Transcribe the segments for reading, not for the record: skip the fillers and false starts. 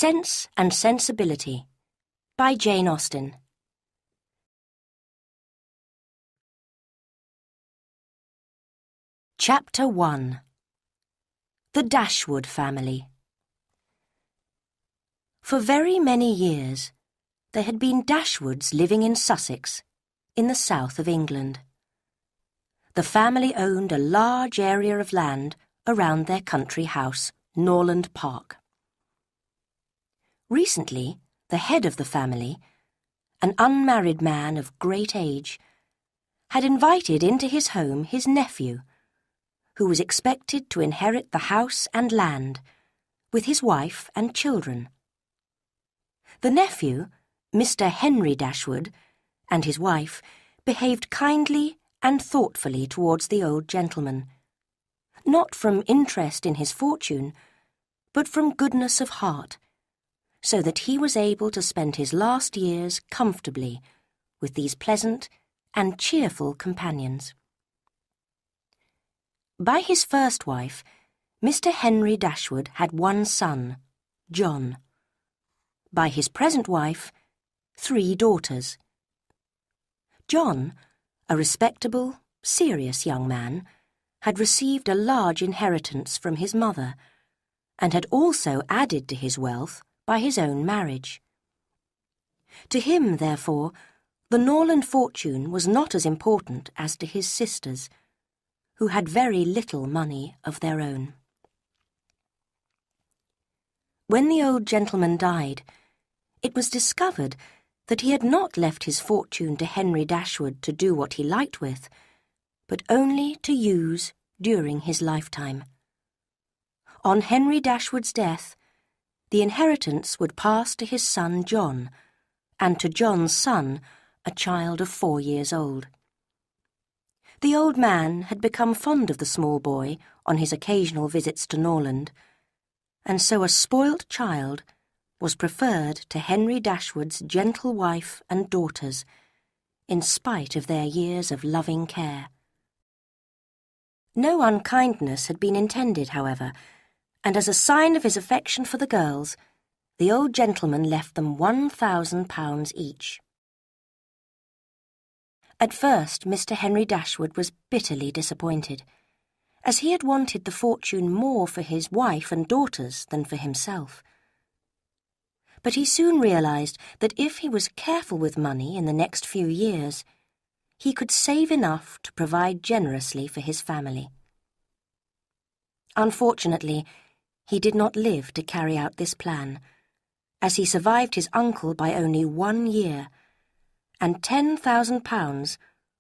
Sense and Sensibility by Jane Austen. Chapter 1. The Dashwood Family. For very many years, there had been Dashwoods living in Sussex, in the south of England. The family owned a large area of land around their country house, Norland Park. Recently, the head of the family, an unmarried man of great age, had invited into his home his nephew, who was expected to inherit the house and land, with his wife and children. The nephew, Mr. Henry Dashwood, and his wife behaved kindly and thoughtfully towards the old gentleman, not from interest in his fortune, but from goodness of heart, so that he was able to spend his last years comfortably with these pleasant and cheerful companions. By his first wife, Mr. Henry Dashwood had one son, John. By his present wife, 3 daughters. John, a respectable, serious young man, had received a large inheritance from his mother, and had also added to his wealth by his own marriage. To him, therefore, the Norland fortune was not as important as to his sisters, who had very little money of their own. When the old gentleman died, it was discovered that he had not left his fortune to Henry Dashwood to do what he liked with, but only to use during his lifetime. On Henry Dashwood's death, the inheritance would pass to his son John, and to John's son, a child of 4 years old. The old man had become fond of the small boy on his occasional visits to Norland, and so a spoilt child was preferred to Henry Dashwood's gentle wife and daughters, in spite of their years of loving care. No unkindness had been intended, however, and as a sign of his affection for the girls, the old gentleman left them £1,000 each. At first, Mr. Henry Dashwood was bitterly disappointed, as he had wanted the fortune more for his wife and daughters than for himself. But he soon realised that if he was careful with money in the next few years, he could save enough to provide generously for his family. Unfortunately, he did not live to carry out this plan, as he survived his uncle by only 1 year, and £10,000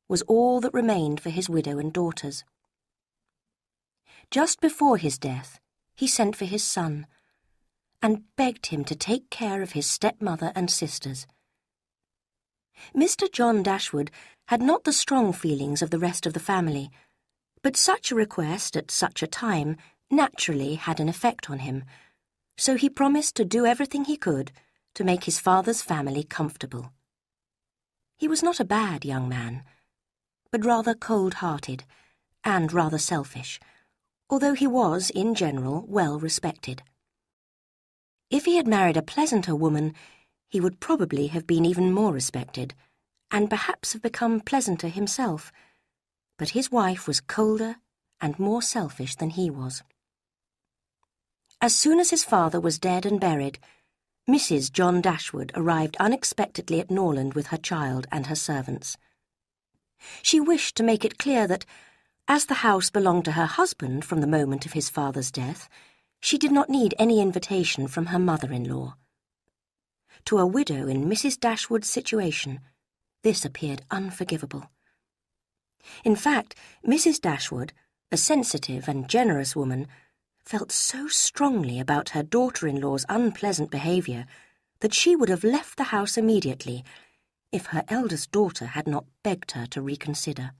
was all that remained for his widow and daughters. Just before his death, he sent for his son, and begged him to take care of his stepmother and sisters. Mr. John Dashwood had not the strong feelings of the rest of the family, but such a request at such a time naturally had an effect on him, so he promised to do everything he could to make his father's family comfortable. He was not a bad young man, but rather cold-hearted and rather selfish, although he was, in general, well respected. If he had married a pleasanter woman, he would probably have been even more respected, and perhaps have become pleasanter himself, but his wife was colder and more selfish than he was. As soon as his father was dead and buried, Mrs. John Dashwood arrived unexpectedly at Norland with her child and her servants. She wished to make it clear that, as the house belonged to her husband from the moment of his father's death, she did not need any invitation from her mother-in-law. To a widow in Mrs. Dashwood's situation, this appeared unforgivable. In fact, Mrs. Dashwood, a sensitive and generous woman, felt so strongly about her daughter-in-law's unpleasant behaviour that she would have left the house immediately if her eldest daughter had not begged her to reconsider.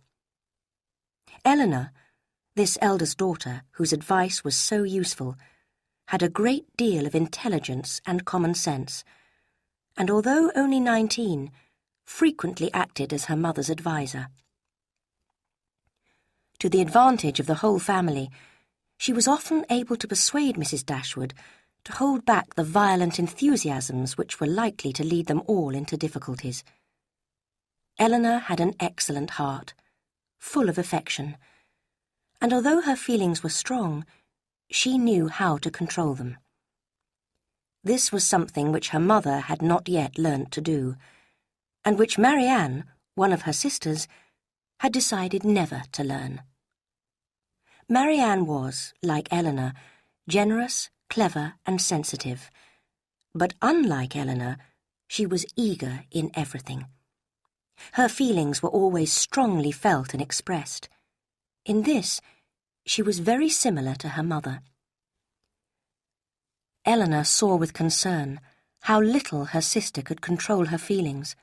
Eleanor, this eldest daughter, whose advice was so useful, had a great deal of intelligence and common sense, and although only 19, frequently acted as her mother's adviser. To the advantage of the whole family, she was often able to persuade Mrs. Dashwood to hold back the violent enthusiasms which were likely to lead them all into difficulties. Eleanor had an excellent heart, full of affection, and although her feelings were strong, she knew how to control them. This was something which her mother had not yet learnt to do, and which Marianne, one of her sisters, had decided never to learn. Marianne was, like Eleanor, generous, clever, and sensitive, but unlike Eleanor, she was eager in everything. Her feelings were always strongly felt and expressed. In this, she was very similar to her mother. Eleanor saw with concern how little her sister could control her feelings,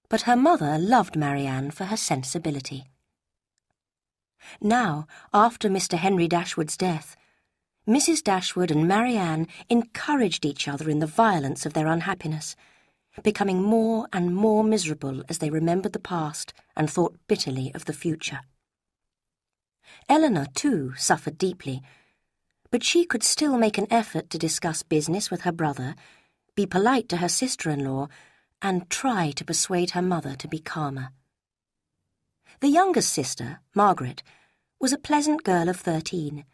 but her mother loved Marianne for her sensibility. Now, after Mr. Henry Dashwood's death, Mrs. Dashwood and Marianne encouraged each other in the violence of their unhappiness, becoming more and more miserable as they remembered the past and thought bitterly of the future. Eleanor, too, suffered deeply, but she could still make an effort to discuss business with her brother, be polite to her sister-in-law, and try to persuade her mother to be calmer. The youngest sister, Margaret, was a pleasant girl of 13,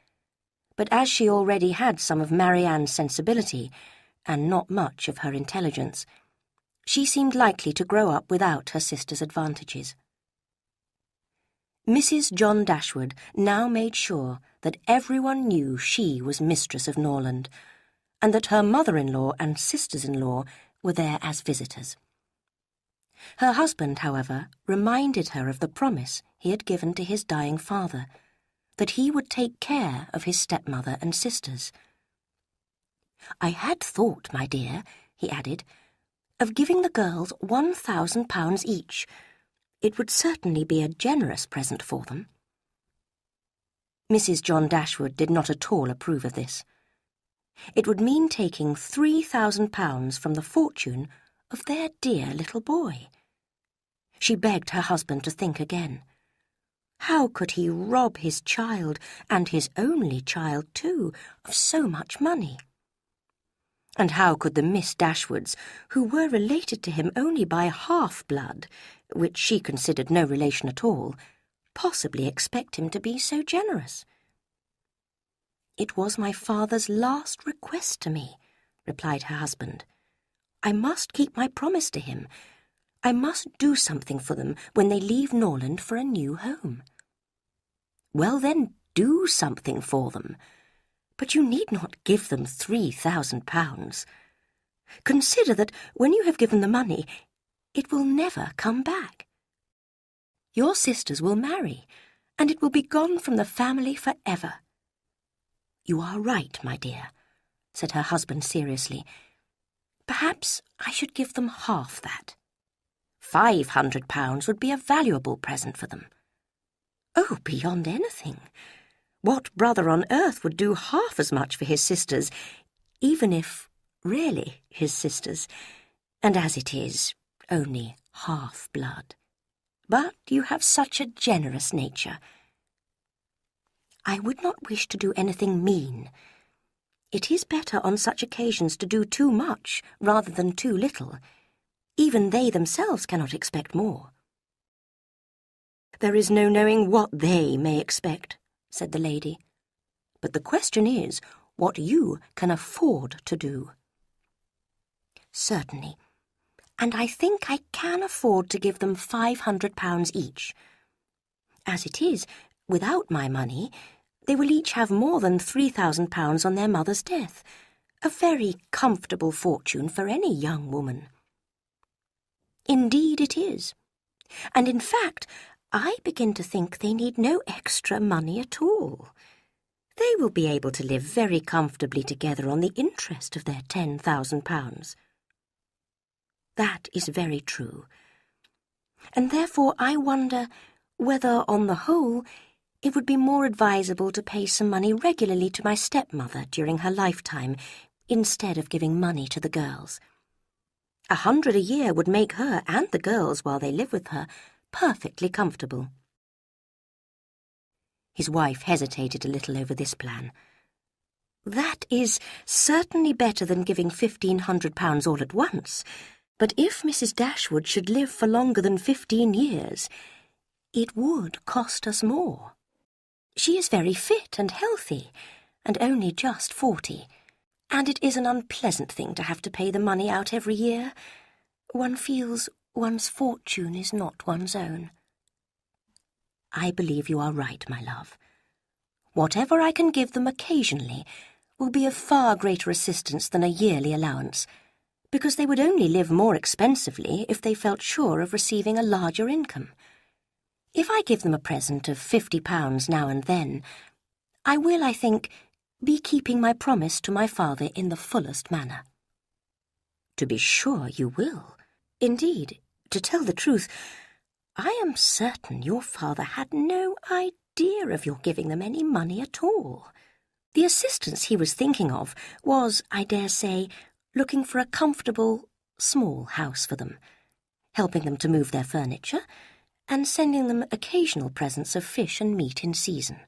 but as she already had some of Marianne's sensibility, and not much of her intelligence, she seemed likely to grow up without her sister's advantages. Mrs. John Dashwood now made sure that everyone knew she was mistress of Norland, and that her mother-in-law and sisters-in-law were there as visitors. Her husband, however, reminded her of the promise he had given to his dying father, that he would take care of his stepmother and sisters. "I had thought, my dear," he added, "of giving the girls £1,000 each. It would certainly be a generous present for them." Mrs. John Dashwood did not at all approve of this. It would mean taking £3,000 from the fortune of their dear little boy. She begged her husband to think again. How could he rob his child, and his only child too, of so much money? And how could the Miss Dashwoods, who were related to him only by half-blood, which she considered no relation at all, possibly expect him to be so generous? "It was my father's last request to me," replied her husband. "I must keep my promise to him. I must do something for them when they leave Norland for a new home." "Well, then, do something for them. But you need not give them £3,000. Consider that when you have given the money, it will never come back. Your sisters will marry, and it will be gone from the family for ever." "You are right, my dear," said her husband seriously. "Perhaps I should give them half that. £500 would be a valuable present for them." "Oh, beyond anything. What brother on earth would do half as much for his sisters, even if really his sisters, and as it is, only half-blood? But you have such a generous nature." "I would not wish to do anything mean. It is better on such occasions to do too much rather than too little. Even they themselves cannot expect more." "There is no knowing what they may expect," said the lady. "But the question is what you can afford to do." "Certainly, and I think I can afford to give them £500 each. As it is, without my money, they will each have more than £3,000 on their mother's death, a very comfortable fortune for any young woman." "Indeed it is, and in fact I begin to think they need no extra money at all. They will be able to live very comfortably together on the interest of their £10,000. "That is very true, and therefore I wonder whether, on the whole, it would be more advisable to pay some money regularly to my stepmother during her lifetime, instead of giving money to the girls. £100 a year would make her and the girls, while they live with her, perfectly comfortable." His wife hesitated a little over this plan. That is certainly better than giving £1,500 all at once. But if Mrs. Dashwood should live for longer than 15 years, it would cost us more. She is very fit and healthy, and only just 40, and it is an unpleasant thing to have to pay the money out every year. One feels one's fortune is not one's own. I believe you are right, my love. Whatever I can give them occasionally will be of far greater assistance than a yearly allowance, because they would only live more expensively if they felt sure of receiving a larger income. If I give them a present of £50 now and then, I will, I think, be keeping my promise to my father in the fullest manner. To be sure you will. Indeed, to tell the truth, I am certain your father had no idea of your giving them any money at all. The assistance he was thinking of was, I dare say, looking for a comfortable, small house for them, helping them to move their furniture, and sending them occasional presents of fish and meat in season.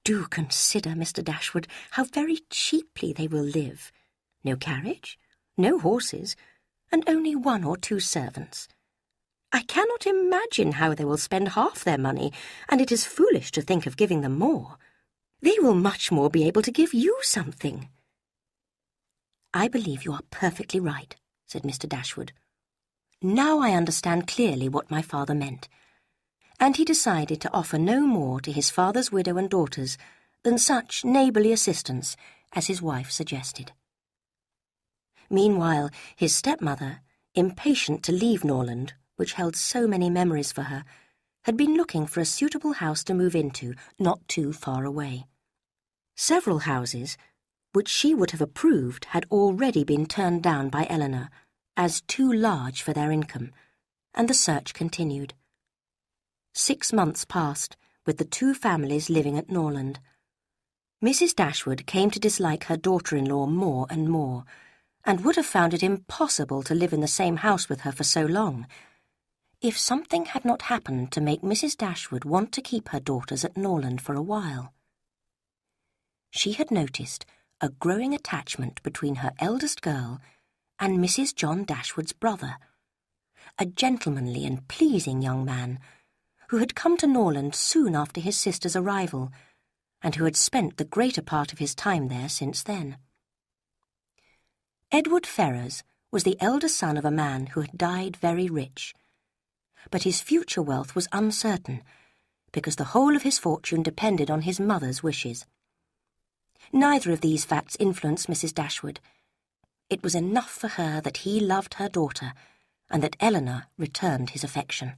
Do consider, Mr. Dashwood, how very cheaply they will live. No carriage, no horses, and only 1 or 2 servants. I cannot imagine how they will spend half their money, and it is foolish to think of giving them more. They will much more be able to give you something. I believe you are perfectly right, said Mr. Dashwood. Now I understand clearly what my father meant, and he decided to offer no more to his father's widow and daughters than such neighbourly assistance as his wife suggested. Meanwhile, his stepmother, impatient to leave Norland, which held so many memories for her, had been looking for a suitable house to move into not too far away. Several houses, which she would have approved, had already been turned down by Eleanor as too large for their income, and the search continued. 6 months passed, with the 2 families living at Norland. Mrs. Dashwood came to dislike her daughter-in-law more and more, and would have found it impossible to live in the same house with her for so long, if something had not happened to make Mrs. Dashwood want to keep her daughters at Norland for a while. She had noticed a growing attachment between her eldest girl and Mrs. John Dashwood's brother, a gentlemanly and pleasing young man who had come to Norland soon after his sister's arrival, and who had spent the greater part of his time there since then. Edward Ferrars was the elder son of a man who had died very rich, but his future wealth was uncertain, because the whole of his fortune depended on his mother's wishes. Neither of these facts influenced Mrs. Dashwood. It was enough for her that he loved her daughter, and that Eleanor returned his affection.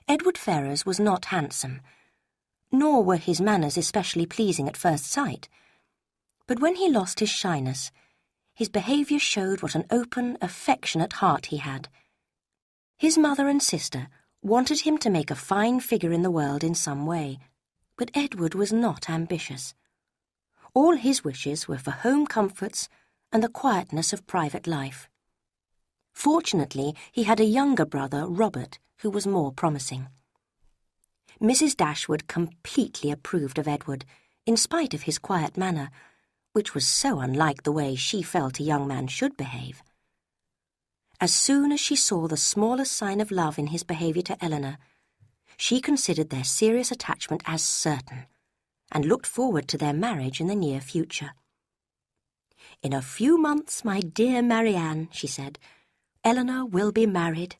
Edward Ferrars was not handsome, nor were his manners especially pleasing at first sight, but when he lost his shyness, his behaviour showed what an open, affectionate heart he had. His mother and sister wanted him to make a fine figure in the world in some way, but Edward was not ambitious. All his wishes were for home comforts and the quietness of private life. Fortunately, he had a younger brother, Robert, who was more promising. Mrs. Dashwood completely approved of Edward, in spite of his quiet manner, which was so unlike the way she felt a young man should behave. As soon as she saw the smallest sign of love in his behaviour to Eleanor, she considered their serious attachment as certain, and looked forward to their marriage in the near future. "In a few months, my dear Marianne," she said, "Eleanor will be married.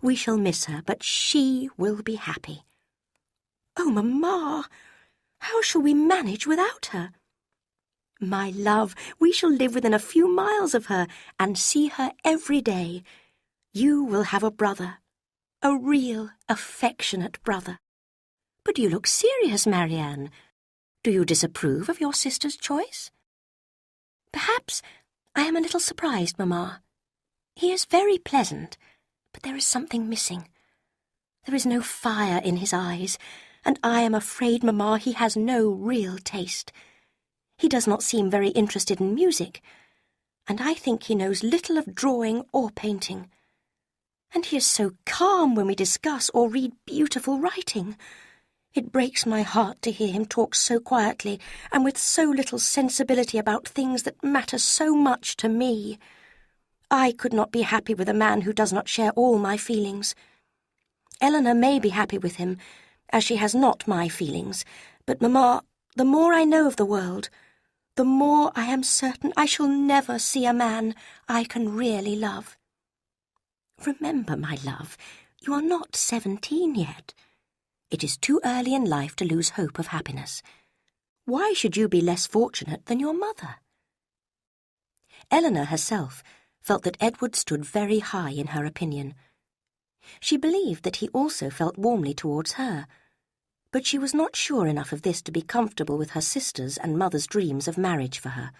We shall miss her, but she will be happy." "Oh, Mamma, how shall we manage without her?" "My love, we shall live within a few miles of her and see her every day. You will have a brother, a real, affectionate brother." "But you look serious, Marianne. Do you disapprove of your sister's choice?" "Perhaps I am a little surprised, Mamma. He is very pleasant, but there is something missing. There is no fire in his eyes, and I am afraid, Mamma, he has no real taste. He does not seem very interested in music, and I think he knows little of drawing or painting. And he is so calm when we discuss or read beautiful writing. It breaks my heart to hear him talk so quietly and with so little sensibility about things that matter so much to me. I could not be happy with a man who does not share all my feelings. Eleanor may be happy with him, as she has not my feelings, but, Mamma, the more I know of the world, the more I am certain I shall never see a man I can really love. Remember, my love, you are not 17 yet. It is too early in life to lose hope of happiness. Why should you be less fortunate than your mother? Eleanor herself felt that Edward stood very high in her opinion. She believed that he also felt warmly towards her, but she was not sure enough of this to be comfortable with her sister's and mother's dreams of marriage for her.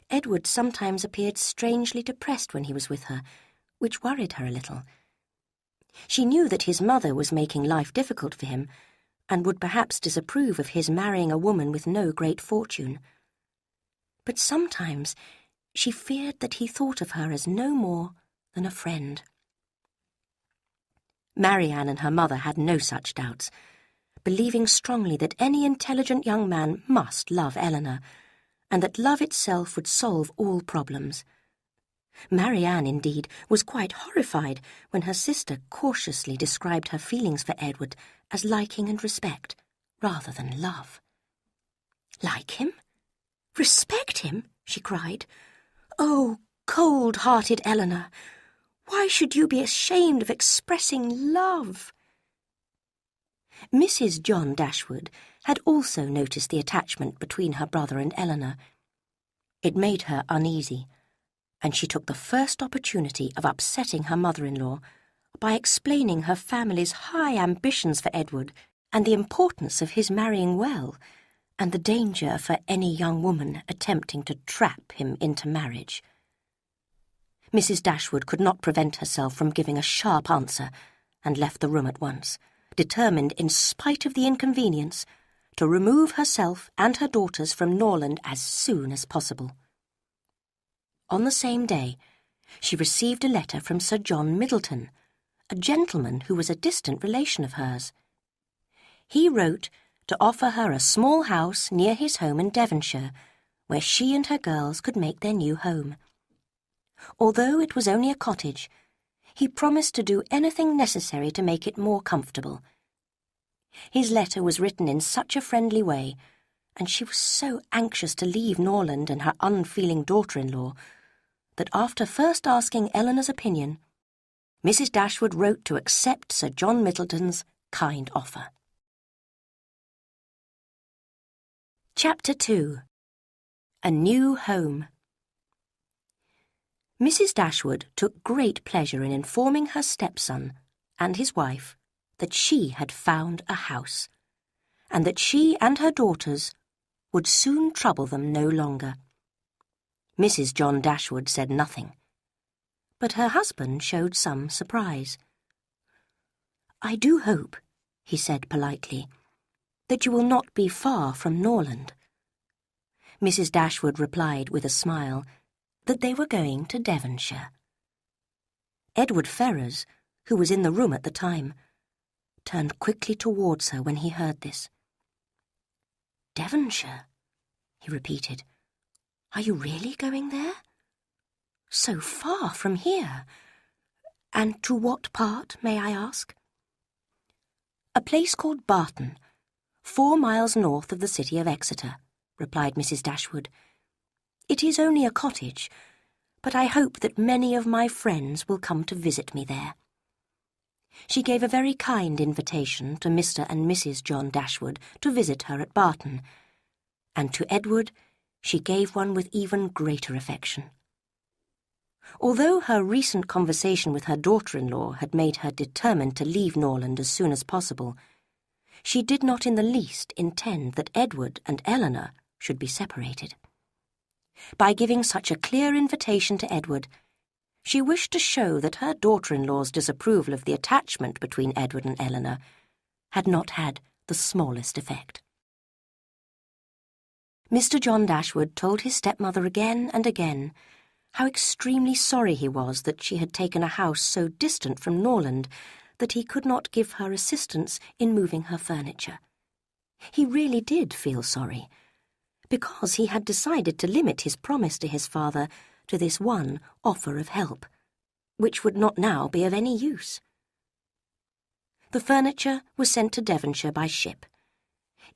Edward sometimes appeared strangely depressed when he was with her, which worried her a little. She knew that his mother was making life difficult for him, and would perhaps disapprove of his marrying a woman with no great fortune. But sometimes she feared that he thought of her as no more than a friend. Marianne and her mother had no such doubts, believing strongly that any intelligent young man must love Eleanor, and that love itself would solve all problems. Marianne, indeed, was quite horrified when her sister cautiously described her feelings for Edward as liking and respect, rather than love. Like him? Respect him? She cried. Oh, cold-hearted Eleanor! Why should you be ashamed of expressing love? Mrs. John Dashwood had also noticed the attachment between her brother and Eleanor. It made her uneasy, and she took the first opportunity of upsetting her mother-in-law by explaining her family's high ambitions for Edward and the importance of his marrying well, and the danger for any young woman attempting to trap him into marriage. Mrs. Dashwood could not prevent herself from giving a sharp answer, and left the room at once, determined, in spite of the inconvenience, to remove herself and her daughters from Norland as soon as possible. On the same day, she received a letter from Sir John Middleton, a gentleman who was a distant relation of hers. He wrote to offer her a small house near his home in Devonshire, where she and her girls could make their new home. Although it was only a cottage, he promised to do anything necessary to make it more comfortable. His letter was written in such a friendly way, and she was so anxious to leave Norland and her unfeeling daughter-in-law, that after first asking Eleanor's opinion, Mrs. Dashwood wrote to accept Sir John Middleton's kind offer. Chapter 2. A New Home. Mrs. Dashwood took great pleasure in informing her stepson and his wife that she had found a house, and that she and her daughters would soon trouble them no longer. Mrs. John Dashwood said nothing, but her husband showed some surprise. "I do hope," he said politely, "that you will not be far from Norland." Mrs. Dashwood replied with a smile that they were going to Devonshire. Edward Ferrars, who was in the room at the time, turned quickly towards her when he heard this. "Devonshire?" he repeated. "Are you really going there? So far from here? And to what part, may I ask?" "A place called Barton, 4 miles north of the city of Exeter," replied Mrs. Dashwood. "It is only a cottage, but I hope that many of my friends will come to visit me there." She gave a very kind invitation to Mr. and Mrs. John Dashwood to visit her at Barton, and to Edward she gave one with even greater affection. Although her recent conversation with her daughter-in-law had made her determined to leave Norland as soon as possible, she did not in the least intend that Edward and Eleanor should be separated. By giving such a clear invitation to Edward, she wished to show that her daughter-in-law's disapproval of the attachment between Edward and Eleanor had not had the smallest effect. Mr. John Dashwood told his stepmother again and again how extremely sorry he was that she had taken a house so distant from Norland that he could not give her assistance in moving her furniture. He really did feel sorry, because he had decided to limit his promise to his father to this one offer of help, which would not now be of any use. The furniture was sent to Devonshire by ship.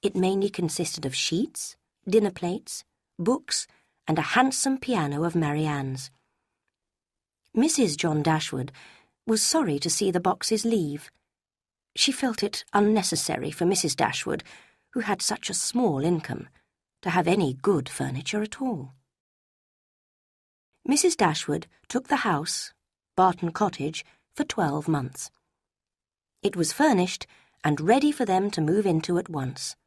It mainly consisted of sheets, dinner plates, books, and a handsome piano of Marianne's. Mrs. John Dashwood was sorry to see the boxes leave. She felt it unnecessary for Mrs. Dashwood, who had such a small income, to have any good furniture at all. Mrs. Dashwood took the house, Barton Cottage, for 12 months. It was furnished and ready for them to move into at once.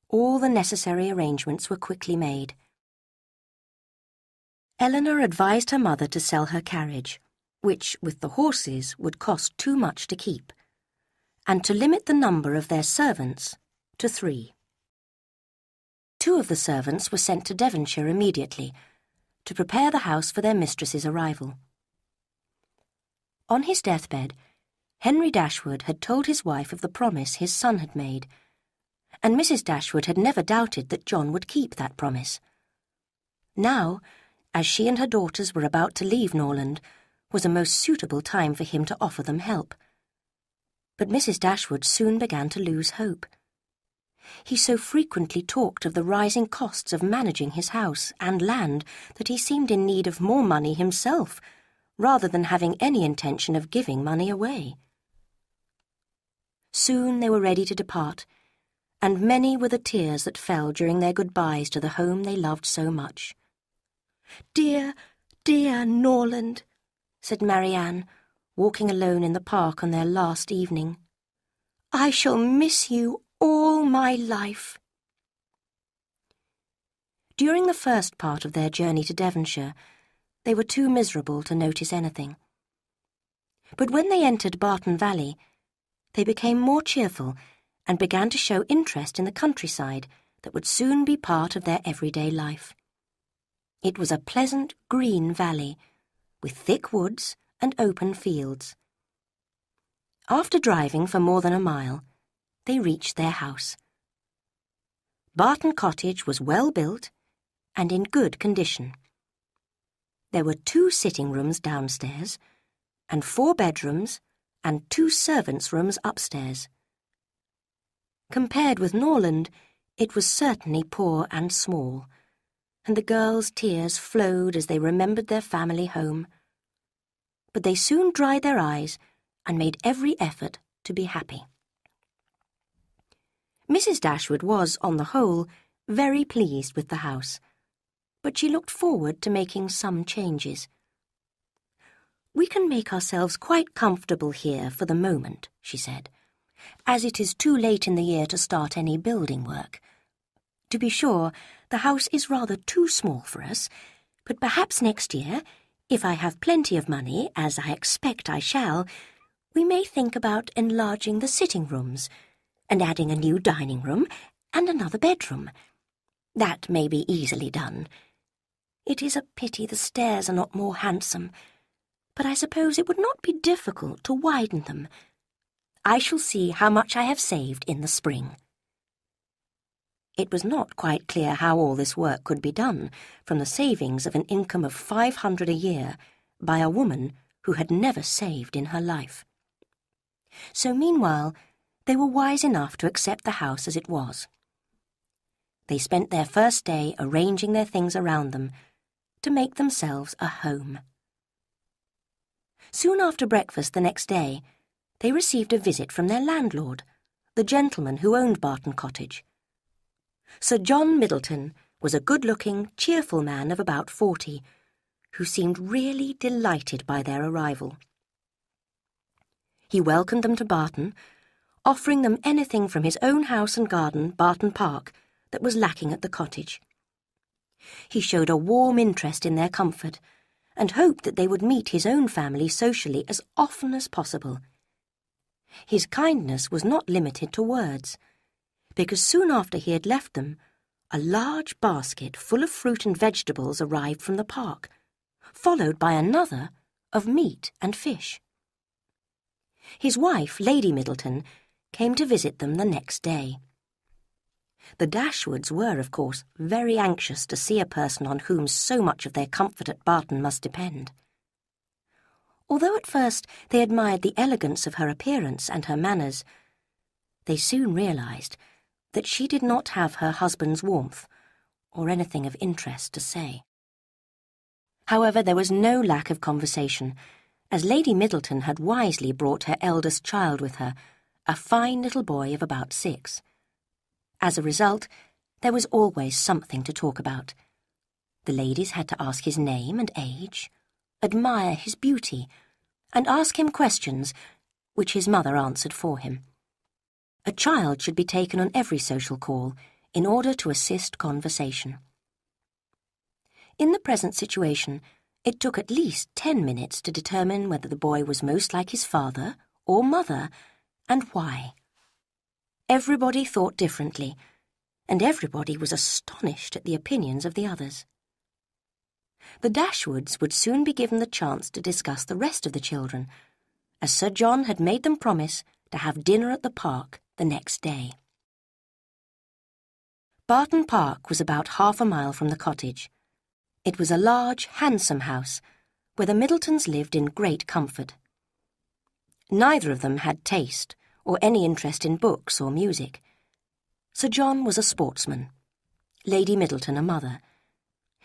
All the necessary arrangements were quickly made. Eleanor advised her mother to sell her carriage, which, with the horses, would cost too much to keep, and to limit the number of their servants to 3. 2 of the servants were sent to Devonshire immediately, to prepare the house for their mistress's arrival. On his deathbed, Henry Dashwood had told his wife of the promise his son had made, and Mrs. Dashwood had never doubted that John would keep that promise. Now, as she and her daughters were about to leave Norland, was a most suitable time for him to offer them help. But Mrs. Dashwood soon began to lose hope. He so frequently talked of the rising costs of managing his house and land that he seemed in need of more money himself, rather than having any intention of giving money away. Soon they were ready to depart, and many were the tears that fell during their goodbyes to the home they loved so much. "Dear, dear Norland," said Marianne, walking alone in the park on their last evening. "I shall miss you all my life." During the first part of their journey to Devonshire, they were too miserable to notice anything. But when they entered Barton Valley, they became more cheerful and began to show interest in the countryside that would soon be part of their everyday life. It was a pleasant green valley, with thick woods and open fields. After driving for more than a mile, they reached their house. Barton Cottage was well built and in good condition. There were 2 sitting rooms downstairs, and 4 bedrooms and 2 servants' rooms upstairs. Compared with Norland, it was certainly poor and small, and the girls' tears flowed as they remembered their family home. But they soon dried their eyes and made every effort to be happy. Mrs. Dashwood was, on the whole, very pleased with the house, but she looked forward to making some changes. "We can make ourselves quite comfortable here for the moment," she said, "as it is too late in the year to start any building work. To be sure, the house is rather too small for us, but perhaps next year, if I have plenty of money, as I expect I shall, we may think about enlarging the sitting rooms, and adding a new dining room and another bedroom. That may be easily done. It is a pity the stairs are not more handsome, but I suppose it would not be difficult to widen them. I shall see how much I have saved in the spring." It was not quite clear how all this work could be done from the savings of an income of 500 a year by a woman who had never saved in her life. So meanwhile, they were wise enough to accept the house as it was. They spent their first day arranging their things around them to make themselves a home. Soon after breakfast the next day, they received a visit from their landlord, the gentleman who owned Barton Cottage. Sir John Middleton was a good-looking, cheerful man of about 40, who seemed really delighted by their arrival. He welcomed them to Barton, offering them anything from his own house and garden, Barton Park, that was lacking at the cottage. He showed a warm interest in their comfort, and hoped that they would meet his own family socially as often as possible. His kindness was not limited to words, because soon after he had left them, a large basket full of fruit and vegetables arrived from the park, followed by another of meat and fish. His wife, Lady Middleton, came to visit them the next day. The Dashwoods were, of course, very anxious to see a person on whom so much of their comfort at Barton must depend. Although at first they admired the elegance of her appearance and her manners, they soon realised that she did not have her husband's warmth or anything of interest to say. However, there was no lack of conversation, as Lady Middleton had wisely brought her eldest child with her, a fine little boy of about 6. As a result, there was always something to talk about. The ladies had to ask his name and age, admire his beauty, and ask him questions which his mother answered for him. A child should be taken on every social call in order to assist conversation. In the present situation, it took at least 10 minutes to determine whether the boy was most like his father or mother, and why. Everybody thought differently, and everybody was astonished at the opinions of the others. The Dashwoods would soon be given the chance to discuss the rest of the children, as Sir John had made them promise to have dinner at the park the next day. Barton Park was about half a mile from the cottage. It was a large, handsome house, where the Middletons lived in great comfort. Neither of them had taste or any interest in books or music. Sir John was a sportsman, Lady Middleton a mother.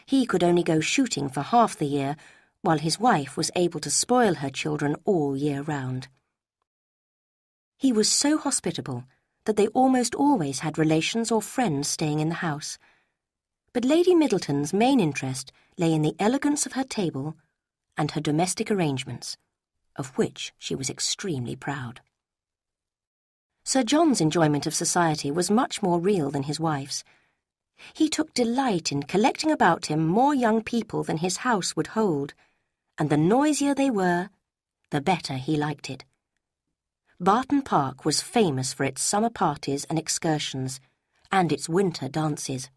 He could only go shooting for half the year, while his wife was able to spoil her children all year round. He was so hospitable that they almost always had relations or friends staying in the house. But Lady Middleton's main interest lay in the elegance of her table and her domestic arrangements, of which she was extremely proud. Sir John's enjoyment of society was much more real than his wife's. He took delight in collecting about him more young people than his house would hold, and the noisier they were, the better he liked it. Barton Park was famous for its summer parties and excursions, and its winter dances.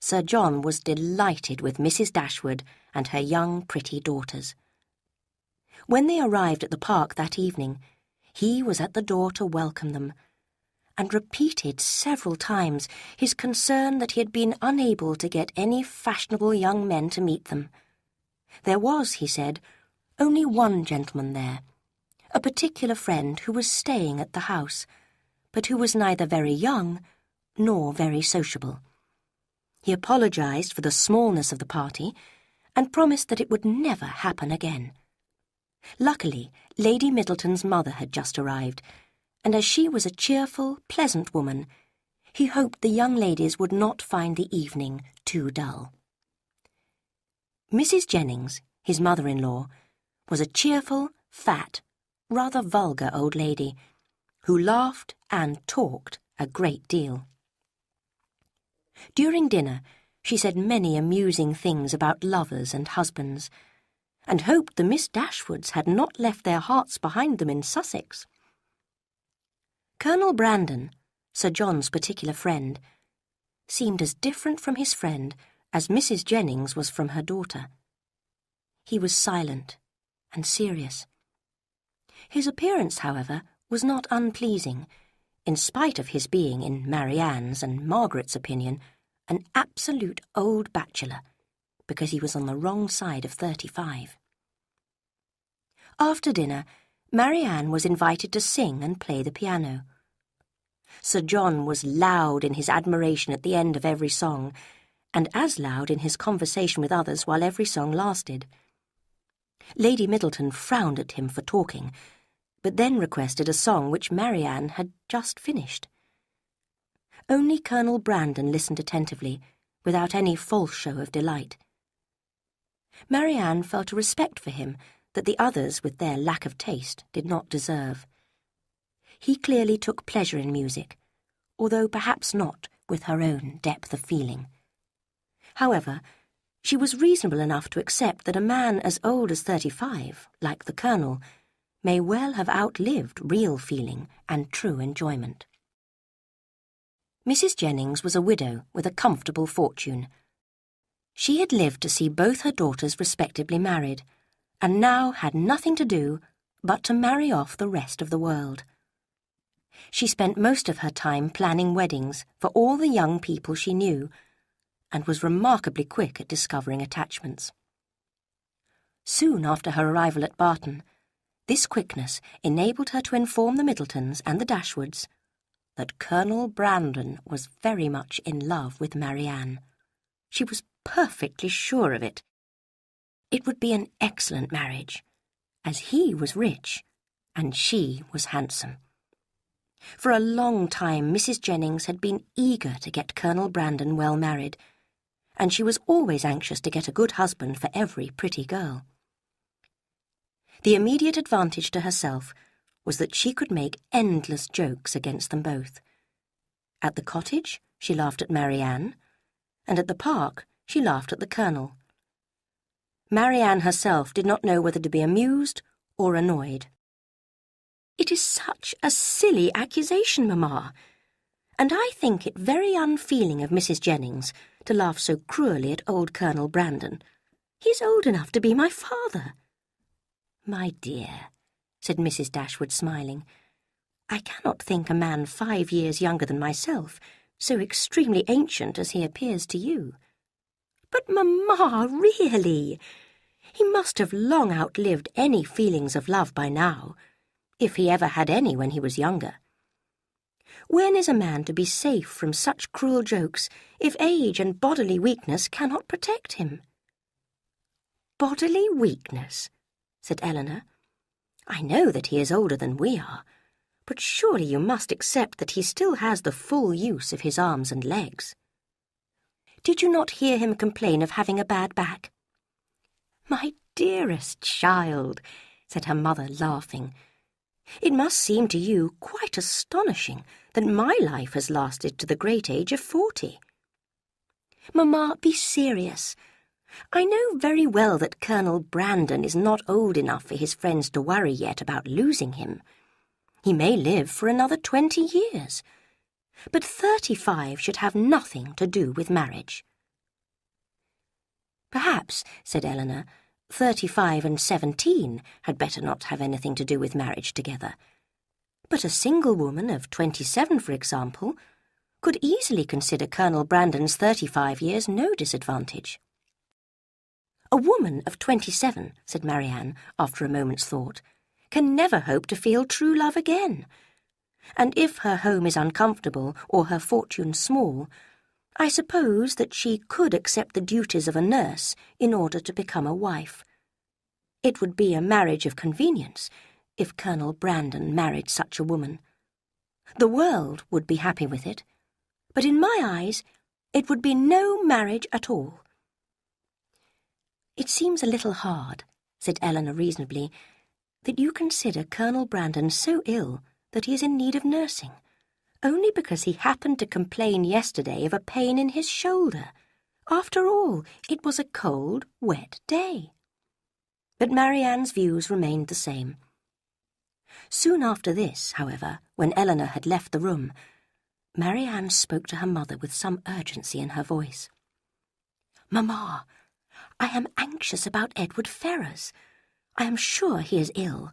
Sir John was delighted with Mrs. Dashwood and her young, pretty daughters. When they arrived at the park that evening, he was at the door to welcome them, and repeated several times his concern that he had been unable to get any fashionable young men to meet them. There was, he said, only one gentleman there, a particular friend who was staying at the house, but who was neither very young nor very sociable. He apologised for the smallness of the party and promised that it would never happen again. Luckily, Lady Middleton's mother had just arrived, and as she was a cheerful, pleasant woman, he hoped the young ladies would not find the evening too dull. Mrs. Jennings, his mother-in-law, was a cheerful, fat, rather vulgar old lady, who laughed and talked a great deal. During dinner, she said many amusing things about lovers and husbands, and hoped the Miss Dashwoods had not left their hearts behind them in Sussex. Colonel Brandon, Sir John's particular friend, seemed as different from his friend as Mrs. Jennings was from her daughter. He was silent and serious. His appearance, however, was not unpleasing, in spite of his being, in Marianne's and Margaret's opinion, an absolute old bachelor, because he was on the wrong side of 35. After dinner, Marianne was invited to sing and play the piano. Sir John was loud in his admiration at the end of every song, and as loud in his conversation with others while every song lasted. Lady Middleton frowned at him for talking, but then requested a song which Marianne had just finished. Only Colonel Brandon listened attentively, without any false show of delight. Marianne felt a respect for him that the others, with their lack of taste, did not deserve. He clearly took pleasure in music, although perhaps not with her own depth of feeling. However, she was reasonable enough to accept that a man as old as 35, like the Colonel, may well have outlived real feeling and true enjoyment. Mrs. Jennings was a widow with a comfortable fortune. She had lived to see both her daughters respectably married, and now had nothing to do but to marry off the rest of the world. She spent most of her time planning weddings for all the young people she knew, and was remarkably quick at discovering attachments. Soon after her arrival at Barton, this quickness enabled her to inform the Middletons and the Dashwoods that Colonel Brandon was very much in love with Marianne. She was perfectly sure of it. It would be an excellent marriage, as he was rich and she was handsome. For a long time Mrs. Jennings had been eager to get Colonel Brandon well married, and she was always anxious to get a good husband for every pretty girl. The immediate advantage to herself was that she could make endless jokes against them both. At the cottage, she laughed at Marianne, and at the park, she laughed at the Colonel. Marianne herself did not know whether to be amused or annoyed. "It is such a silly accusation, Mamma, and I think it very unfeeling of Mrs. Jennings to laugh so cruelly at old Colonel Brandon. He's old enough to be my father." "My dear," said Mrs. Dashwood, smiling, "I cannot think a man 5 years younger than myself so extremely ancient as he appears to you." "But, Mamma, really, he must have long outlived any feelings of love by now, if he ever had any when he was younger. When is a man to be safe from such cruel jokes if age and bodily weakness cannot protect him?" "Bodily weakness?" said Eleanor. "I know that he is older than we are, but surely you must accept that he still has the full use of his arms and legs. Did you not hear him complain of having a bad back?" "My dearest child," said her mother, laughing, "it must seem to you quite astonishing that my life has lasted to the great age of 40. Mamma, be serious. I know very well that Colonel Brandon is not old enough for his friends to worry yet about losing him. He may live for another 20 years. But 35 should have nothing to do with marriage." "Perhaps," said Eleanor, 35 and 17 had better not have anything to do with marriage together. But a single woman of 27, for example, could easily consider Colonel Brandon's 35 years no disadvantage. "A woman of 27, said Marianne, after a moment's thought, can never hope to feel true love again. And if her home is uncomfortable or her fortune small, I suppose that she could accept the duties of a nurse in order to become a wife. It would be a marriage of convenience if Colonel Brandon married such a woman. The world would be happy with it, but in my eyes it would be no marriage at all." "It seems a little hard," said Eleanor reasonably, "that you consider Colonel Brandon so ill that he is in need of nursing, only because he happened to complain yesterday of a pain in his shoulder. After all, it was a cold, wet day." But Marianne's views remained the same. Soon after this, however, when Eleanor had left the room, Marianne spoke to her mother with some urgency in her voice. "Mamma, I am anxious about Edward Ferrars. I am sure he is ill.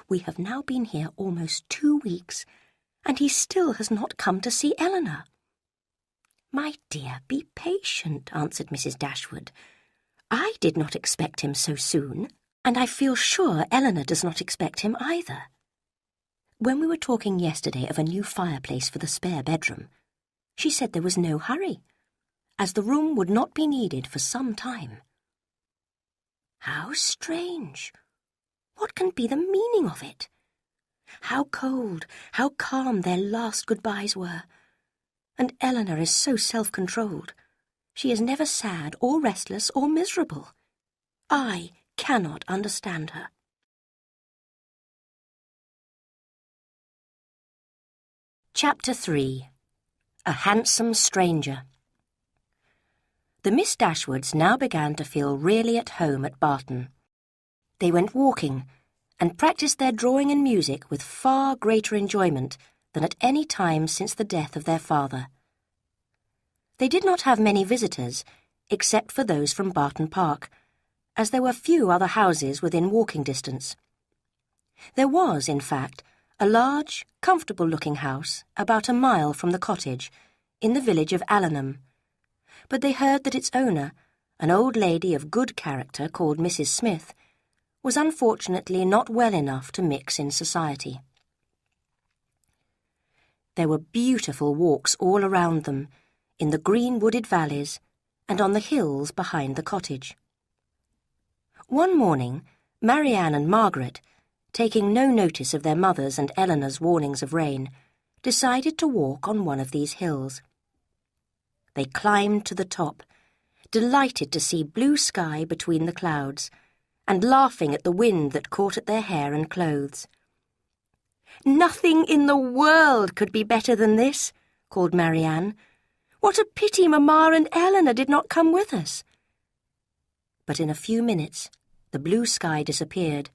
We have now been here almost 2 weeks, and he still has not come to see Eleanor." "My dear, be patient," answered Mrs. Dashwood. "I did not expect him so soon, and I feel sure Eleanor does not expect him either. When we were talking yesterday of a new fireplace for the spare bedroom, she said there was no hurry, as the room would not be needed for some time." "How strange! What can be the meaning of it? How cold, how calm their last goodbyes were. And Eleanor is so self-controlled. She is never sad or restless or miserable. I cannot understand her." Chapter 3. A Handsome Stranger. The Miss Dashwoods now began to feel really at home at Barton. They went walking and practised their drawing and music with far greater enjoyment than at any time since the death of their father. They did not have many visitors, except for those from Barton Park, as there were few other houses within walking distance. There was, in fact, a large, comfortable-looking house about a mile from the cottage, in the village of Allenham, but they heard that its owner, an old lady of good character called Mrs. Smith, was unfortunately not well enough to mix in society. There were beautiful walks all around them, in the green wooded valleys and on the hills behind the cottage. One morning, Marianne and Margaret, taking no notice of their mother's and Eleanor's warnings of rain, decided to walk on one of these hills. They climbed to the top, delighted to see blue sky between the clouds, and laughing at the wind that caught at their hair and clothes. "Nothing in the world could be better than this," called Marianne. "What a pity Mamma and Eleanor did not come with us." But in a few minutes the blue sky disappeared,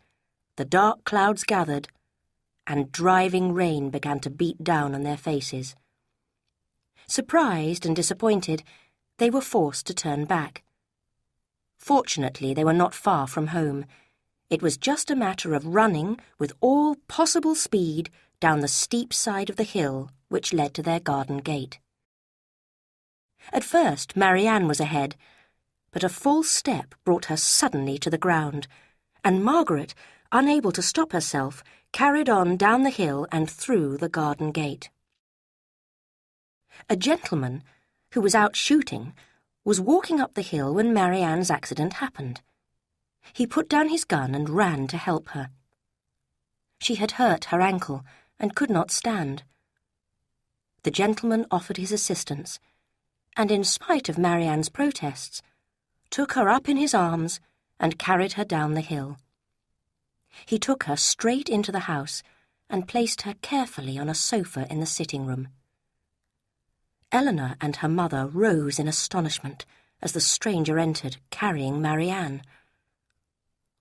the dark clouds gathered, and driving rain began to beat down on their faces. Surprised and disappointed, they were forced to turn back. Fortunately, they were not far from home. It was just a matter of running with all possible speed down the steep side of the hill which led to their garden gate. At first, Marianne was ahead, but a false step brought her suddenly to the ground, and Margaret, unable to stop herself, carried on down the hill and through the garden gate. A gentleman, who was out shooting, was walking up the hill when Marianne's accident happened. He put down his gun and ran to help her. She had hurt her ankle and could not stand. The gentleman offered his assistance, and in spite of Marianne's protests, took her up in his arms and carried her down the hill. He took her straight into the house and placed her carefully on a sofa in the sitting room. Eleanor and her mother rose in astonishment as the stranger entered, carrying Marianne.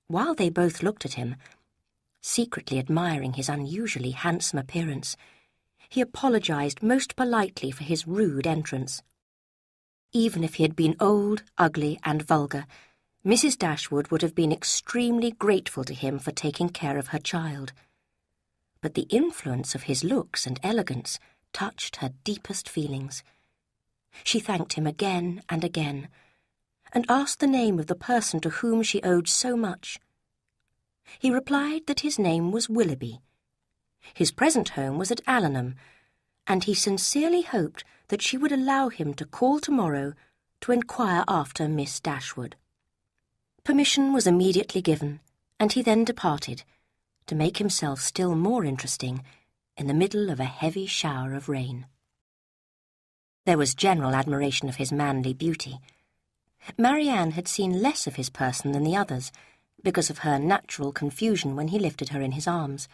While they both looked at him, secretly admiring his unusually handsome appearance, he apologized most politely for his rude entrance. Even if he had been old, ugly, and vulgar, Mrs. Dashwood would have been extremely grateful to him for taking care of her child. But the influence of his looks and elegance touched her deepest feelings. She thanked him again and again, and asked the name of the person to whom she owed so much. He replied that his name was Willoughby. His present home was at Allenham, and he sincerely hoped that she would allow him to call tomorrow to inquire after Miss Dashwood. Permission was immediately given, and he then departed, to make himself still more interesting in the middle of a heavy shower of rain. There was general admiration of his manly beauty. Marianne had seen less of his person than the others, because of her natural confusion when he lifted her in his arms,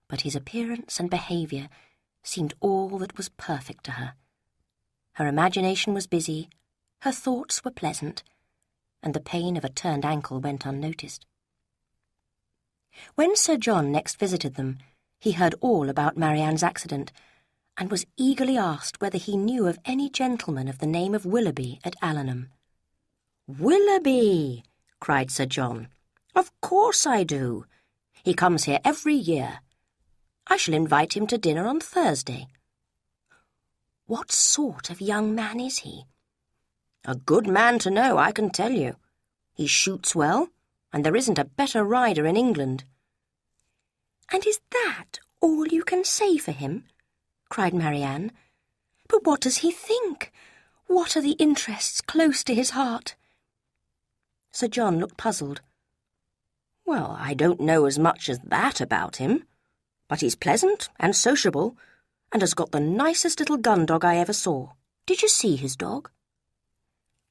but his appearance and behaviour seemed all that was perfect to her. Her imagination was busy, her thoughts were pleasant, and the pain of a turned ankle went unnoticed. When Sir John next visited them, he heard all about Marianne's accident, and was eagerly asked whether he knew of any gentleman of the name of Willoughby at Allenham. "Willoughby!" cried Sir John. "Of course I do. He comes here every year. I shall invite him to dinner on Thursday." "What sort of young man is he?" "A good man to know, I can tell you. He shoots well, and there isn't a better rider in England." "And is that all you can say for him?" cried Marianne. "But what does he think? What are the interests close to his heart?" Sir John looked puzzled. "Well, I don't know as much as that about him, but he's pleasant and sociable, and has got the nicest little gun dog I ever saw. Did you see his dog?"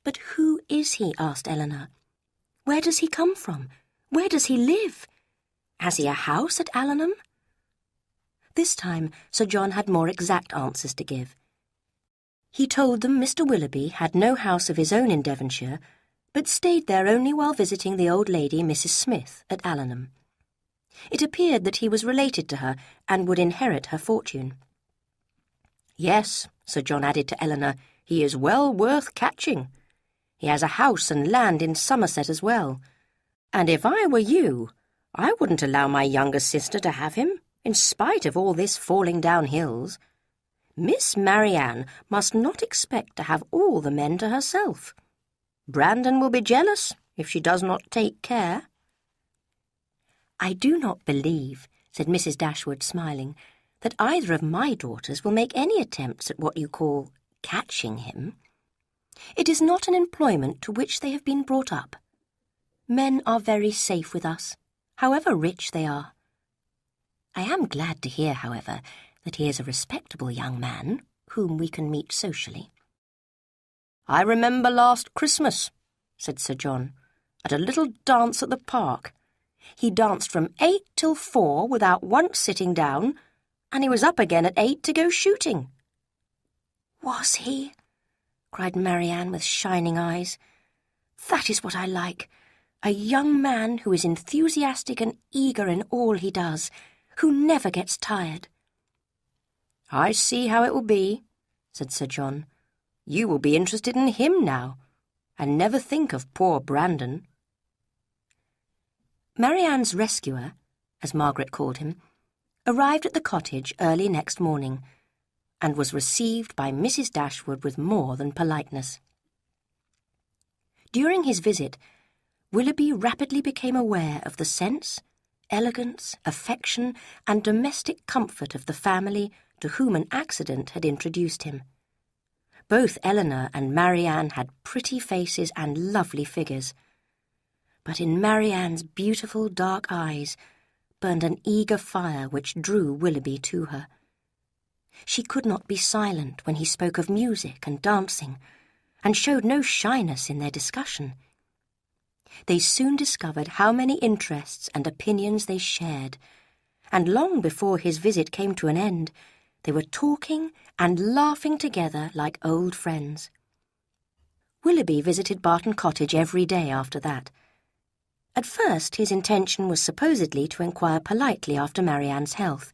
"But who is he?" asked Eleanor. "Where does he come from? Where does he live? Has he a house at Allenham?" This time Sir John had more exact answers to give. He told them Mr. Willoughby had no house of his own in Devonshire, but stayed there only while visiting the old lady Mrs. Smith at Allenham. It appeared that he was related to her and would inherit her fortune. "Yes," Sir John added to Eleanor, "he is well worth catching. He has a house and land in Somerset as well, and if I were you, I wouldn't allow my younger sister to have him, in spite of all this falling down hills. Miss Marianne must not expect to have all the men to herself. Brandon will be jealous if she does not take care." "I do not believe," said Mrs. Dashwood, smiling, "that either of my daughters will make any attempts at what you call catching him. It is not an employment to which they have been brought up. Men are very safe with us, however rich they are. I am glad to hear, however, that he is a respectable young man whom we can meet socially." "I remember last Christmas," said Sir John, "at a little dance at the park. He danced from 8 till 4 without once sitting down, and he was up again at 8 to go shooting." "Was he?" cried Marianne with shining eyes. "That is what I like. A young man who is enthusiastic and eager in all he does, who never gets tired." "I see how it will be," said Sir John. "You will be interested in him now, and never think of poor Brandon." Marianne's rescuer, as Margaret called him, arrived at the cottage early next morning, and was received by Mrs. Dashwood with more than politeness. During his visit, Willoughby rapidly became aware of the sense, elegance, affection, and domestic comfort of the family to whom an accident had introduced him. Both Eleanor and Marianne had pretty faces and lovely figures, but in Marianne's beautiful dark eyes burned an eager fire which drew Willoughby to her. She could not be silent when he spoke of music and dancing, and showed no shyness in their discussion. They soon discovered how many interests and opinions they shared, and long before his visit came to an end, they were talking and laughing together like old friends. Willoughby visited Barton Cottage every day after that. At first his intention was supposedly to inquire politely after Marianne's health,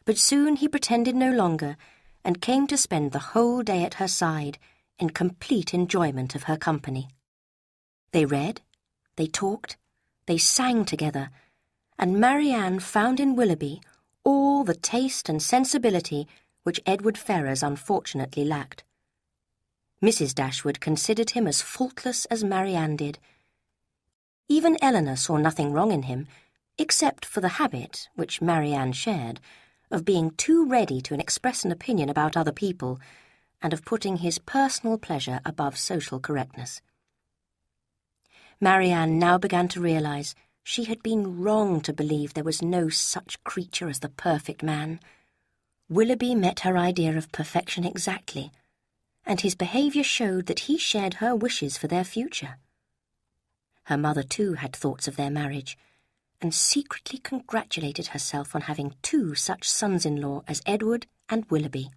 but soon he pretended no longer, and came to spend the whole day at her side in complete enjoyment of her company. They read, they talked, they sang together, and Marianne found in Willoughby all the taste and sensibility which Edward Ferrars unfortunately lacked. Mrs. Dashwood considered him as faultless as Marianne did. Even Eleanor saw nothing wrong in him, except for the habit, which Marianne shared, of being too ready to express an opinion about other people, and of putting his personal pleasure above social correctness. Marianne now began to realize she had been wrong to believe there was no such creature as the perfect man. Willoughby met her idea of perfection exactly, and his behaviour showed that he shared her wishes for their future. Her mother, too, had thoughts of their marriage, and secretly congratulated herself on having 2 such sons-in-law as Edward and Willoughby.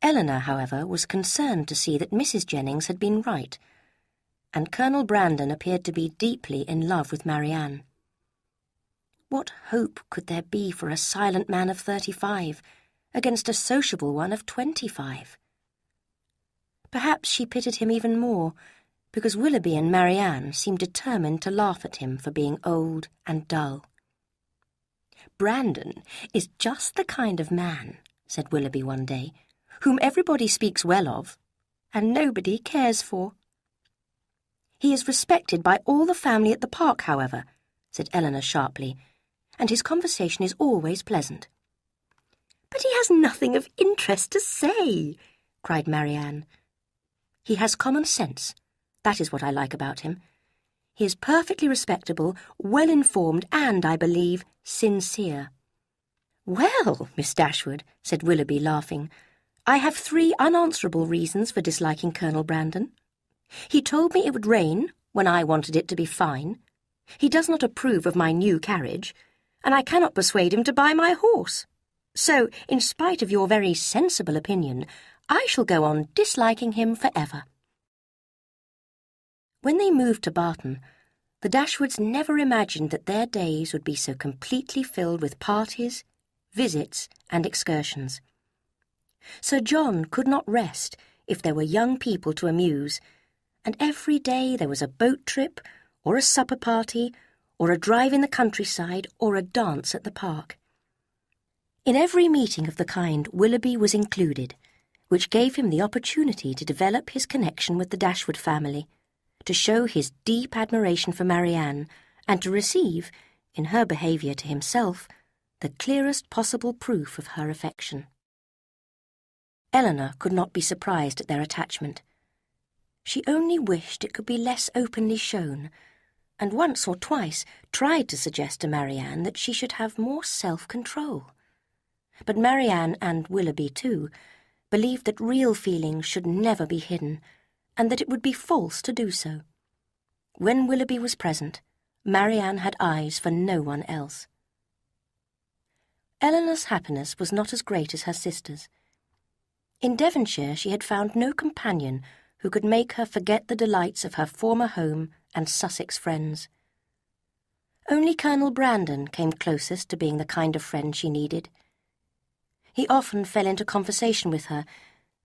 Eleanor, however, was concerned to see that Mrs. Jennings had been right, and Colonel Brandon appeared to be deeply in love with Marianne. What hope could there be for a silent man of 35 against a sociable one of 25? Perhaps she pitied him even more, because Willoughby and Marianne seemed determined to laugh at him for being old and dull. "Brandon is just the kind of man," said Willoughby one day, "whom everybody speaks well of, and nobody cares for." "He is respected by all the family at the park, however," said Eleanor sharply, "and his conversation is always pleasant." "But he has nothing of interest to say," cried Marianne. "He has common sense. That is what I like about him. He is perfectly respectable, well-informed, and, I believe, sincere." "Well, Miss Dashwood," said Willoughby, laughing, "I have 3 unanswerable reasons for disliking Colonel Brandon. He told me it would rain when I wanted it to be fine. He does not approve of my new carriage, and I cannot persuade him to buy my horse. So, in spite of your very sensible opinion, I shall go on disliking him forever." When they moved to Barton, the Dashwoods never imagined that their days would be so completely filled with parties, visits, and excursions. Sir John could not rest if there were young people to amuse, and every day there was a boat trip, or a supper party, or a drive in the countryside, or a dance at the park. In every meeting of the kind, Willoughby was included, which gave him the opportunity to develop his connection with the Dashwood family, to show his deep admiration for Marianne, and to receive, in her behaviour to himself, the clearest possible proof of her affection. Eleanor could not be surprised at their attachment. She only wished it could be less openly shown, and once or twice tried to suggest to Marianne that she should have more self-control. But Marianne, and Willoughby too, believed that real feelings should never be hidden, and that it would be false to do so. When Willoughby was present, Marianne had eyes for no one else. Eleanor's happiness was not as great as her sister's. In Devonshire she had found no companion who could make her forget the delights of her former home and Sussex friends. Only Colonel Brandon came closest to being the kind of friend she needed. He often fell into conversation with her,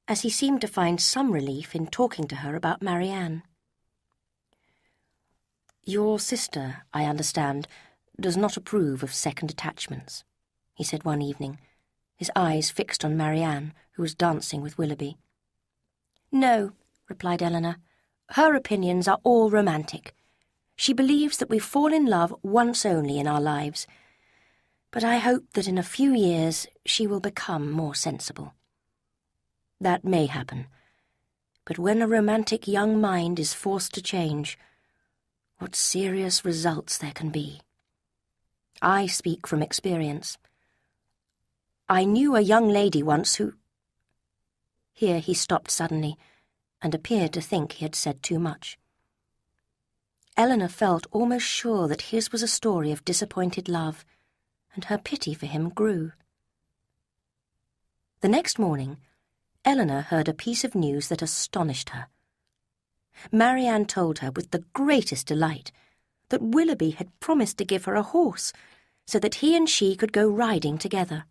as he seemed to find some relief in talking to her about Marianne. "Your sister, I understand, does not approve of second attachments," he said one evening, his eyes fixed on Marianne, who was dancing with Willoughby. "No," replied Eleanor. "Her opinions are all romantic. She believes that we fall in love once only in our lives, but I hope that in a few years she will become more sensible. That may happen, but when a romantic young mind is forced to change, what serious results there can be. I speak from experience. I knew a young lady once who—" Here he stopped suddenly, and appeared to think he had said too much. Eleanor felt almost sure that his was a story of disappointed love, and her pity for him grew. The next morning, Eleanor heard a piece of news that astonished her. Marianne told her with the greatest delight that Willoughby had promised to give her a horse so that he and she could go riding together.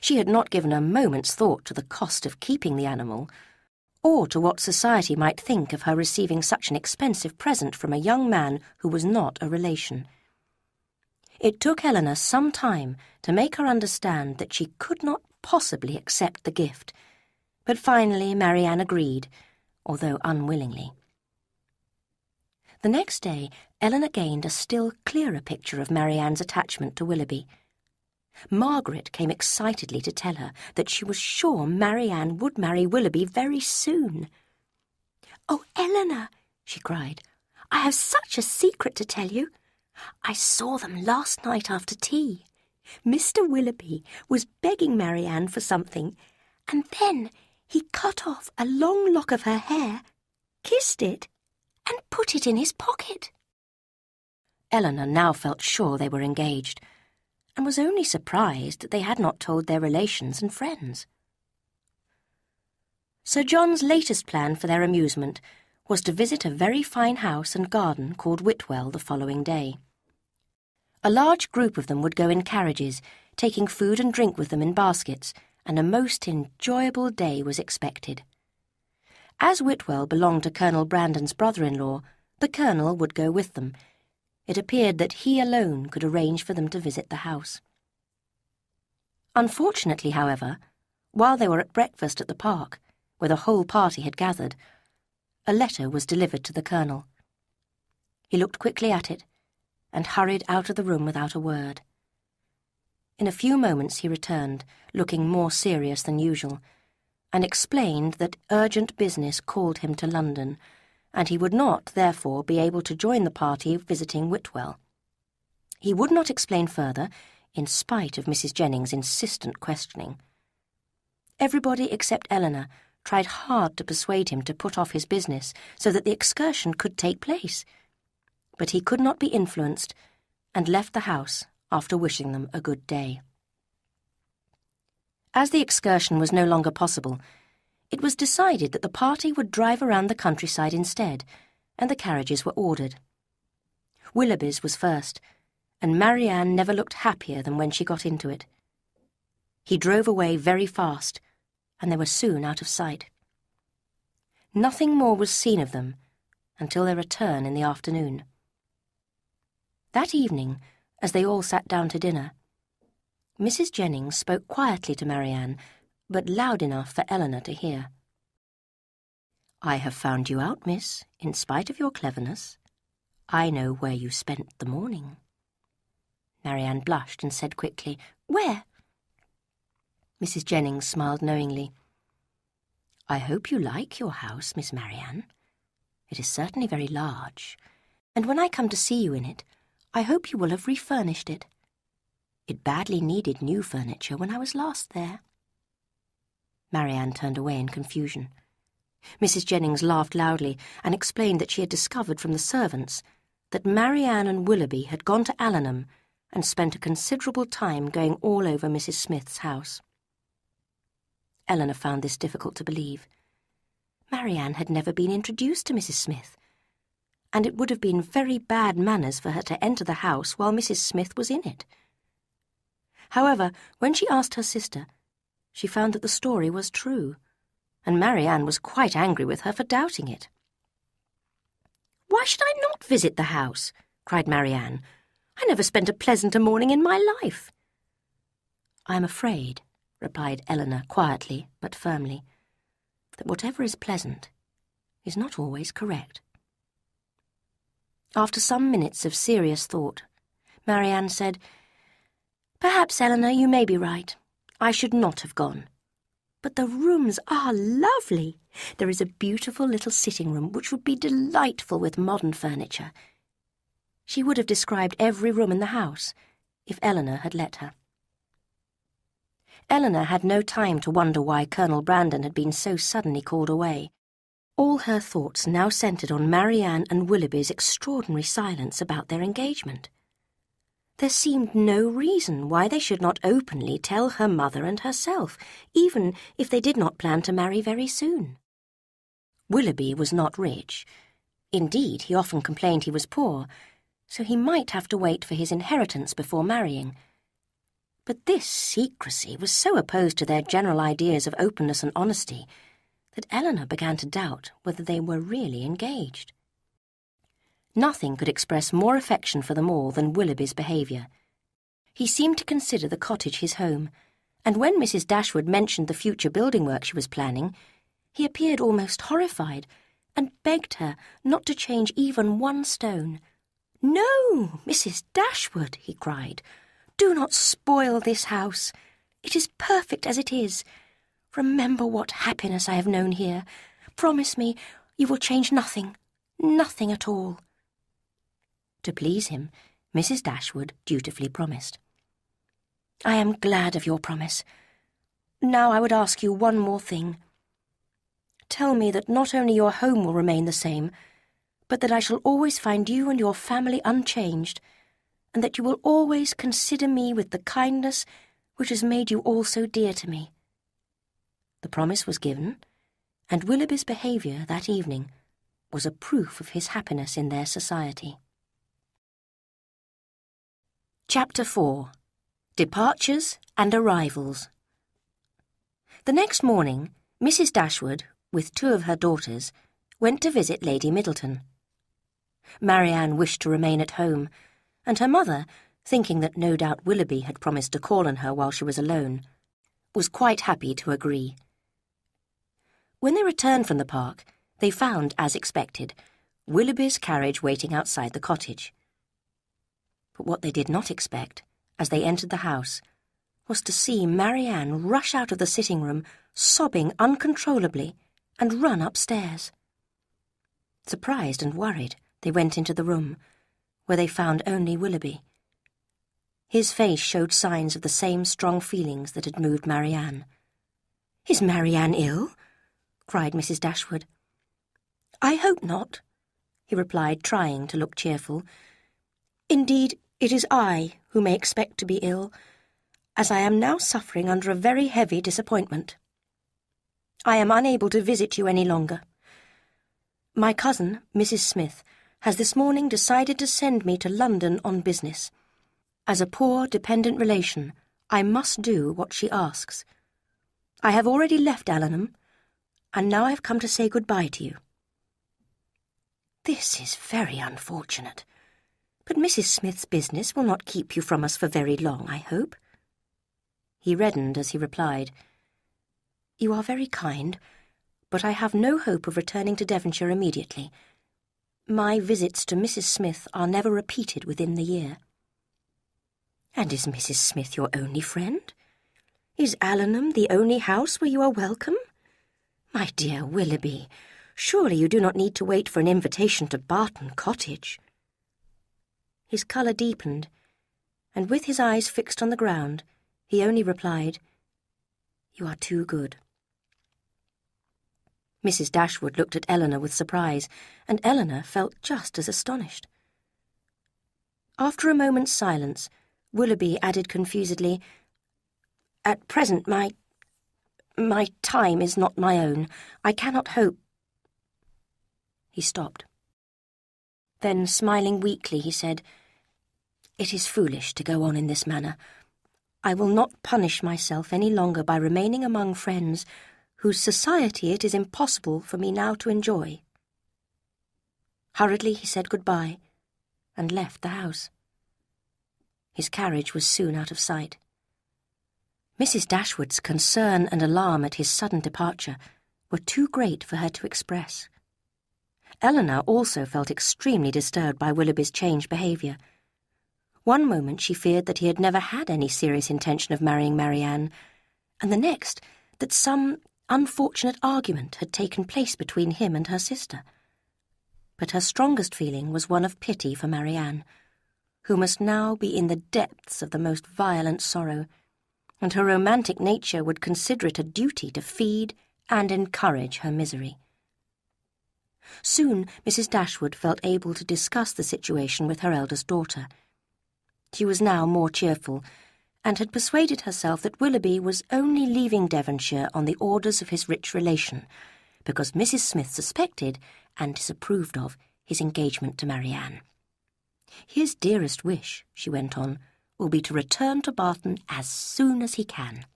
She had not given a moment's thought to the cost of keeping the animal, or to what society might think of her receiving such an expensive present from a young man who was not a relation. It took Eleanor some time to make her understand that she could not possibly accept the gift, but finally Marianne agreed, although unwillingly. The next day, Eleanor gained a still clearer picture of Marianne's attachment to Willoughby. Margaret came excitedly to tell her that she was sure Marianne would marry Willoughby very soon. "Oh, Eleanor," she cried, "I have such a secret to tell you. I saw them last night after tea. Mr. Willoughby was begging Marianne for something, and then he cut off a long lock of her hair, kissed it, and put it in his pocket." Eleanor now felt sure they were engaged, and was only surprised that they had not told their relations and friends. Sir John's latest plan for their amusement was to visit a very fine house and garden called Whitwell the following day. A large group of them would go in carriages, taking food and drink with them in baskets, and a most enjoyable day was expected. As Whitwell belonged to Colonel Brandon's brother-in-law, the Colonel would go with them. It appeared that he alone could arrange for them to visit the house. Unfortunately, however, while they were at breakfast at the park, where the whole party had gathered, a letter was delivered to the Colonel. He looked quickly at it, and hurried out of the room without a word. In a few moments he returned, looking more serious than usual, and explained that urgent business called him to London, and he would not, therefore, be able to join the party visiting Whitwell. He would not explain further, in spite of Mrs. Jennings' insistent questioning. Everybody except Eleanor tried hard to persuade him to put off his business so that the excursion could take place, but he could not be influenced, and left the house after wishing them a good day. As the excursion was no longer possible, it was decided that the party would drive around the countryside instead, and the carriages were ordered. Willoughby's was first, and Marianne never looked happier than when she got into it. He drove away very fast, and they were soon out of sight. Nothing more was seen of them until their return in the afternoon. That evening, as they all sat down to dinner, Mrs. Jennings spoke quietly to Marianne, but loud enough for Eleanor to hear. "I have found you out, miss, in spite of your cleverness. I know where you spent the morning." Marianne blushed and said quickly, "Where?" Mrs. Jennings smiled knowingly. "I hope you like your house, Miss Marianne. It is certainly very large, and when I come to see you in it, I hope you will have refurnished it. It badly needed new furniture when I was last there." Marianne turned away in confusion. Mrs. Jennings laughed loudly and explained that she had discovered from the servants that Marianne and Willoughby had gone to Allenham and spent a considerable time going all over Mrs. Smith's house. Eleanor found this difficult to believe. Marianne had never been introduced to Mrs. Smith, and it would have been very bad manners for her to enter the house while Mrs. Smith was in it. However, when she asked her sister, she found that the story was true, and Marianne was quite angry with her for doubting it. "Why should I not visit the house?" cried Marianne. "I never spent a pleasanter morning in my life." "I am afraid," replied Eleanor quietly but firmly, "that whatever is pleasant is not always correct." After some minutes of serious thought, Marianne said, "Perhaps, Eleanor, you may be right. I should not have gone. But the rooms are lovely. There is a beautiful little sitting room which would be delightful with modern furniture." She would have described every room in the house if Eleanor had let her. Eleanor had no time to wonder why Colonel Brandon had been so suddenly called away. All her thoughts now centred on Marianne and Willoughby's extraordinary silence about their engagement. There seemed no reason why they should not openly tell her mother and herself, even if they did not plan to marry very soon. Willoughby was not rich. Indeed, he often complained he was poor, so he might have to wait for his inheritance before marrying. But this secrecy was so opposed to their general ideas of openness and honesty that Eleanor began to doubt whether they were really engaged. Nothing could express more affection for them all than Willoughby's behaviour. He seemed to consider the cottage his home, and when Mrs. Dashwood mentioned the future building work she was planning, he appeared almost horrified and begged her not to change even one stone. "No, Mrs. Dashwood," he cried, "do not spoil this house. It is perfect as it is. Remember what happiness I have known here. Promise me you will change nothing, nothing at all." To please him, Mrs. Dashwood dutifully promised. "I am glad of your promise. Now I would ask you one more thing. Tell me that not only your home will remain the same, but that I shall always find you and your family unchanged, and that you will always consider me with the kindness which has made you all so dear to me." The promise was given, and Willoughby's behaviour that evening was a proof of his happiness in their society. Chapter 4. Departures and Arrivals. The next morning, Mrs. Dashwood, with 2 of her daughters, went to visit Lady Middleton. Marianne wished to remain at home, and her mother, thinking that no doubt Willoughby had promised to call on her while she was alone, was quite happy to agree. When they returned from the park, they found, as expected, Willoughby's carriage waiting outside the cottage. But what they did not expect, as they entered the house, was to see Marianne rush out of the sitting-room, sobbing uncontrollably, and run upstairs. Surprised and worried, they went into the room, where they found only Willoughby. His face showed signs of the same strong feelings that had moved Marianne. "Is Marianne ill?" cried Mrs. Dashwood. "I hope not," he replied, trying to look cheerful. "Indeed, it is I who may expect to be ill, as I am now suffering under a very heavy disappointment. I am unable to visit you any longer. My cousin, Mrs. Smith, has this morning decided to send me to London on business. As a poor, dependent relation, I must do what she asks. I have already left Allenham, and now I have come to say good-bye to you." "This is very unfortunate. But Mrs. Smith's business will not keep you from us for very long, I hope." He reddened as he replied, "You are very kind, but I have no hope of returning to Devonshire immediately. My visits to Mrs. Smith are never repeated within the year." "And is Mrs. Smith your only friend? Is Allenham the only house where you are welcome? My dear Willoughby, surely you do not need to wait for an invitation to Barton Cottage." His colour deepened, and with his eyes fixed on the ground, he only replied, "You are too good." Mrs. Dashwood looked at Eleanor with surprise, and Eleanor felt just as astonished. After a moment's silence, Willoughby added confusedly, "At present my time is not my own. I cannot hope—" He stopped. Then, smiling weakly, he said, "It is foolish to go on in this manner. I will not punish myself any longer by remaining among friends whose society it is impossible for me now to enjoy." Hurriedly he said good-bye and left the house. His carriage was soon out of sight. Mrs. Dashwood's concern and alarm at his sudden departure were too great for her to express. Eleanor also felt extremely disturbed by Willoughby's changed behaviour. One moment she feared that he had never had any serious intention of marrying Marianne, and the next that some unfortunate argument had taken place between him and her sister. But her strongest feeling was one of pity for Marianne, who must now be in the depths of the most violent sorrow, and her romantic nature would consider it a duty to feed and encourage her misery. Soon Mrs. Dashwood felt able to discuss the situation with her eldest daughter. She was now more cheerful, and had persuaded herself that Willoughby was only leaving Devonshire on the orders of his rich relation, because Mrs. Smith suspected and disapproved of his engagement to Marianne. "His dearest wish," she went on, "will be to return to Barton as soon as he can."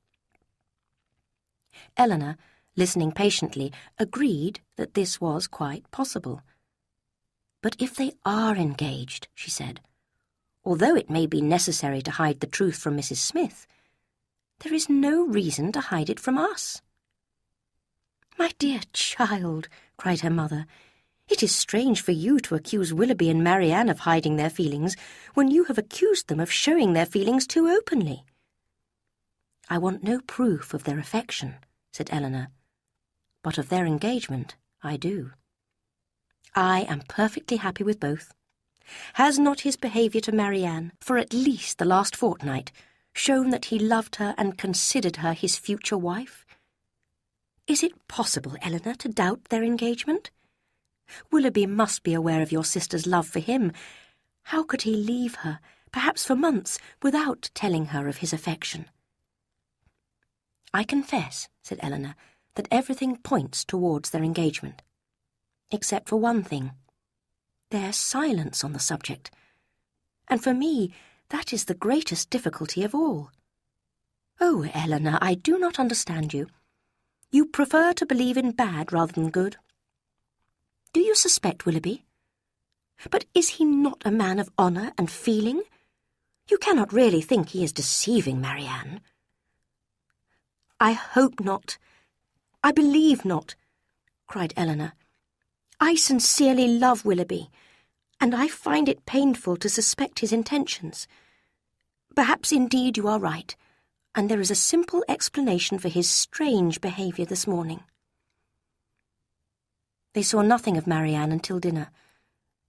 Eleanor, listening patiently, agreed that this was quite possible. "But if they are engaged," she said, "although it may be necessary to hide the truth from Mrs. Smith, there is no reason to hide it from us." "My dear child," cried her mother, "it is strange for you to accuse Willoughby and Marianne of hiding their feelings when you have accused them of showing their feelings too openly." "I want no proof of their affection," said Eleanor, "but of their engagement I do. I am perfectly happy with both. Has not his behaviour to Marianne, for at least the last fortnight, shown that he loved her and considered her his future wife? Is it possible, Eleanor, to doubt their engagement? Willoughby must be aware of your sister's love for him. How could he leave her, perhaps for months, without telling her of his affection?" "I confess," said Eleanor, "that everything points towards their engagement. Except for one thing. Their silence on the subject. And for me, that is the greatest difficulty of all. Oh, Eleanor, I do not understand you. You prefer to believe in bad rather than good. Do you suspect Willoughby? But is he not a man of honour and feeling? You cannot really think he is deceiving Marianne." "I hope not. I believe not," cried Eleanor. "I sincerely love Willoughby, and I find it painful to suspect his intentions. Perhaps indeed you are right, and there is a simple explanation for his strange behaviour this morning." They saw nothing of Marianne until dinner,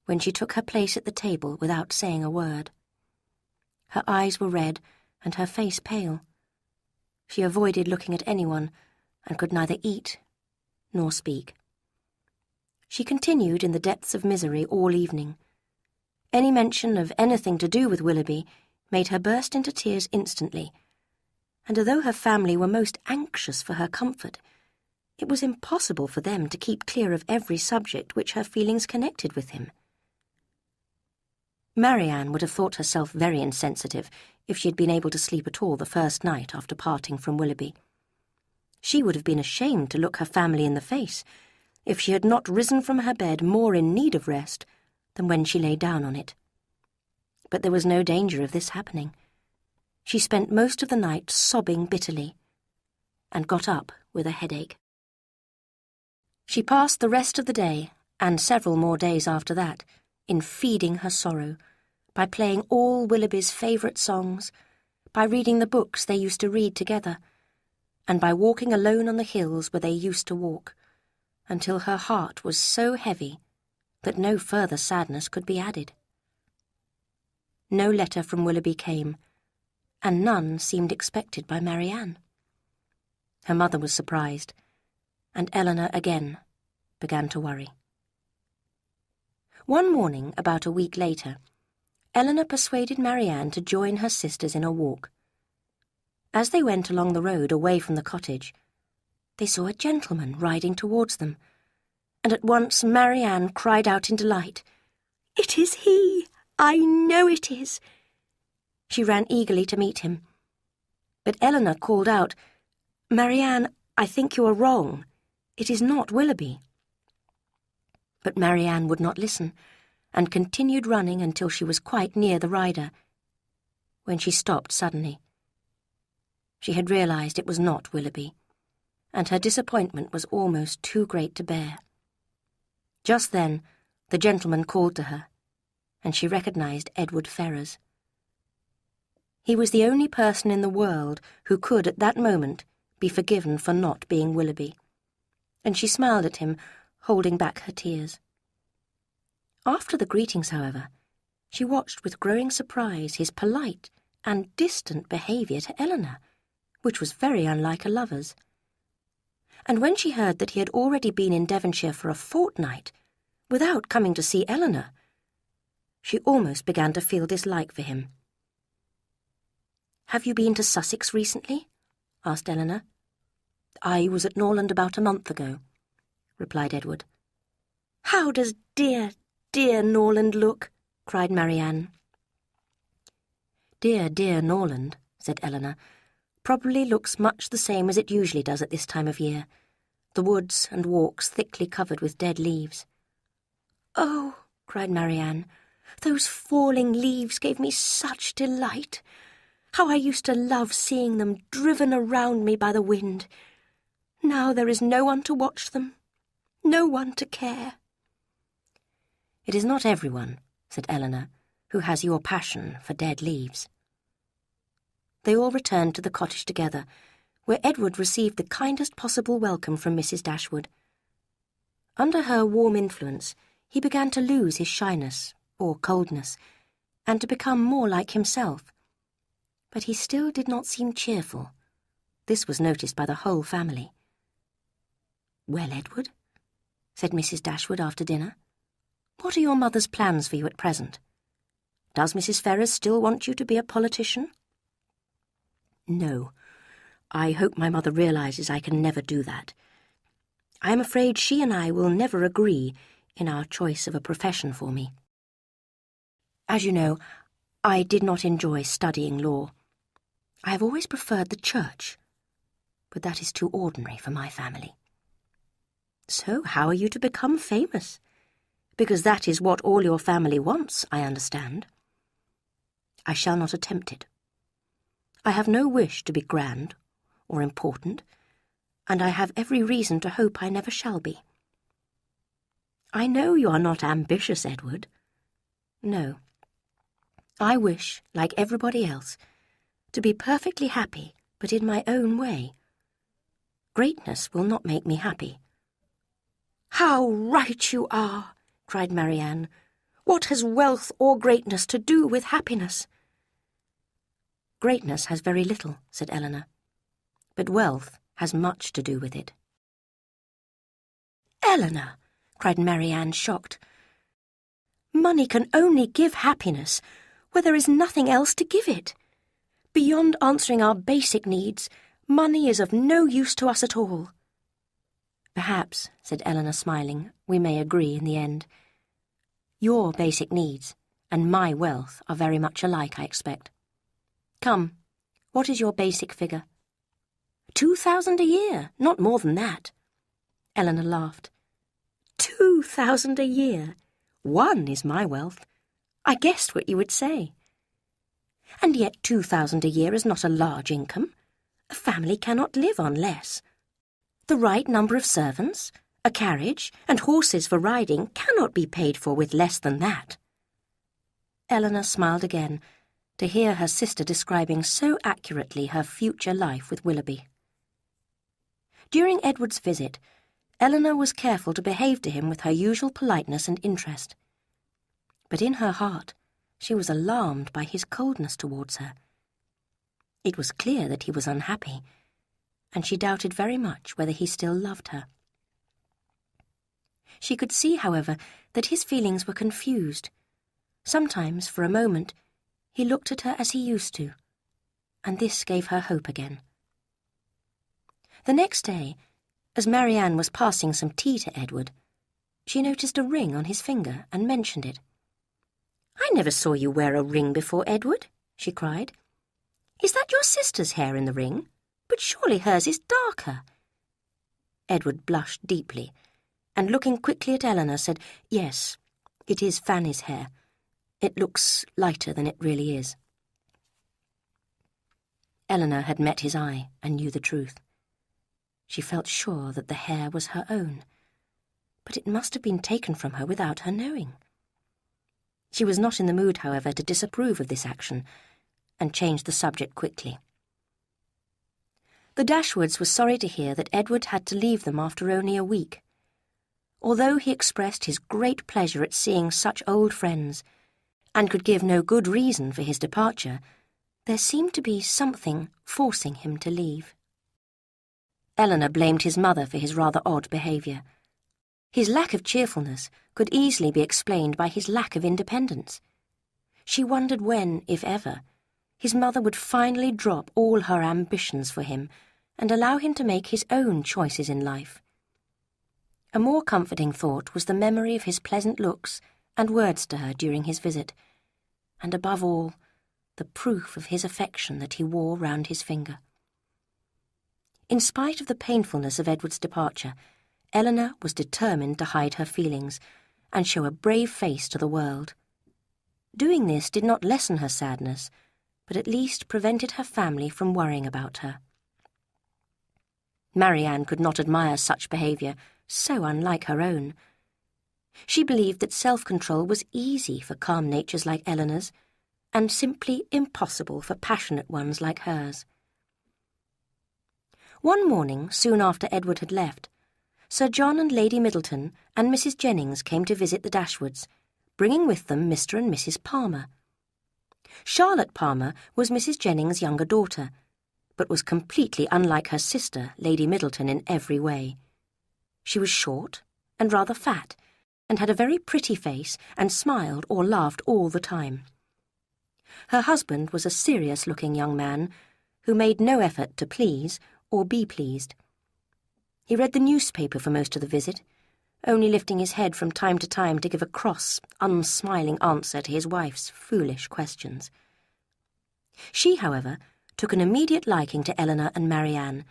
when she took her place at the table without saying a word. Her eyes were red and her face pale. She avoided looking at anyone, and could neither eat nor speak. She continued in the depths of misery all evening. Any mention of anything to do with Willoughby made her burst into tears instantly, and although her family were most anxious for her comfort, it was impossible for them to keep clear of every subject which her feelings connected with him. Marianne would have thought herself very insensitive if she had been able to sleep at all the first night after parting from Willoughby. She would have been ashamed to look her family in the face if she had not risen from her bed more in need of rest than when she lay down on it. But there was no danger of this happening. She spent most of the night sobbing bitterly and got up with a headache. She passed the rest of the day, and several more days after that, in feeding her sorrow, by playing all Willoughby's favourite songs, by reading the books they used to read together, and by walking alone on the hills where they used to walk, until her heart was so heavy that no further sadness could be added. No letter from Willoughby came, and none seemed expected by Marianne. Her mother was surprised, and Eleanor again began to worry. One morning, about a week later, Eleanor persuaded Marianne to join her sisters in a walk. As they went along the road away from the cottage, they saw a gentleman riding towards them, and at once Marianne cried out in delight, "It is he! I know it is!" She ran eagerly to meet him. But Eleanor called out, "Marianne, I think you are wrong. It is not Willoughby." But Marianne would not listen, and continued running until she was quite near the rider, when she stopped suddenly. She had realized it was not Willoughby, and her disappointment was almost too great to bear. Just then, the gentleman called to her, and she recognized Edward Ferrars. He was the only person in the world who could, at that moment, be forgiven for not being Willoughby, and she smiled at him, holding back her tears. After the greetings, however, she watched with growing surprise his polite and distant behaviour to Eleanor, which was very unlike a lover's. And when she heard that he had already been in Devonshire for a fortnight, without coming to see Eleanor, she almost began to feel dislike for him. "Have you been to Sussex recently?" asked Eleanor. "I was at Norland about a month ago," replied Edward. "How does dear, dear Norland look?" cried Marianne. "Dear, dear Norland," said Eleanor, "probably looks much the same as it usually does at this time of year, the woods and walks thickly covered with dead leaves." "Oh," cried Marianne, "those falling leaves gave me such delight. How I used to love seeing them driven around me by the wind. Now there is no one to watch them, no one to care." "It is not everyone," said Eleanor, "who has your passion for dead leaves." They all returned to the cottage together, where Edward received the kindest possible welcome from Mrs. Dashwood. Under her warm influence, he began to lose his shyness, or coldness, and to become more like himself. But he still did not seem cheerful. This was noticed by the whole family. "Well, Edward," said Mrs. Dashwood after dinner, "what are your mother's plans for you at present? Does Mrs. Ferrars still want you to be a politician?" "No. I hope my mother realizes I can never do that. I am afraid she and I will never agree in our choice of a profession for me. As you know, I did not enjoy studying law. I have always preferred the church, but that is too ordinary for my family." "So how are you to become famous? Because that is what all your family wants, I understand." "I shall not attempt it. I have no wish to be grand or important, and I have every reason to hope I never shall be." "I know you are not ambitious, Edward." "No. I wish, like everybody else, to be perfectly happy, but in my own way. Greatness will not make me happy." "How right you are!" cried Marianne. "What has wealth or greatness to do with happiness?" "Greatness has very little," said Eleanor, "but wealth has much to do with it." "Eleanor," cried Marianne, shocked, "money can only give happiness where there is nothing else to give it. Beyond answering our basic needs, money is of no use to us at all." "Perhaps," said Eleanor, smiling, "we may agree in the end. Your basic needs and my wealth are very much alike, I expect. Come, what is your basic figure?" 2,000 a year, not more than that." Eleanor laughed. 2,000 a year. 1 is my wealth. I guessed what you would say. And yet 2,000 a year is not a large income. A family cannot live on less. The right number of servants, a carriage, and horses for riding cannot be paid for with less than that. Eleanor smiled again to hear her sister describing so accurately her future life with Willoughby. During Edward's visit, Eleanor was careful to behave to him with her usual politeness and interest. But in her heart, she was alarmed by his coldness towards her. It was clear that he was unhappy, and she doubted very much whether he still loved her. She could see, however, that his feelings were confused. Sometimes, for a moment, he looked at her as he used to, and this gave her hope again. The next day, as Marianne was passing some tea to Edward, she noticed a ring on his finger and mentioned it. "I never saw you wear a ring before, Edward," she cried. "Is that your sister's hair in the ring? But surely hers is darker." Edward blushed deeply, and looking quickly at Eleanor said, "Yes, it is Fanny's hair. It looks lighter than it really is." Eleanor had met his eye and knew the truth. She felt sure that the hair was her own, but it must have been taken from her without her knowing. She was not in the mood, however, to disapprove of this action, and changed the subject quickly. The Dashwoods were sorry to hear that Edward had to leave them after only a week. Although he expressed his great pleasure at seeing such old friends, and could give no good reason for his departure, there seemed to be something forcing him to leave. Eleanor blamed his mother for his rather odd behaviour. His lack of cheerfulness could easily be explained by his lack of independence. She wondered when, if ever, his mother would finally drop all her ambitions for him and allow him to make his own choices in life. A more comforting thought was the memory of his pleasant looks and words to her during his visit, and above all, the proof of his affection that he wore round his finger. In spite of the painfulness of Edward's departure, Eleanor was determined to hide her feelings and show a brave face to the world. Doing this did not lessen her sadness, but at least prevented her family from worrying about her. Marianne could not admire such behaviour, so unlike her own. She believed that self-control was easy for calm natures like Eleanor's, and simply impossible for passionate ones like hers. One morning, soon after Edward had left, Sir John and Lady Middleton and Mrs. Jennings came to visit the Dashwoods, bringing with them Mr. and Mrs. Palmer. Charlotte Palmer was Mrs. Jennings' younger daughter, but was completely unlike her sister, Lady Middleton, in every way. She was short and rather fat, and had a very pretty face and smiled or laughed all the time. Her husband was a serious-looking young man who made no effort to please or be pleased. He read the newspaper for most of the visit, only lifting his head from time to time to give a cross, unsmiling answer to his wife's foolish questions. She, however, took an immediate liking to Eleanor and Marianne,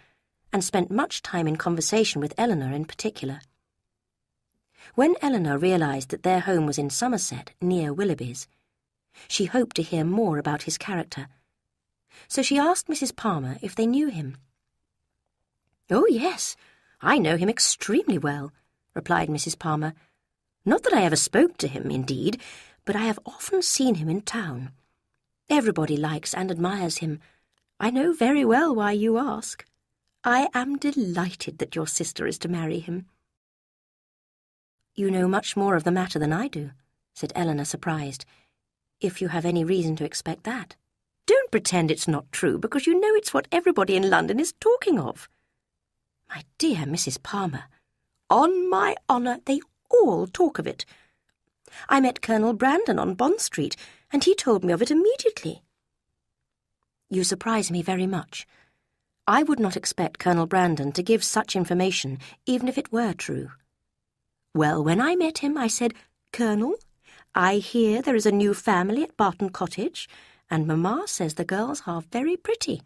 and spent much time in conversation with Eleanor in particular. When Eleanor realised that their home was in Somerset, near Willoughby's, she hoped to hear more about his character, so she asked Mrs. Palmer if they knew him. "Oh, yes, I know him extremely well," replied Mrs. Palmer. "Not that I ever spoke to him, indeed, but I have often seen him in town. Everybody likes and admires him. I know very well why you ask. I am delighted that your sister is to marry him." "You know much more of the matter than I do," said Eleanor, surprised, "if you have any reason to expect that." "Don't pretend it's not true, because you know it's what everybody in London is talking of." "My dear Mrs. Palmer, on my honour, they all talk of it. I met Colonel Brandon on Bond Street, and he told me of it immediately." "You surprise me very much. I would not expect Colonel Brandon to give such information, even if it were true." "Well, when I met him, I said, 'Colonel, I hear there is a new family at Barton Cottage, and Mamma says the girls are very pretty,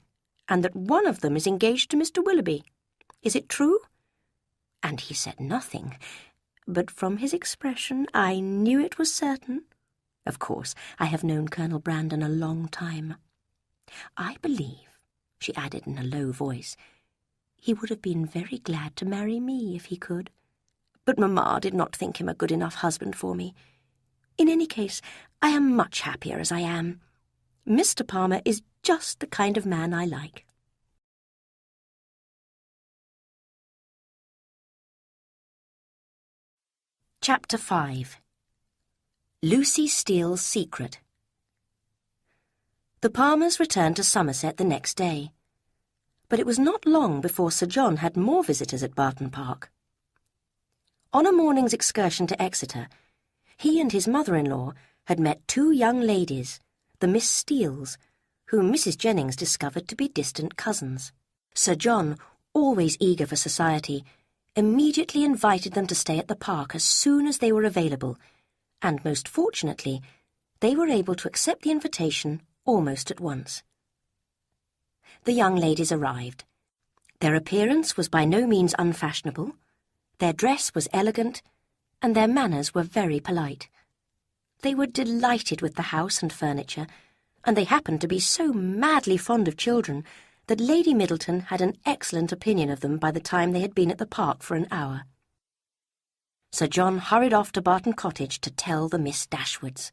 and that one of them is engaged to Mr. Willoughby. Is it true?' And he said nothing, but from his expression I knew it was certain. Of course, I have known Colonel Brandon a long time. I believe," she added in a low voice, "he would have been very glad to marry me if he could. But Mamma did not think him a good enough husband for me. In any case, I am much happier as I am. Mr. Palmer is just the kind of man I like." Chapter 5. Lucy Steele's Secret. The Palmers returned to Somerset the next day, but it was not long before Sir John had more visitors at Barton Park. On a morning's excursion to Exeter, he and his mother-in-law had met 2 young ladies, the Miss Steeles, whom Mrs. Jennings discovered to be distant cousins. Sir John, always eager for society, immediately invited them to stay at the park as soon as they were available, and most fortunately, they were able to accept the invitation almost at once. The young ladies arrived. Their appearance was by no means unfashionable, their dress was elegant, and their manners were very polite. They were delighted with the house and furniture, and they happened to be so madly fond of children that Lady Middleton had an excellent opinion of them by the time they had been at the park for an hour. Sir John hurried off to Barton Cottage to tell the Miss Dashwoods.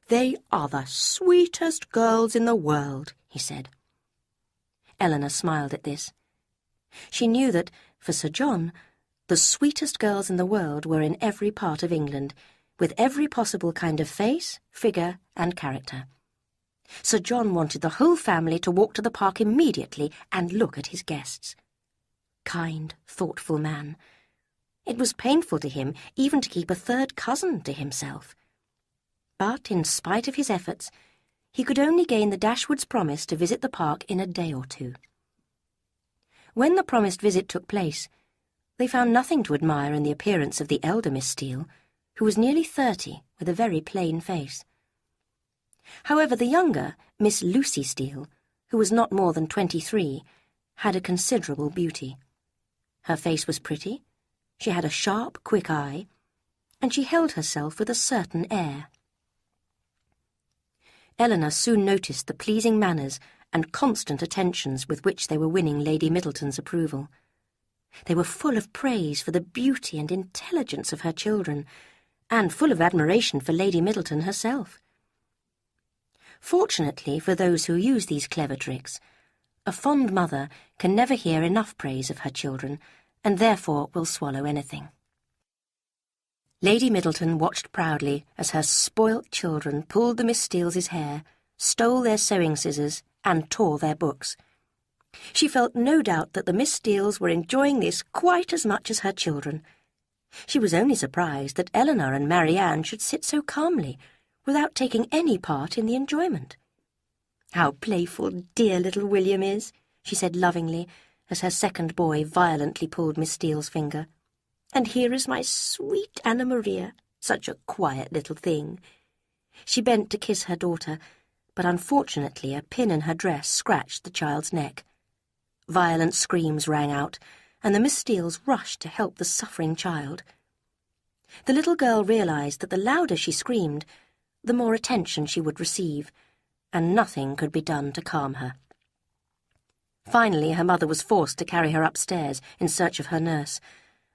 "They are the sweetest girls in the world," he said. Eleanor smiled at this. She knew that, for Sir John, the sweetest girls in the world were in every part of England, with every possible kind of face, figure, and character. Sir John wanted the whole family to walk to the park immediately and look at his guests. Kind, thoughtful man. It was painful to him even to keep a 3rd cousin to himself. But, in spite of his efforts, he could only gain the Dashwoods' promise to visit the park in a day or 2. When the promised visit took place, they found nothing to admire in the appearance of the elder Miss Steele, who was nearly 30, with a very plain face. However, the younger, Miss Lucy Steele, who was not more than 23, had a considerable beauty. Her face was pretty, she had a sharp, quick eye, and she held herself with a certain air. Eleanor soon noticed the pleasing manners and constant attentions with which they were winning Lady Middleton's approval. They were full of praise for the beauty and intelligence of her children, and full of admiration for Lady Middleton herself. Fortunately for those who use these clever tricks, a fond mother can never hear enough praise of her children, and therefore will swallow anything. Lady Middleton watched proudly as her spoilt children pulled the Miss Steeles' hair, stole their sewing scissors, and tore their books. She felt no doubt that the Miss Steeles were enjoying this quite as much as her children. She was only surprised that Eleanor and Marianne should sit so calmly, without taking any part in the enjoyment. "How playful dear little William is," she said lovingly, as her second boy violently pulled Miss Steele's finger. "And here is my sweet Anna Maria, such a quiet little thing." She bent to kiss her daughter, but unfortunately a pin in her dress scratched the child's neck. Violent screams rang out, and the Miss Steeles rushed to help the suffering child. The little girl realized that the louder she screamed, the more attention she would receive, and nothing could be done to calm her. Finally, her mother was forced to carry her upstairs in search of her nurse,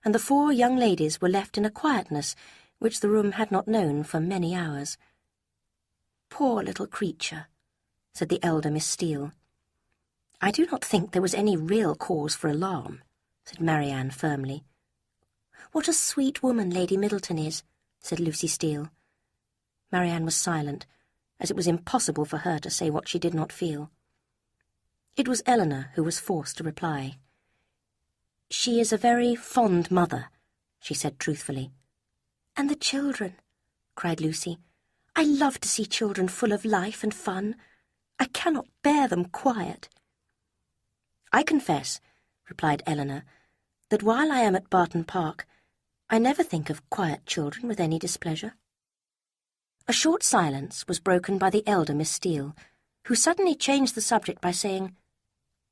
and the 4 young ladies were left in a quietness which the room had not known for many hours. "Poor little creature," said the elder Miss Steele. "I do not think there was any real cause for alarm," said Marianne firmly. "What a sweet woman Lady Middleton is," said Lucy Steele. Marianne was silent, as it was impossible for her to say what she did not feel. It was Eleanor who was forced to reply. "She is a very fond mother," she said truthfully. "And the children," cried Lucy. "I love to see children full of life and fun. I cannot bear them quiet." "I confess," replied Eleanor, "that while I am at Barton Park, I never think of quiet children with any displeasure." A short silence was broken by the elder Miss Steele, who suddenly changed the subject by saying,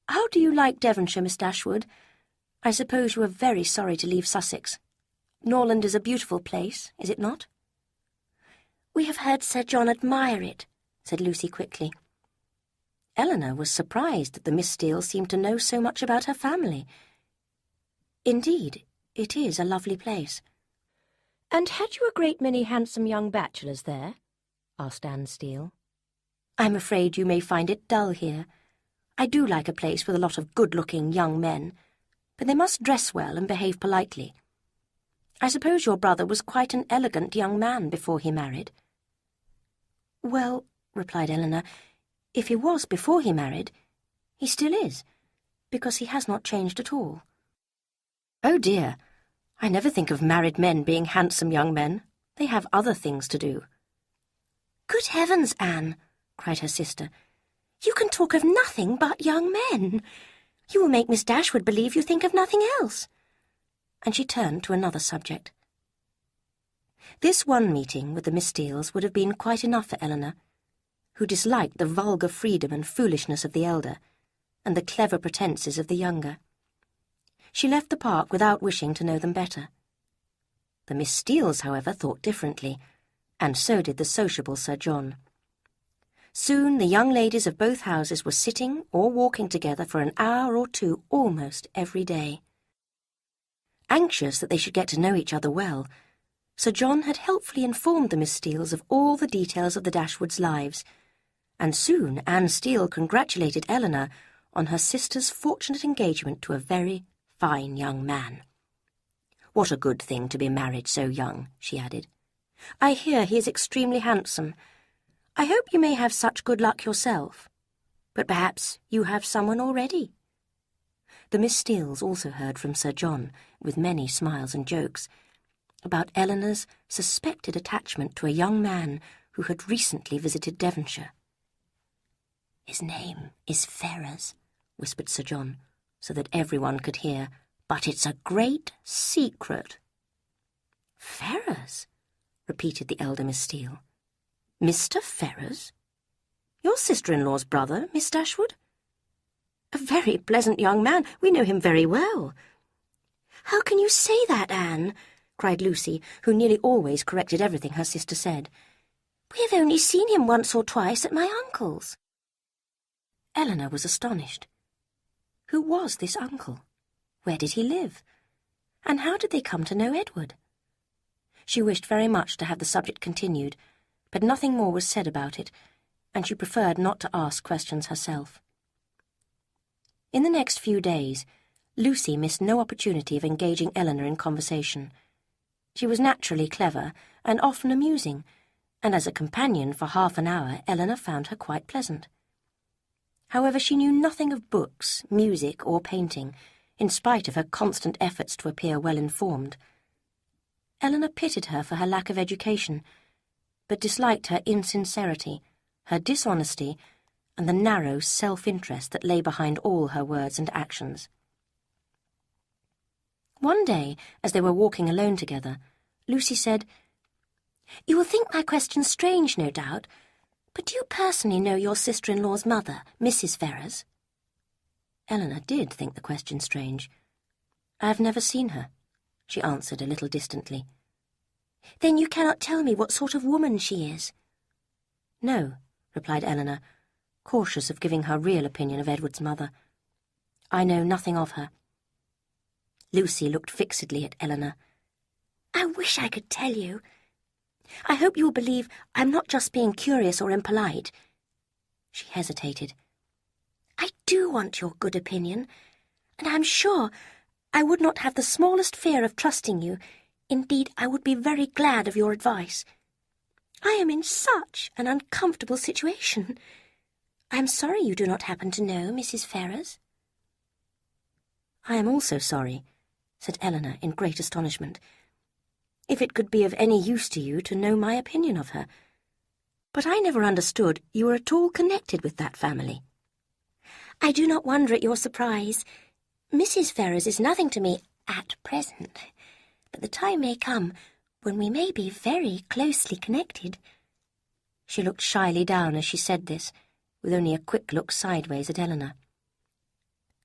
"How do you like Devonshire, Miss Dashwood? I suppose you are very sorry to leave Sussex. Norland is a beautiful place, is it not?" "We have heard Sir John admire it," said Lucy quickly. Eleanor was surprised that the Miss Steeles seemed to know so much about her family. "Indeed, it is a lovely place." "And had you a great many handsome young bachelors there?" asked Anne Steele. "I'm afraid you may find it dull here. I do like a place with a lot of good-looking young men, but they must dress well and behave politely. I suppose your brother was quite an elegant young man before he married." "Well," replied Eleanor, "if he was before he married, he still is, because he has not changed at all." "Oh dear, I never think of married men being handsome young men. They have other things to do." "Good heavens, Anne," cried her sister, "you can talk of nothing but young men. You will make Miss Dashwood believe you think of nothing else." And she turned to another subject. This one meeting with the Miss Steeles would have been quite enough for Eleanor, who disliked the vulgar freedom and foolishness of the elder, and the clever pretences of the younger. She left the park without wishing to know them better. The Miss Steeles, however, thought differently, and so did the sociable Sir John. Soon the young ladies of both houses were sitting or walking together for an hour or two almost every day. Anxious that they should get to know each other well, Sir John had helpfully informed the Miss Steeles of all the details of the Dashwoods' lives, and soon Anne Steele congratulated Eleanor on her sister's fortunate engagement to a very fine young man. "What a good thing to be married so young," she added. "I hear he is extremely handsome. I hope you may have such good luck yourself. But perhaps you have someone already." The Miss Steeles also heard from Sir John, with many smiles and jokes, about Eleanor's suspected attachment to a young man who had recently visited Devonshire. "His name is Ferrers," whispered Sir John, so that everyone could hear, "but it's a great secret." "Ferrers?" repeated the elder Miss Steele. "Mr. Ferrers? Your sister-in-law's brother, Miss Dashwood? A very pleasant young man. We know him very well." "How can you say that, Anne?" cried Lucy, who nearly always corrected everything her sister said. "We have only seen him once or twice at my uncle's." Eleanor was astonished. Who was this uncle? Where did he live? And how did they come to know Edward? She wished very much to have the subject continued, but nothing more was said about it, and she preferred not to ask questions herself. In the next few days, Lucy missed no opportunity of engaging Eleanor in conversation. She was naturally clever and often amusing, and as a companion for half an hour Eleanor found her quite pleasant. However, she knew nothing of books, music, or painting, in spite of her constant efforts to appear well-informed. Eleanor pitied her for her lack of education, but disliked her insincerity, her dishonesty, and the narrow self-interest that lay behind all her words and actions. One day, as they were walking alone together, Lucy said, "You will think my question strange, no doubt, but do you personally know your sister-in-law's mother, Mrs. Ferrers?" Eleanor did think the question strange. "I have never seen her," she answered a little distantly. "Then you cannot tell me what sort of woman she is?" "No," replied Eleanor, cautious of giving her real opinion of Edward's mother. "I know nothing of her." Lucy looked fixedly at Eleanor. "I wish I could tell you. I hope you will believe I'm not just being curious or impolite." She hesitated. "I do want your good opinion, and I'm sure I would not have the smallest fear of trusting you. Indeed, I would be very glad of your advice. I am in such an uncomfortable situation. I am sorry you do not happen to know Mrs. Ferrers." "I am also sorry," said Eleanor in great astonishment, "if it could be of any use to you to know my opinion of her. But I never understood you were at all connected with that family." "I do not wonder at your surprise. Mrs. Ferrers is nothing to me at present, but the time may come when we may be very closely connected." She looked shyly down as she said this, with only a quick look sideways at Eleanor.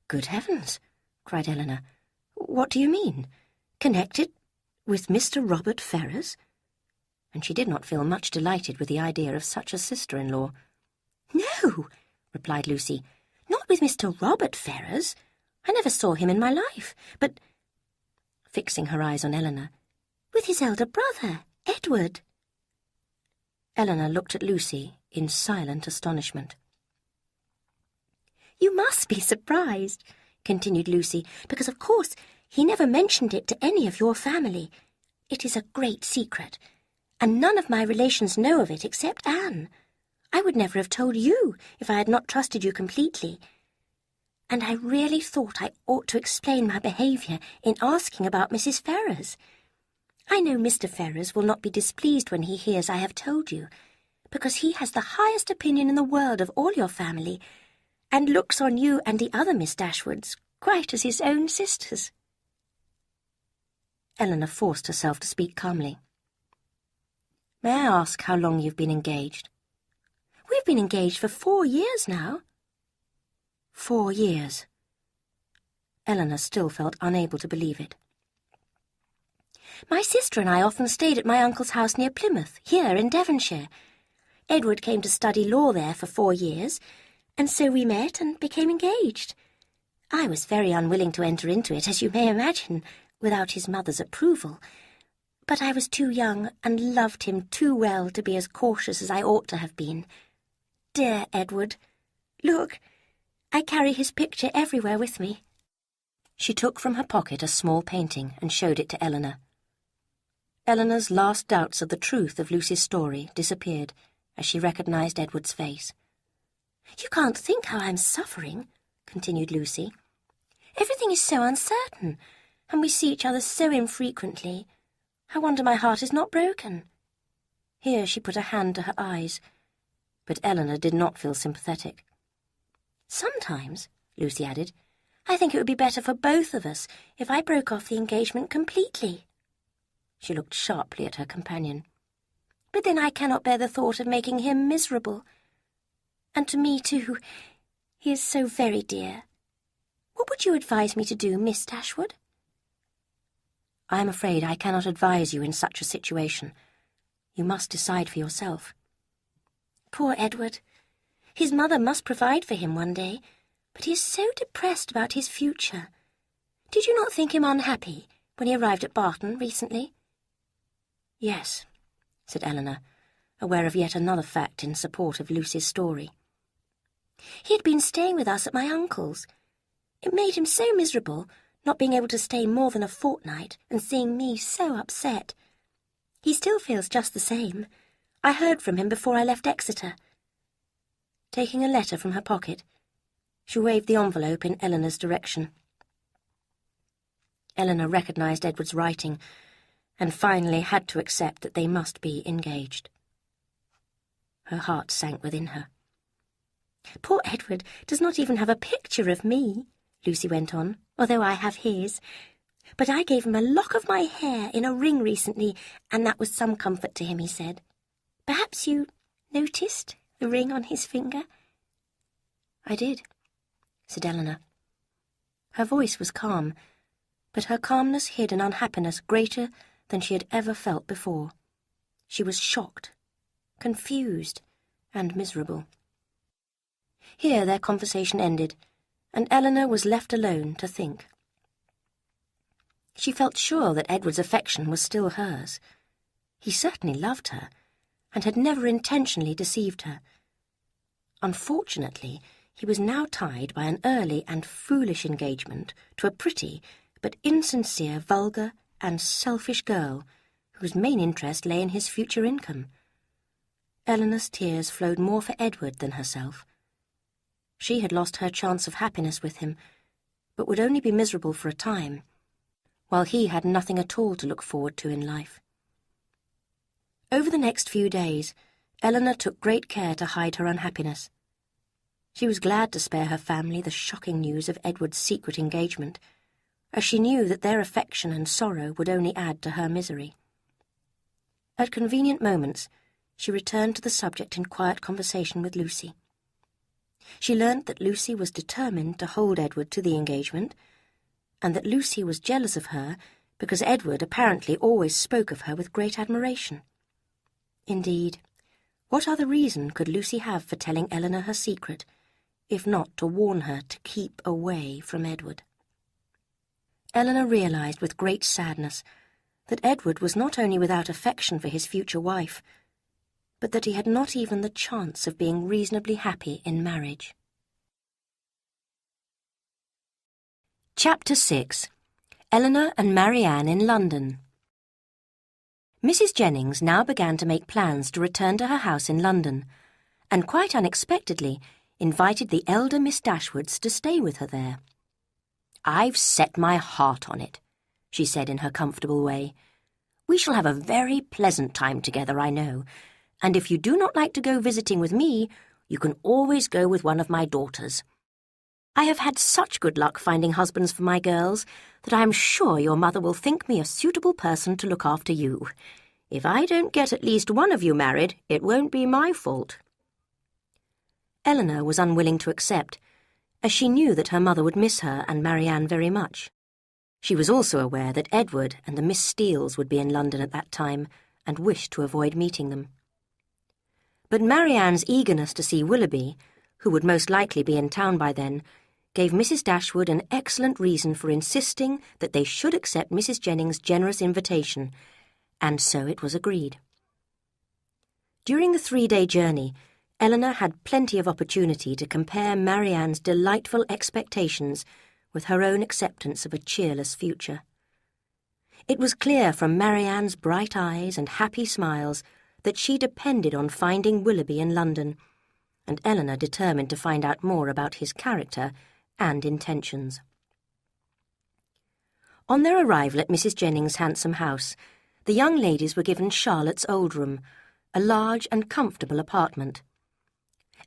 "Good heavens!" cried Eleanor. "What do you mean? Connected with Mr. Robert Ferrers?" and she did not feel much delighted with the idea of such a sister-in-law. "No," replied Lucy, "not with Mr. Robert Ferrars. I never saw him in my life, but," fixing her eyes on Eleanor, "with his elder brother, Edward." Eleanor looked at Lucy in silent astonishment. "You must be surprised," continued Lucy, "because, of course, he never mentioned it to any of your family. It is a great secret, and none of my relations know of it except Anne. I would never have told you if I had not trusted you completely. And I really thought I ought to explain my behaviour in asking about Mrs. Ferrars. I know Mr. Ferrars will not be displeased when he hears I have told you, because he has the highest opinion in the world of all your family, and looks on you and the other Miss Dashwoods quite as his own sisters." Eleanor forced herself to speak calmly. "May I ask how long you've been engaged?" "We've been engaged for 4 years now." 4 years. Eleanor still felt unable to believe it. "My sister and I often stayed at my uncle's house near Plymouth, here in Devonshire. Edward came to study law there for 4 years, and so we met and became engaged. I was very unwilling to enter into it, as you may imagine, without his mother's approval. But I was too young and loved him too well to be as cautious as I ought to have been. Dear Edward! Look, I carry his picture everywhere with me." She took from her pocket a small painting and showed it to Eleanor. Eleanor's last doubts of the truth of Lucy's story disappeared as she recognised Edward's face. "You can't think how I'm suffering," continued Lucy. "Everything is so uncertain, and we see each other so infrequently. I wonder my heart is not broken." Here she put a hand to her eyes, but Eleanor did not feel sympathetic. "Sometimes," Lucy added, "I think it would be better for both of us if I broke off the engagement completely." She looked sharply at her companion. "But then I cannot bear the thought of making him miserable. And to me, too, he is so very dear. What would you advise me to do, Miss Dashwood?" "I am afraid I cannot advise you in such a situation. You must decide for yourself." "Poor Edward! His mother must provide for him one day, but he is so depressed about his future. Did you not think him unhappy when he arrived at Barton recently?" "Yes," said Eleanor, aware of yet another fact in support of Lucy's story. "He had been staying with us at my uncle's. It made him so miserable, not being able to stay more than a fortnight and seeing me so upset. He still feels just the same. I heard from him before I left Exeter." Taking a letter from her pocket, she waved the envelope in Eleanor's direction. Eleanor recognised Edward's writing and finally had to accept that they must be engaged. Her heart sank within her. "Poor Edward does not even have a picture of me," Lucy went on, "although I have his. But I gave him a lock of my hair in a ring recently, and that was some comfort to him, he said. Perhaps you noticed the ring on his finger?" "I did," said Eleanor. Her voice was calm, but her calmness hid an unhappiness greater than she had ever felt before. She was shocked, confused, and miserable. Here their conversation ended, and Eleanor was left alone to think. She felt sure that Edward's affection was still hers. He certainly loved her, and had never intentionally deceived her. Unfortunately, he was now tied by an early and foolish engagement to a pretty but insincere, vulgar, and selfish girl whose main interest lay in his future income. Eleanor's tears flowed more for Edward than herself. She had lost her chance of happiness with him, but would only be miserable for a time, while he had nothing at all to look forward to in life. Over the next few days, Eleanor took great care to hide her unhappiness. She was glad to spare her family the shocking news of Edward's secret engagement, as she knew that their affection and sorrow would only add to her misery. At convenient moments, she returned to the subject in quiet conversation with Lucy. She learnt that Lucy was determined to hold Edward to the engagement, and that Lucy was jealous of her because Edward apparently always spoke of her with great admiration. Indeed, what other reason could Lucy have for telling Eleanor her secret, if not to warn her to keep away from Edward? Eleanor realized with great sadness that Edward was not only without affection for his future wife, but that he had not even the chance of being reasonably happy in marriage. Chapter 6. Eleanor and Marianne in London. Mrs. Jennings now began to make plans to return to her house in London, and quite unexpectedly invited the elder Miss Dashwoods to stay with her there. "I've set my heart on it," she said in her comfortable way. "We shall have a very pleasant time together, I know, and if you do not like to go visiting with me, you can always go with one of my daughters. I have had such good luck finding husbands for my girls that I am sure your mother will think me a suitable person to look after you. If I don't get at least one of you married, it won't be my fault." Eleanor was unwilling to accept, as she knew that her mother would miss her and Marianne very much. She was also aware that Edward and the Miss Steeles would be in London at that time, and wished to avoid meeting them. But Marianne's eagerness to see Willoughby, who would most likely be in town by then, gave Mrs. Dashwood an excellent reason for insisting that they should accept Mrs. Jennings' generous invitation, and so it was agreed. During the 3-day journey, Eleanor had plenty of opportunity to compare Marianne's delightful expectations with her own acceptance of a cheerless future. It was clear from Marianne's bright eyes and happy smiles that she depended on finding Willoughby in London, and Eleanor determined to find out more about his character and intentions. On their arrival at Mrs. Jennings' handsome house, the young ladies were given Charlotte's old room, a large and comfortable apartment.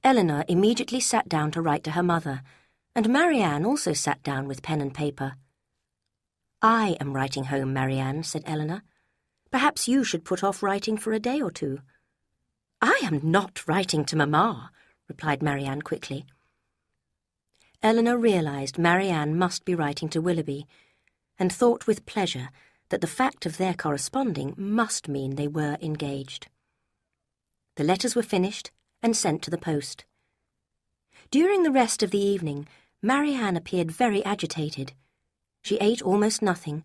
Eleanor immediately sat down to write to her mother, and Marianne also sat down with pen and paper. "I am writing home, Marianne," said Eleanor. "Perhaps you should put off writing for a day or two." "I am not writing to Mamma," replied Marianne quickly. Eleanor realized Marianne must be writing to Willoughby, and thought with pleasure that the fact of their corresponding must mean they were engaged. The letters were finished and sent to the post. During the rest of the evening, Marianne appeared very agitated. She ate almost nothing,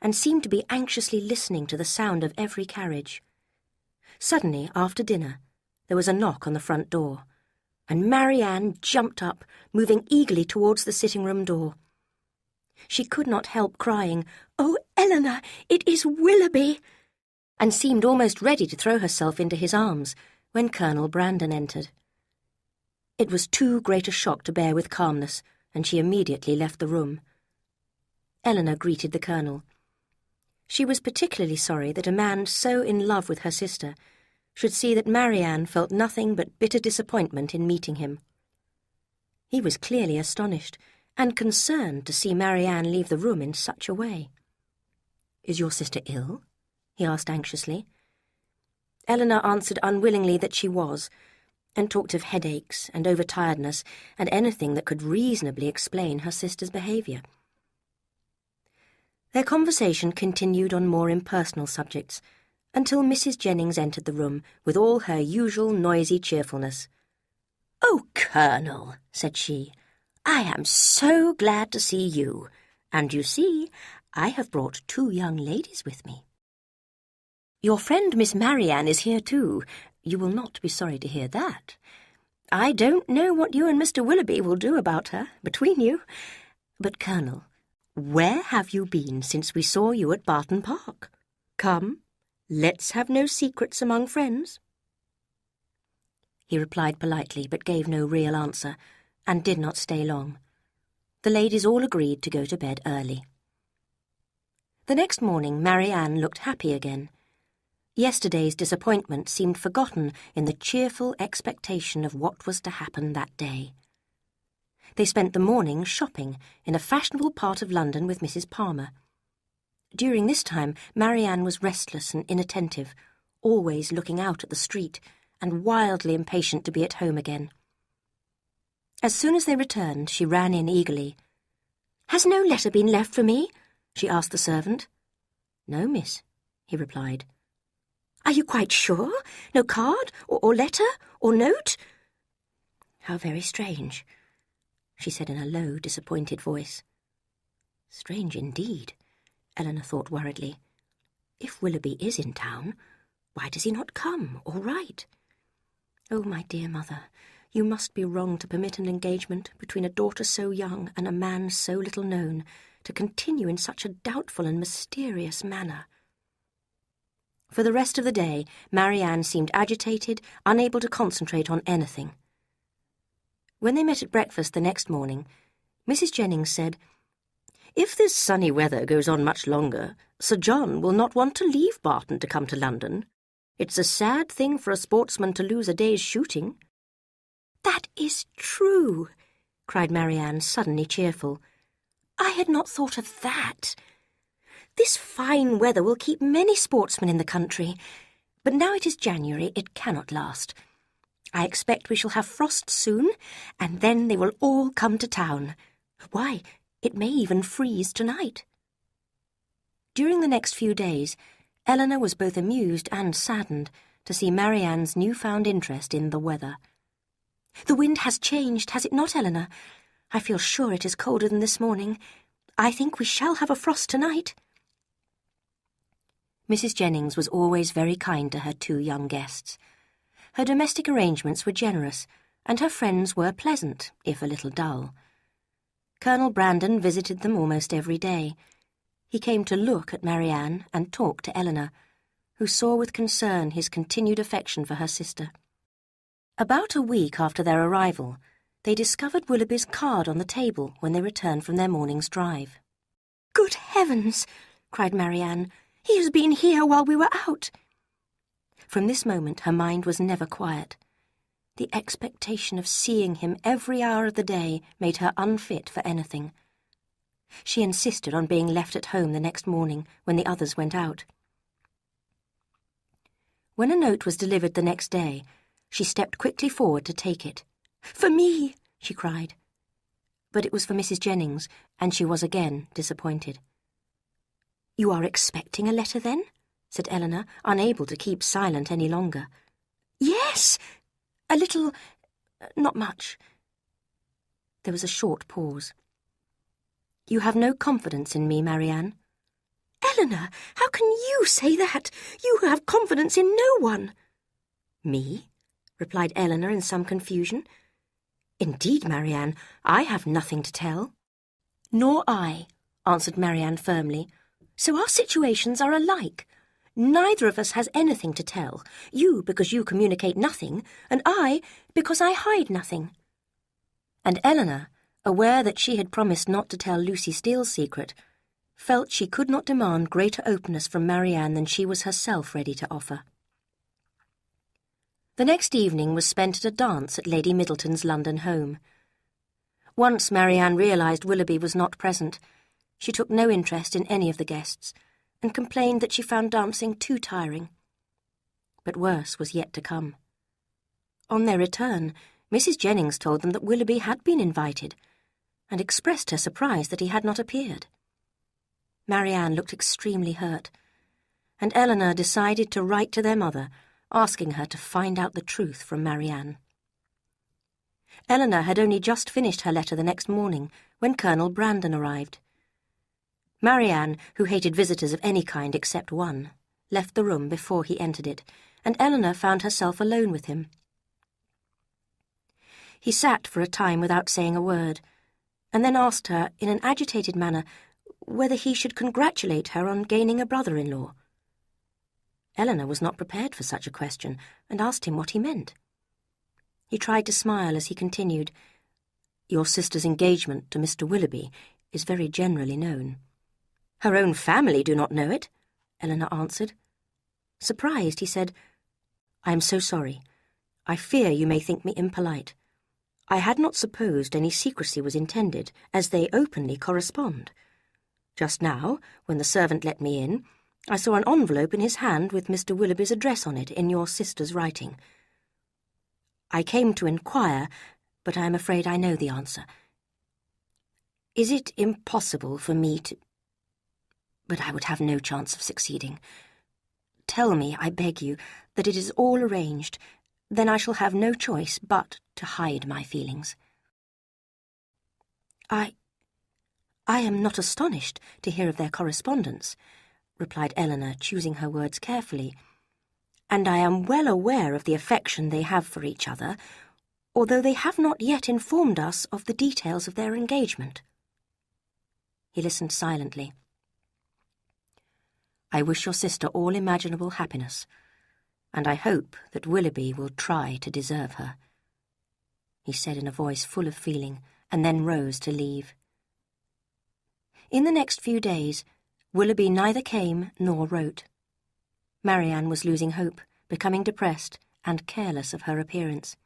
and seemed to be anxiously listening to the sound of every carriage. Suddenly, after dinner, there was a knock on the front door, and Marianne jumped up, moving eagerly towards the sitting-room door. She could not help crying, "Oh, Eleanor, it is Willoughby!" and seemed almost ready to throw herself into his arms when Colonel Brandon entered. It was too great a shock to bear with calmness, and she immediately left the room. Eleanor greeted the Colonel. She was particularly sorry that a man so in love with her sister should see that Marianne felt nothing but bitter disappointment in meeting him. He was clearly astonished and concerned to see Marianne leave the room in such a way. "Is your sister ill?" he asked anxiously. Eleanor answered unwillingly that she was, and talked of headaches and overtiredness and anything that could reasonably explain her sister's behaviour. Their conversation continued on more impersonal subjects, until Mrs. Jennings entered the room with all her usual noisy cheerfulness. "Oh, Colonel," said she, "I am so glad to see you, and you see, I have brought 2 young ladies with me. Your friend Miss Marianne is here too. You will not be sorry to hear that. I don't know what you and Mr. Willoughby will do about her, between you. But, Colonel, where have you been since we saw you at Barton Park? Come, let's have no secrets among friends." He replied politely, but gave no real answer, and did not stay long. The ladies all agreed to go to bed early. The next morning Marianne looked happy again. Yesterday's disappointment seemed forgotten in the cheerful expectation of what was to happen that day. They spent the morning shopping in a fashionable part of London with Mrs. Palmer. During this time Marianne was restless and inattentive, always looking out at the street, and wildly impatient to be at home again. As soon as they returned, she ran in eagerly. "Has no letter been left for me?" she asked the servant. "No, miss," he replied. Are you quite sure? No card, or letter, or note? How very strange, she said in a low, disappointed voice. Strange indeed, Eleanor thought worriedly. If Willoughby is in town, why does he not come or write? Oh, my dear mother, you must be wrong to permit an engagement between a daughter so young and a man so little known to continue in such a doubtful and mysterious manner. For the rest of the day, Marianne seemed agitated, unable to concentrate on anything. When they met at breakfast the next morning, Mrs. Jennings said, "If this sunny weather goes on much longer, Sir John will not want to leave Barton to come to London. It's a sad thing for a sportsman to lose a day's shooting." "That is true," cried Marianne, suddenly cheerful. "I had not thought of that. This fine weather will keep many sportsmen in the country, but now it is January, it cannot last. I expect we shall have frost soon, and then they will all come to town. Why, it may even freeze tonight." During the next few days, Eleanor was both amused and saddened to see Marianne's newfound interest in the weather. "The wind has changed, has it not, Eleanor? I feel sure it is colder than this morning. I think we shall have a frost tonight." Mrs. Jennings was always very kind to her two young guests. Her domestic arrangements were generous, and her friends were pleasant, if a little dull. Colonel Brandon visited them almost every day. He came to look at Marianne and talk to Eleanor, who saw with concern his continued affection for her sister. About a week after their arrival, they discovered Willoughby's card on the table when they returned from their morning's drive. "Good heavens!" cried Marianne. "He has been here while we were out." From this moment her mind was never quiet. The expectation of seeing him every hour of the day made her unfit for anything. She insisted on being left at home the next morning when the others went out. When a note was delivered the next day, she stepped quickly forward to take it. "For me!" she cried. But it was for Mrs. Jennings, and she was again disappointed. "You are expecting a letter, then?" said Eleanor, unable to keep silent any longer. "Yes! A little... not much." There was a short pause. "You have no confidence in me, Marianne?" "Eleanor, how can you say that? You have confidence in no one." "Me?" replied Eleanor in some confusion. "Indeed, Marianne, I have nothing to tell." "Nor I," answered Marianne firmly. "So our situations are alike. Neither of us has anything to tell, you because you communicate nothing, and I because I hide nothing." And Eleanor, aware that she had promised not to tell Lucy Steele's secret, felt she could not demand greater openness from Marianne than she was herself ready to offer. The next evening was spent at a dance at Lady Middleton's London home. Once Marianne realised Willoughby was not present, she took no interest in any of the guests, and complained that she found dancing too tiring. But worse was yet to come. On their return, Mrs. Jennings told them that Willoughby had been invited, and expressed her surprise that he had not appeared. Marianne looked extremely hurt, and Eleanor decided to write to their mother, asking her to find out the truth from Marianne. Eleanor had only just finished her letter the next morning when Colonel Brandon arrived. Marianne, who hated visitors of any kind except one, left the room before he entered it, and Eleanor found herself alone with him. He sat for a time without saying a word, and then asked her, in an agitated manner, whether he should congratulate her on gaining a brother-in-law. Eleanor was not prepared for such a question, and asked him what he meant. He tried to smile as he continued, "Your sister's engagement to Mr. Willoughby is very generally known." "Her own family do not know it," Eleanor answered. Surprised, he said, "I am so sorry. I fear you may think me impolite. I had not supposed any secrecy was intended, as they openly correspond. Just now, when the servant let me in, I saw an envelope in his hand with Mr. Willoughby's address on it in your sister's writing. I came to inquire, but I am afraid I know the answer. Is it impossible for me to... But I would have no chance of succeeding. tell me, I beg you, that it is all arranged. Then I shall have no choice but to hide my feelings. I am not astonished to hear of their correspondence, replied Eleanor, choosing her words carefully, and I am well aware of the affection they have for each other, although they have not yet informed us of the details of their engagement. He listened silently. I wish your sister all imaginable happiness, and I hope that Willoughby will try to deserve her, he said in a voice full of feeling, and then rose to leave. In the next few days, Willoughby neither came nor wrote. Marianne was losing hope, becoming depressed, and careless of her appearance.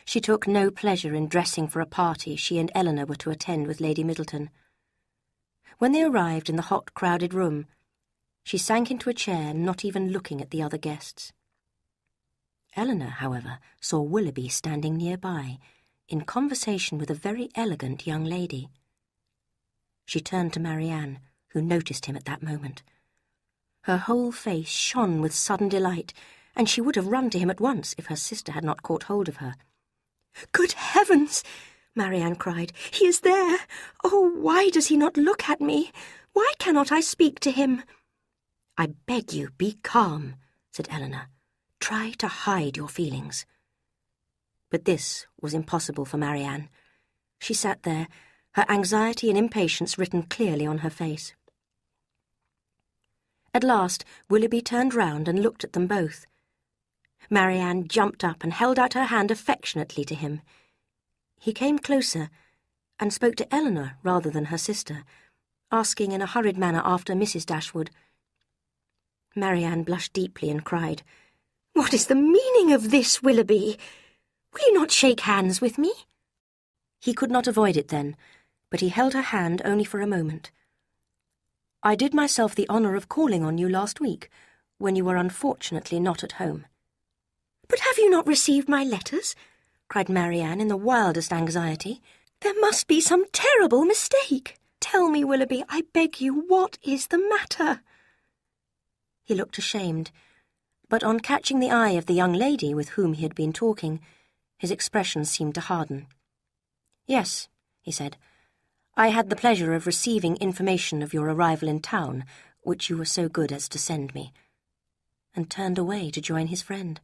She took no pleasure in dressing for a party she and Eleanor were to attend with Lady Middleton. When they arrived in the hot, crowded room, she sank into a chair, not even looking at the other guests. Eleanor, however, saw Willoughby standing nearby, in conversation with a very elegant young lady. She turned to Marianne, who noticed him at that moment. Her whole face shone with sudden delight, and she would have run to him at once if her sister had not caught hold of her. "Good heavens!" Marianne cried. "He is there! Oh, why does he not look at me? Why cannot I speak to him?" "I beg you, be calm," said Eleanor. "Try to hide your feelings." But this was impossible for Marianne. She sat there, her anxiety and impatience written clearly on her face. At last, Willoughby turned round and looked at them both. Marianne jumped up and held out her hand affectionately to him. He came closer and spoke to Eleanor rather than her sister, asking in a hurried manner after Mrs. Dashwood. Marianne blushed deeply and cried, "What is the meaning of this, Willoughby? Will you not shake hands with me?" He could not avoid it then, but he held her hand only for a moment. "I did myself the honour of calling on you last week, when you were unfortunately not at home." "But have you not received my letters?" cried Marianne in the wildest anxiety. "There must be some terrible mistake. Tell me, Willoughby, I beg you, what is the matter?" He looked ashamed, but on catching the eye of the young lady with whom he had been talking, his expression seemed to harden. "Yes," he said, "I had the pleasure of receiving information of your arrival in town, which you were so good as to send me," and turned away to join his friend.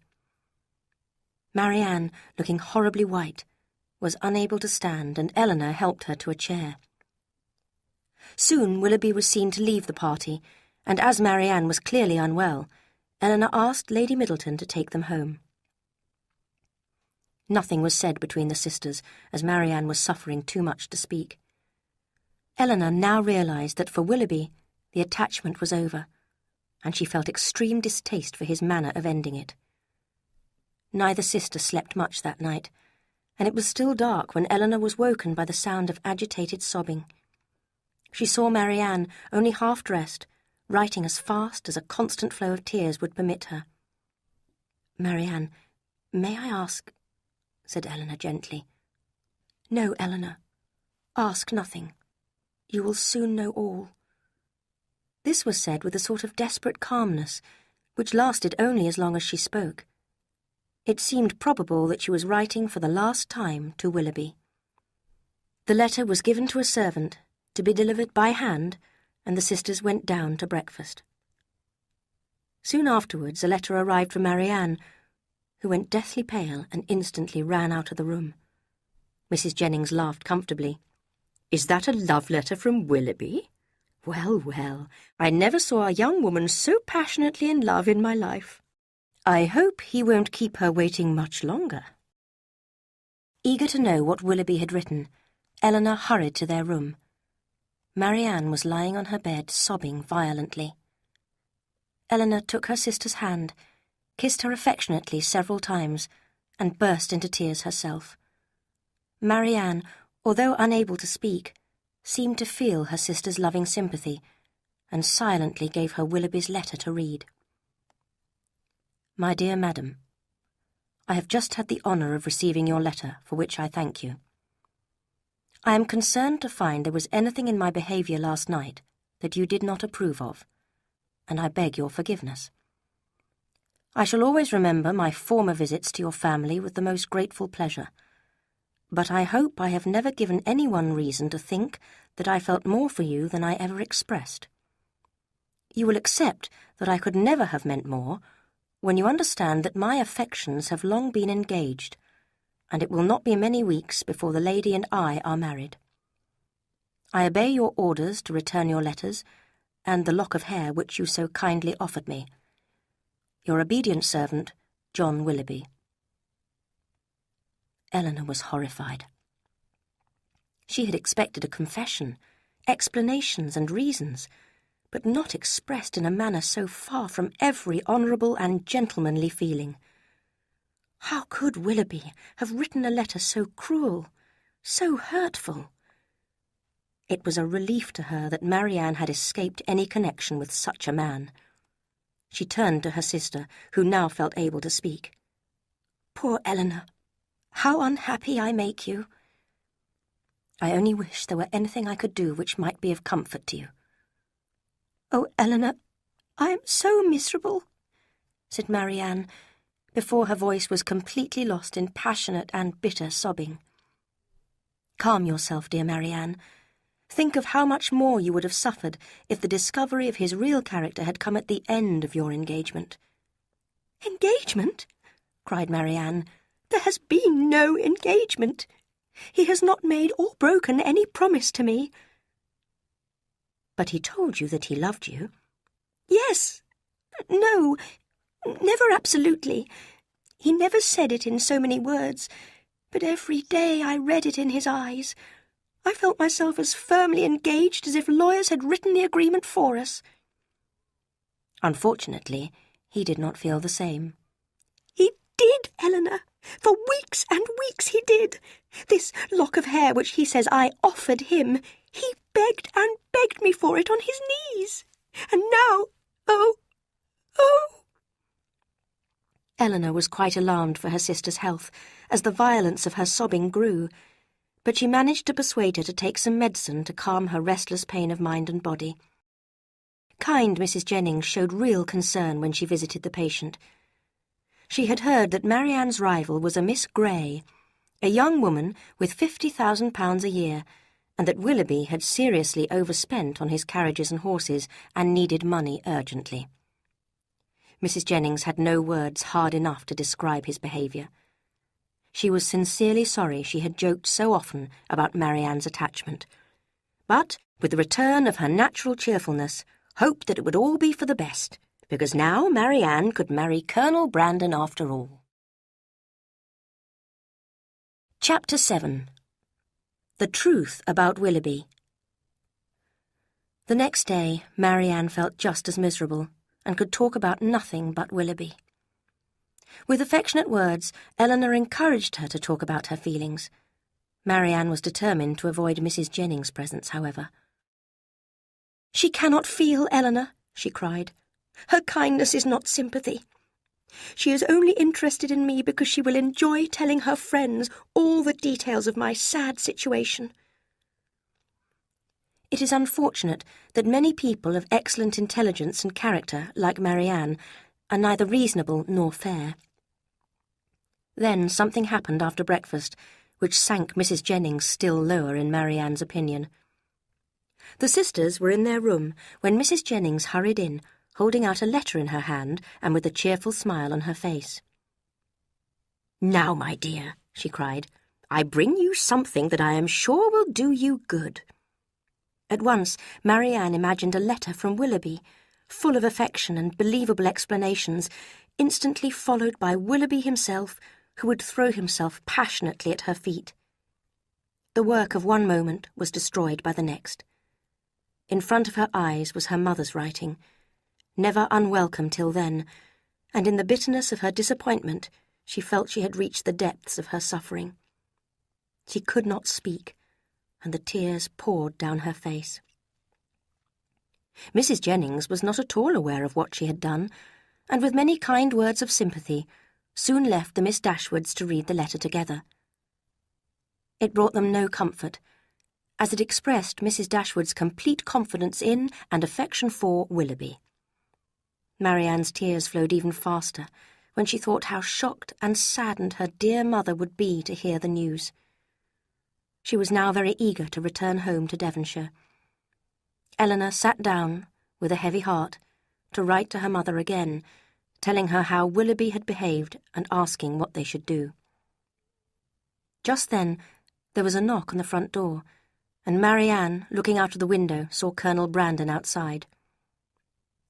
Marianne, looking horribly white, was unable to stand, and Eleanor helped her to a chair. Soon Willoughby was seen to leave the party, and as Marianne was clearly unwell, Eleanor asked Lady Middleton to take them home. Nothing was said between the sisters, as Marianne was suffering too much to speak. Eleanor now realised that for Willoughby the attachment was over, and she felt extreme distaste for his manner of ending it. Neither sister slept much that night, and it was still dark when Eleanor was woken by the sound of agitated sobbing. She saw Marianne, only half-dressed, writing as fast as a constant flow of tears would permit her. "Marianne, may I ask—" said Eleanor gently. "No, Eleanor. Ask nothing. You will soon know all." This was said with a sort of desperate calmness, which lasted only as long as she spoke. It seemed probable that she was writing for the last time to Willoughby. The letter was given to a servant, to be delivered by hand, and the sisters went down to breakfast. Soon afterwards a letter arrived from Marianne, who went deathly pale and instantly ran out of the room. Mrs. Jennings laughed comfortably. "Is that a love letter from Willoughby? Well, well, I never saw a young woman so passionately in love in my life. I hope he won't keep her waiting much longer." Eager to know what Willoughby had written, Eleanor hurried to their room. Marianne was lying on her bed, sobbing violently. Eleanor took her sister's hand, kissed her affectionately several times, and burst into tears herself. Marianne, although unable to speak, seemed to feel her sister's loving sympathy, and silently gave her Willoughby's letter to read. "My dear Madam, I have just had the honour of receiving your letter, for which I thank you. I am concerned to find there was anything in my behaviour last night that you did not approve of, and I beg your forgiveness. I shall always remember my former visits to your family with the most grateful pleasure, but I hope I have never given anyone reason to think that I felt more for you than I ever expressed. You will accept that I could never have meant more when you understand that my affections have long been engaged, and it will not be many weeks before the lady and I are married. I obey your orders to return your letters and the lock of hair which you so kindly offered me. Your obedient servant, John Willoughby. Eleanor was horrified. She had expected a confession, explanations and reasons, but not expressed in a manner so far from every honourable and gentlemanly feeling. How could Willoughby have written a letter so cruel, so hurtful? It was a relief to her that Marianne had escaped any connection with such a man. She turned to her sister, who now felt able to speak. Poor Eleanor, how unhappy I make you. I only wish there were anything I could do which might be of comfort to you. Oh, Eleanor, I am so miserable, said Marianne, before her voice was completely lost in passionate and bitter sobbing. Calm yourself, dear Marianne. Think of how much more you would have suffered if the discovery of his real character had come at the end of your engagement. Engagement? Cried Marianne. There has been no engagement. He has not made or broken any promise to me. But he told you that he loved you? Yes. No, never absolutely. He never said it in so many words, but every day I read it in his eyes. I felt myself as firmly engaged as if lawyers had written the agreement for us. Unfortunately, he did not feel the same. He did, Eleanor. For weeks and weeks he did. This lock of hair which he says I offered him, he begged and begged me for it on his knees. And now, oh! Eleanor was quite alarmed for her sister's health, as the violence of her sobbing grew, but she managed to persuade her to take some medicine to calm her restless pain of mind and body. Kind Mrs. Jennings showed real concern when she visited the patient. She had heard that Marianne's rival was a Miss Grey, a young woman with £50,000 a year, and that Willoughby had seriously overspent on his carriages and horses and needed money urgently. Mrs. Jennings had no words hard enough to describe his behaviour. She was sincerely sorry she had joked so often about Marianne's attachment, but, with the return of her natural cheerfulness, hoped that it would all be for the best, because now Marianne could marry Colonel Brandon after all. Chapter 7. The Truth About Willoughby. The next day, Marianne felt just as miserable, and could talk about nothing but Willoughby. With affectionate words, Eleanor encouraged her to talk about her feelings. Marianne was determined to avoid Mrs. Jennings' presence, however. "She cannot feel, Eleanor," she cried. "Her kindness is not sympathy. She is only interested in me because she will enjoy telling her friends all the details of my sad situation." It is unfortunate that many people of excellent intelligence and character, like Marianne, are neither reasonable nor fair. Then something happened after breakfast, which sank Mrs. Jennings still lower in Marianne's opinion. The sisters were in their room when Mrs. Jennings hurried in, holding out a letter in her hand and with a cheerful smile on her face. "Now, my dear," she cried, "I bring you something that I am sure will do you good." At once, Marianne imagined a letter from Willoughby, full of affection and believable explanations, instantly followed by Willoughby himself, who would throw himself passionately at her feet. The work of one moment was destroyed by the next. In front of her eyes was her mother's writing, never unwelcome till then, and in the bitterness of her disappointment she felt she had reached the depths of her suffering. She could not speak, and the tears poured down her face. Mrs. Jennings was not at all aware of what she had done, and with many kind words of sympathy, soon left the Miss Dashwoods to read the letter together. It brought them no comfort, as it expressed Mrs. Dashwood's complete confidence in and affection for Willoughby. Marianne's tears flowed even faster when she thought how shocked and saddened her dear mother would be to hear the news. She was now very eager to return home to Devonshire. Eleanor sat down, with a heavy heart, to write to her mother again, telling her how Willoughby had behaved and asking what they should do. Just then, there was a knock on the front door, and Marianne, looking out of the window, saw Colonel Brandon outside.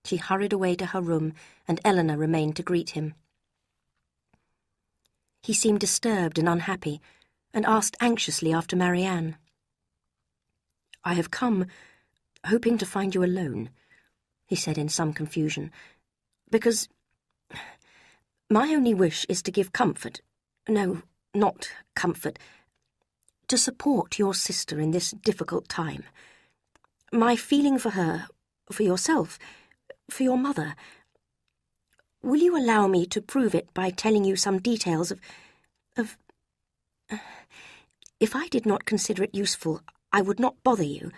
She hurried away to her room, and Eleanor remained to greet him. He seemed disturbed and unhappy, and asked anxiously after Marianne. "I have come, hoping to find you alone," he said in some confusion, "because my only wish is to give comfort, no, not comfort, to support your sister in this difficult time. My feeling for her, for yourself, for your mother. Will you allow me to prove it by telling you some details of... If I did not consider it useful, I would not bother you."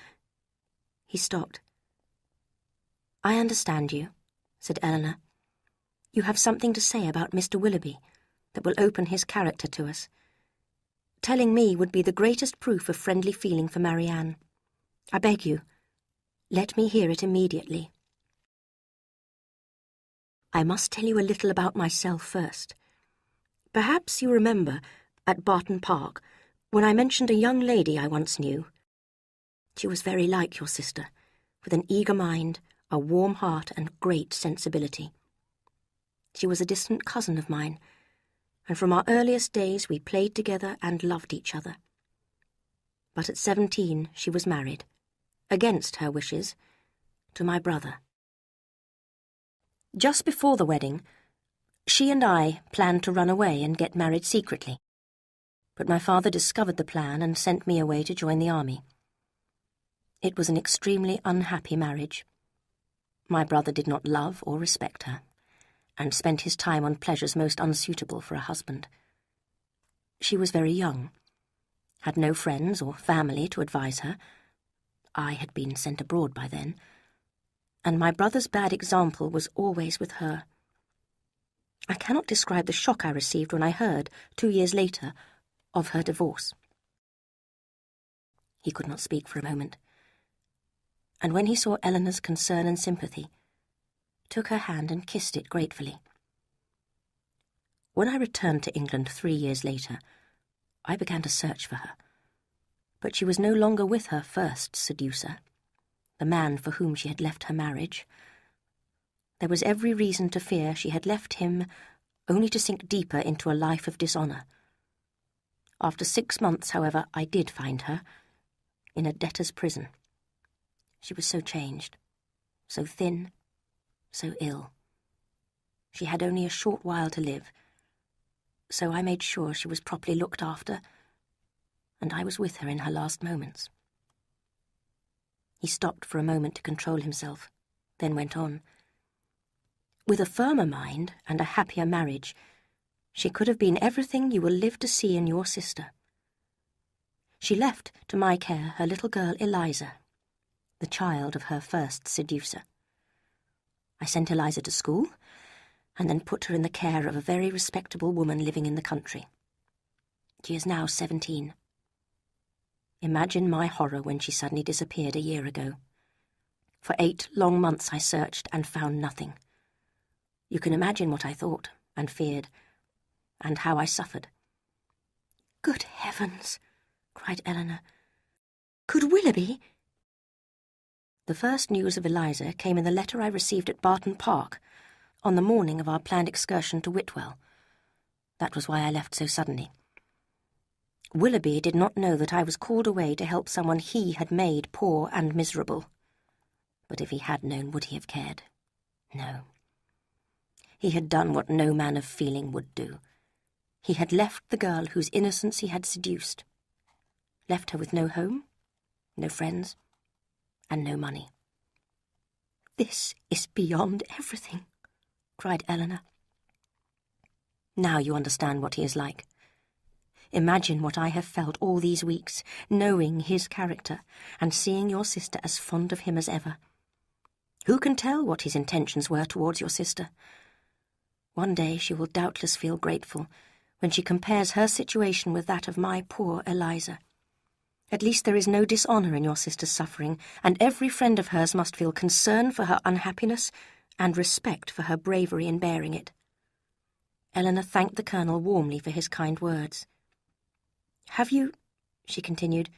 He stopped. "I understand you," said Eleanor. "You have something to say about Mr. Willoughby that will open his character to us. Telling me would be the greatest proof of friendly feeling for Marianne. I beg you, let me hear it immediately." "I must tell you a little about myself first. Perhaps you remember, at Barton Park, when I mentioned a young lady I once knew. She was very like your sister, with an eager mind, a warm heart, and great sensibility. She was a distant cousin of mine, and from our earliest days we played together and loved each other. But at 17 she was married, against her wishes, to my brother. Just before the wedding, she and I planned to run away and get married secretly. But my father discovered the plan and sent me away to join the army. It was an extremely unhappy marriage. My brother did not love or respect her, and spent his time on pleasures most unsuitable for a husband. She was very young, had no friends or family to advise her. I had been sent abroad by then, and my brother's bad example was always with her. I cannot describe the shock I received when I heard, 2 years later, of her divorce. He could not speak for a moment, and when he saw Eleanor's concern and sympathy, took her hand and kissed it gratefully. When I returned to England 3 years later, I began to search for her, but she was no longer with her first seducer, the man for whom she had left her marriage. There was every reason to fear she had left him only to sink deeper into a life of dishonour. After 6 months, however, I did find her, in a debtor's prison. She was so changed, so thin, so ill. She had only a short while to live, so I made sure she was properly looked after, and I was with her in her last moments. He stopped for a moment to control himself, then went on. With a firmer mind and a happier marriage, she could have been everything you will live to see in your sister. She left to my care her little girl Eliza, the child of her first seducer. I sent Eliza to school, and then put her in the care of a very respectable woman living in the country. She is now 17. Imagine my horror when she suddenly disappeared a year ago. For 8 long months I searched and found nothing. You can imagine what I thought and feared, and how I suffered. "Good heavens!" cried Eleanor. "Could Willoughby—" The first news of Eliza came in the letter I received at Barton Park, on the morning of our planned excursion to Whitwell. That was why I left so suddenly. Willoughby did not know that I was called away to help someone he had made poor and miserable. But if he had known, would he have cared? No. He had done what no man of feeling would do. He had left the girl whose innocence he had seduced. Left her with no home, no friends, and no money. "This is beyond everything," cried Eleanor. "Now you understand what he is like. Imagine what I have felt all these weeks, knowing his character, and seeing your sister as fond of him as ever. Who can tell what his intentions were towards your sister? One day she will doubtless feel grateful when she compares her situation with that of my poor Eliza. At least there is no dishonour in your sister's suffering, and every friend of hers must feel concern for her unhappiness and respect for her bravery in bearing it. Eleanor thanked the Colonel warmly for his kind words. "Have you," she continued,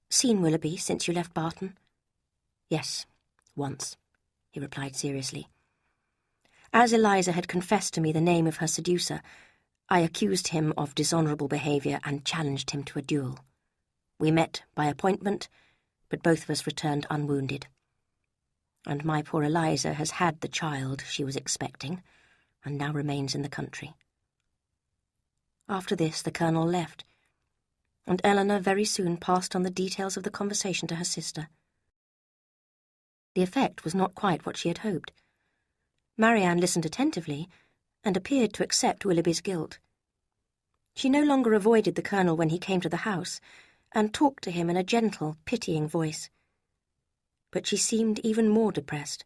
"seen Willoughby since you left Barton?" "Yes, once," he replied seriously. As Eliza had confessed to me the name of her seducer, I accused him of dishonourable behaviour and challenged him to a duel. We met by appointment, but both of us returned unwounded. And my poor Eliza has had the child she was expecting, and now remains in the country. After this the Colonel left, and Eleanor very soon passed on the details of the conversation to her sister. The effect was not quite what she had hoped. Marianne listened attentively, and appeared to accept Willoughby's guilt. She no longer avoided the Colonel when he came to the house, and talked to him in a gentle, pitying voice. But she seemed even more depressed,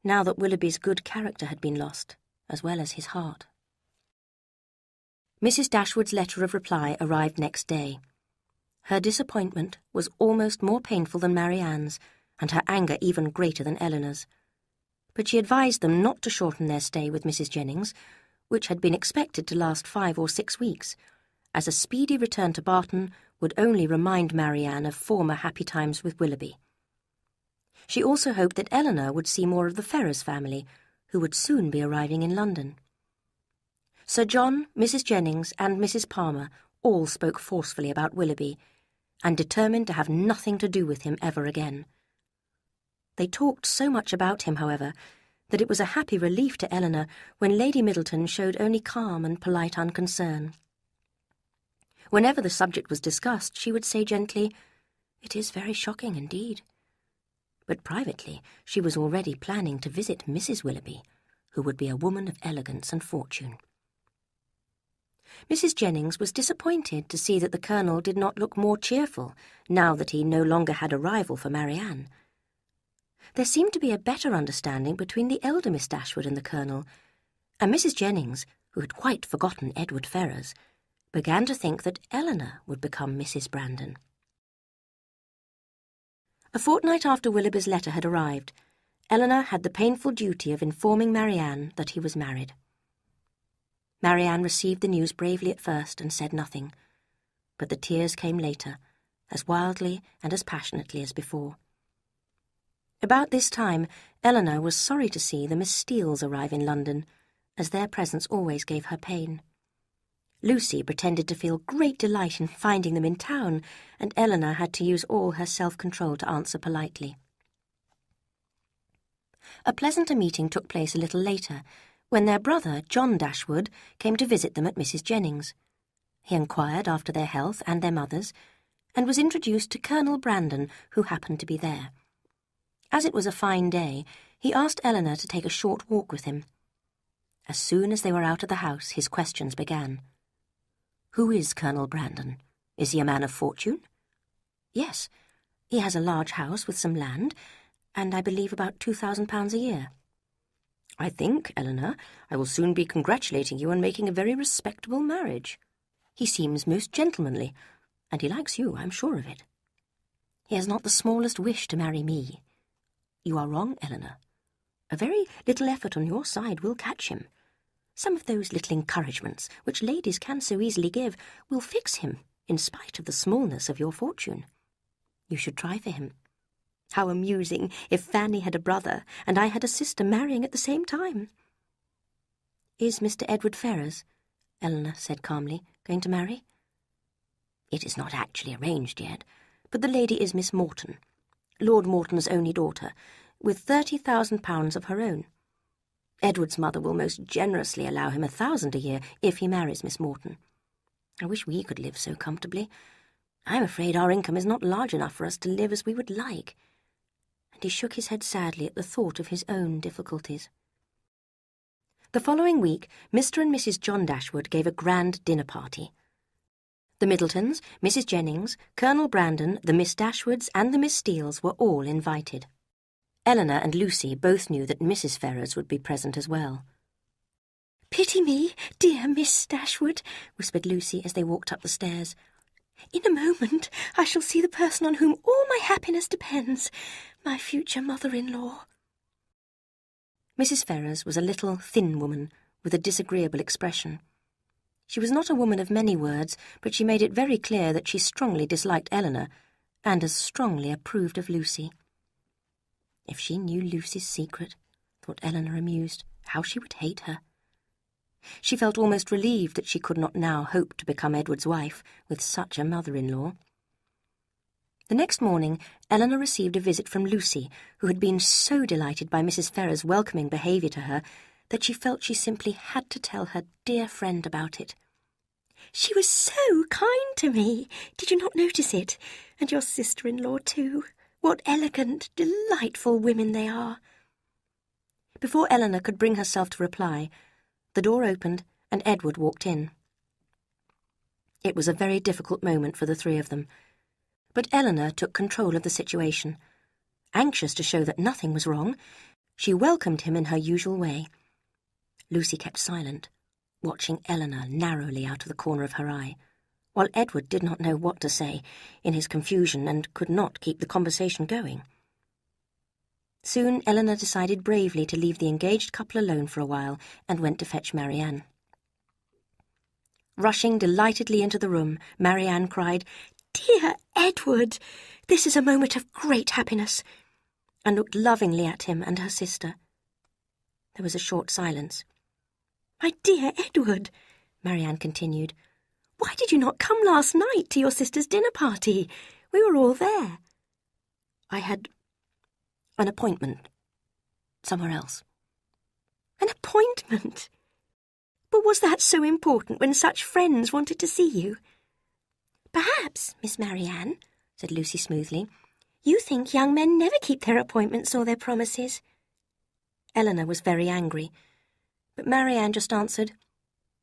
now that Willoughby's good character had been lost, as well as his heart. Mrs. Dashwood's letter of reply arrived next day. Her disappointment was almost more painful than Marianne's, and her anger even greater than Eleanor's. But she advised them not to shorten their stay with Mrs. Jennings, which had been expected to last 5 or 6 weeks, as a speedy return to Barton would only remind Marianne of former happy times with Willoughby. She also hoped that Eleanor would see more of the Ferrars family, who would soon be arriving in London. Sir John, Mrs. Jennings, and Mrs. Palmer all spoke forcefully about Willoughby, and determined to have nothing to do with him ever again. They talked so much about him, however, that it was a happy relief to Eleanor when Lady Middleton showed only calm and polite unconcern. Whenever the subject was discussed, she would say gently, "It is very shocking indeed." But privately she was already planning to visit Mrs. Willoughby, who would be a woman of elegance and fortune. Mrs. Jennings was disappointed to see that the Colonel did not look more cheerful now that he no longer had a rival for Marianne. There seemed to be a better understanding between the elder Miss Dashwood and the Colonel, and Mrs. Jennings, who had quite forgotten Edward Ferrars, began to think that Eleanor would become Mrs. Brandon. A fortnight after Willoughby's letter had arrived, Eleanor had the painful duty of informing Marianne that he was married. Marianne received the news bravely at first and said nothing, but the tears came later, as wildly and as passionately as before. About this time, Eleanor was sorry to see the Miss Steeles arrive in London, as their presence always gave her pain. Lucy pretended to feel great delight in finding them in town, and Eleanor had to use all her self-control to answer politely. A pleasanter meeting took place a little later, when their brother, John Dashwood, came to visit them at Mrs. Jennings. He inquired after their health and their mother's, and was introduced to Colonel Brandon, who happened to be there. As it was a fine day, he asked Eleanor to take a short walk with him. As soon as they were out of the house, his questions began. "Who is Colonel Brandon? Is he a man of fortune?" "Yes, he has a large house with some land, and I believe about £2,000 a year." "I think, Eleanor, I will soon be congratulating you on making a very respectable marriage. He seems most gentlemanly, and he likes you, I'm sure of it." "He has not the smallest wish to marry me." "You are wrong, Eleanor. A very little effort on your side will catch him. Some of those little encouragements, which ladies can so easily give, will fix him, in spite of the smallness of your fortune. You should try for him. How amusing if Fanny had a brother and I had a sister marrying at the same time." "Is Mr. Edward Ferrars," Eleanor said calmly, "going to marry?" "It is not actually arranged yet, but the lady is Miss Morton, Lord Morton's only daughter, with £30,000 of her own. Edward's mother will most generously allow him £1,000 a year if he marries Miss Morton. I wish we could live so comfortably. I'm afraid our income is not large enough for us to live as we would like." And he shook his head sadly at the thought of his own difficulties. The following week, Mr. and Mrs. John Dashwood gave a grand dinner party. The Middletons, Mrs. Jennings, Colonel Brandon, the Miss Dashwoods, and the Miss Steeles were all invited. Eleanor and Lucy both knew that Mrs. Ferrars would be present as well. "Pity me, dear Miss Dashwood," whispered Lucy as they walked up the stairs. "In a moment I shall see the person on whom all my happiness depends, my future mother-in-law." Mrs. Ferrars was a little, thin woman with a disagreeable expression. She was not a woman of many words, but she made it very clear that she strongly disliked Eleanor, and as strongly approved of Lucy. If she knew Lucy's secret, thought Eleanor amused, how she would hate her. She felt almost relieved that she could not now hope to become Edward's wife with such a mother-in-law. The next morning, Eleanor received a visit from Lucy, who had been so delighted by Mrs. Ferrars' welcoming behaviour to her that she felt she simply had to tell her dear friend about it. "She was so kind to me. Did you not notice it? And your sister-in-law too. What elegant, delightful women they are." Before Eleanor could bring herself to reply, the door opened and Edward walked in. It was a very difficult moment for the three of them, but Eleanor took control of the situation. Anxious to show that nothing was wrong, she welcomed him in her usual way. Lucy kept silent, watching Eleanor narrowly out of the corner of her eye, while Edward did not know what to say in his confusion and could not keep the conversation going. Soon Eleanor decided bravely to leave the engaged couple alone for a while and went to fetch Marianne. Rushing delightedly into the room, Marianne cried, "Dear Edward, this is a moment of great happiness," and looked lovingly at him and her sister. There was a short silence. "My dear Edward," Marianne continued, "why did you not come last night to your sister's dinner party? We were all there." "I had an appointment somewhere else." "An appointment? But was that so important when such friends wanted to see you?" "Perhaps, Miss Marianne," said Lucy smoothly, "you think young men never keep their appointments or their promises." Eleanor was very angry, but Marianne just answered,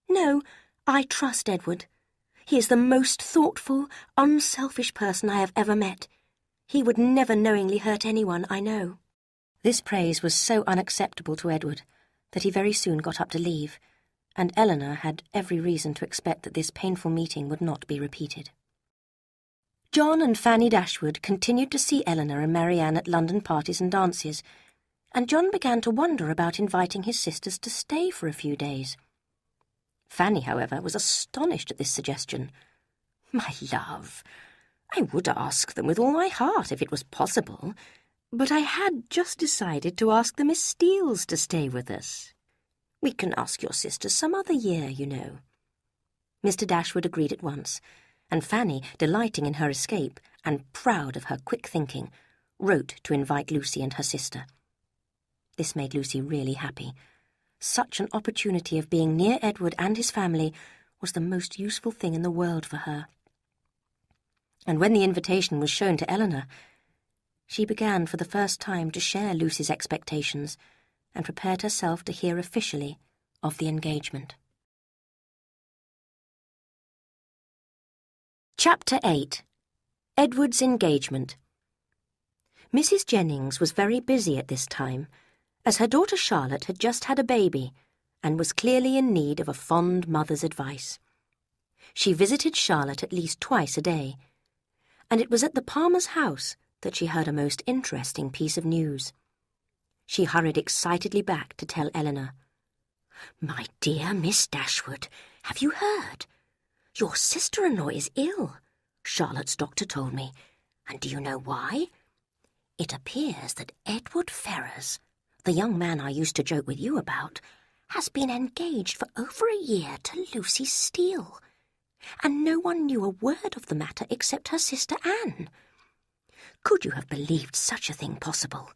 "No, I trust Edward. He is the most thoughtful, unselfish person I have ever met. He would never knowingly hurt anyone, I know." This praise was so unacceptable to Edward that he very soon got up to leave, and Eleanor had every reason to expect that this painful meeting would not be repeated. John and Fanny Dashwood continued to see Eleanor and Marianne at London parties and dances, and John began to wonder about inviting his sisters to stay for a few days. Fanny, however, was astonished at this suggestion. "My love, I would ask them with all my heart if it was possible, but I had just decided to ask the Miss Steeles to stay with us. We can ask your sisters some other year, you know." Mr. Dashwood agreed at once, and Fanny, delighting in her escape and proud of her quick thinking, wrote to invite Lucy and her sister. This made Lucy really happy. Such an opportunity of being near Edward and his family was the most useful thing in the world for her. And when the invitation was shown to Eleanor, she began for the first time to share Lucy's expectations and prepared herself to hear officially of the engagement. Chapter 8. Edward's Engagement. Mrs. Jennings was very busy at this time, as her daughter Charlotte had just had a baby and was clearly in need of a fond mother's advice. She visited Charlotte at least twice a day, and it was at the Palmer's house that she heard a most interesting piece of news. She hurried excitedly back to tell Eleanor. "My dear Miss Dashwood, have you heard? Your sister-in-law is ill, Charlotte's doctor told me, and do you know why? It appears that Edward Ferrars, the young man I used to joke with you about, has been engaged for over a year to Lucy Steele, and no one knew a word of the matter except her sister Anne. Could you have believed such a thing possible?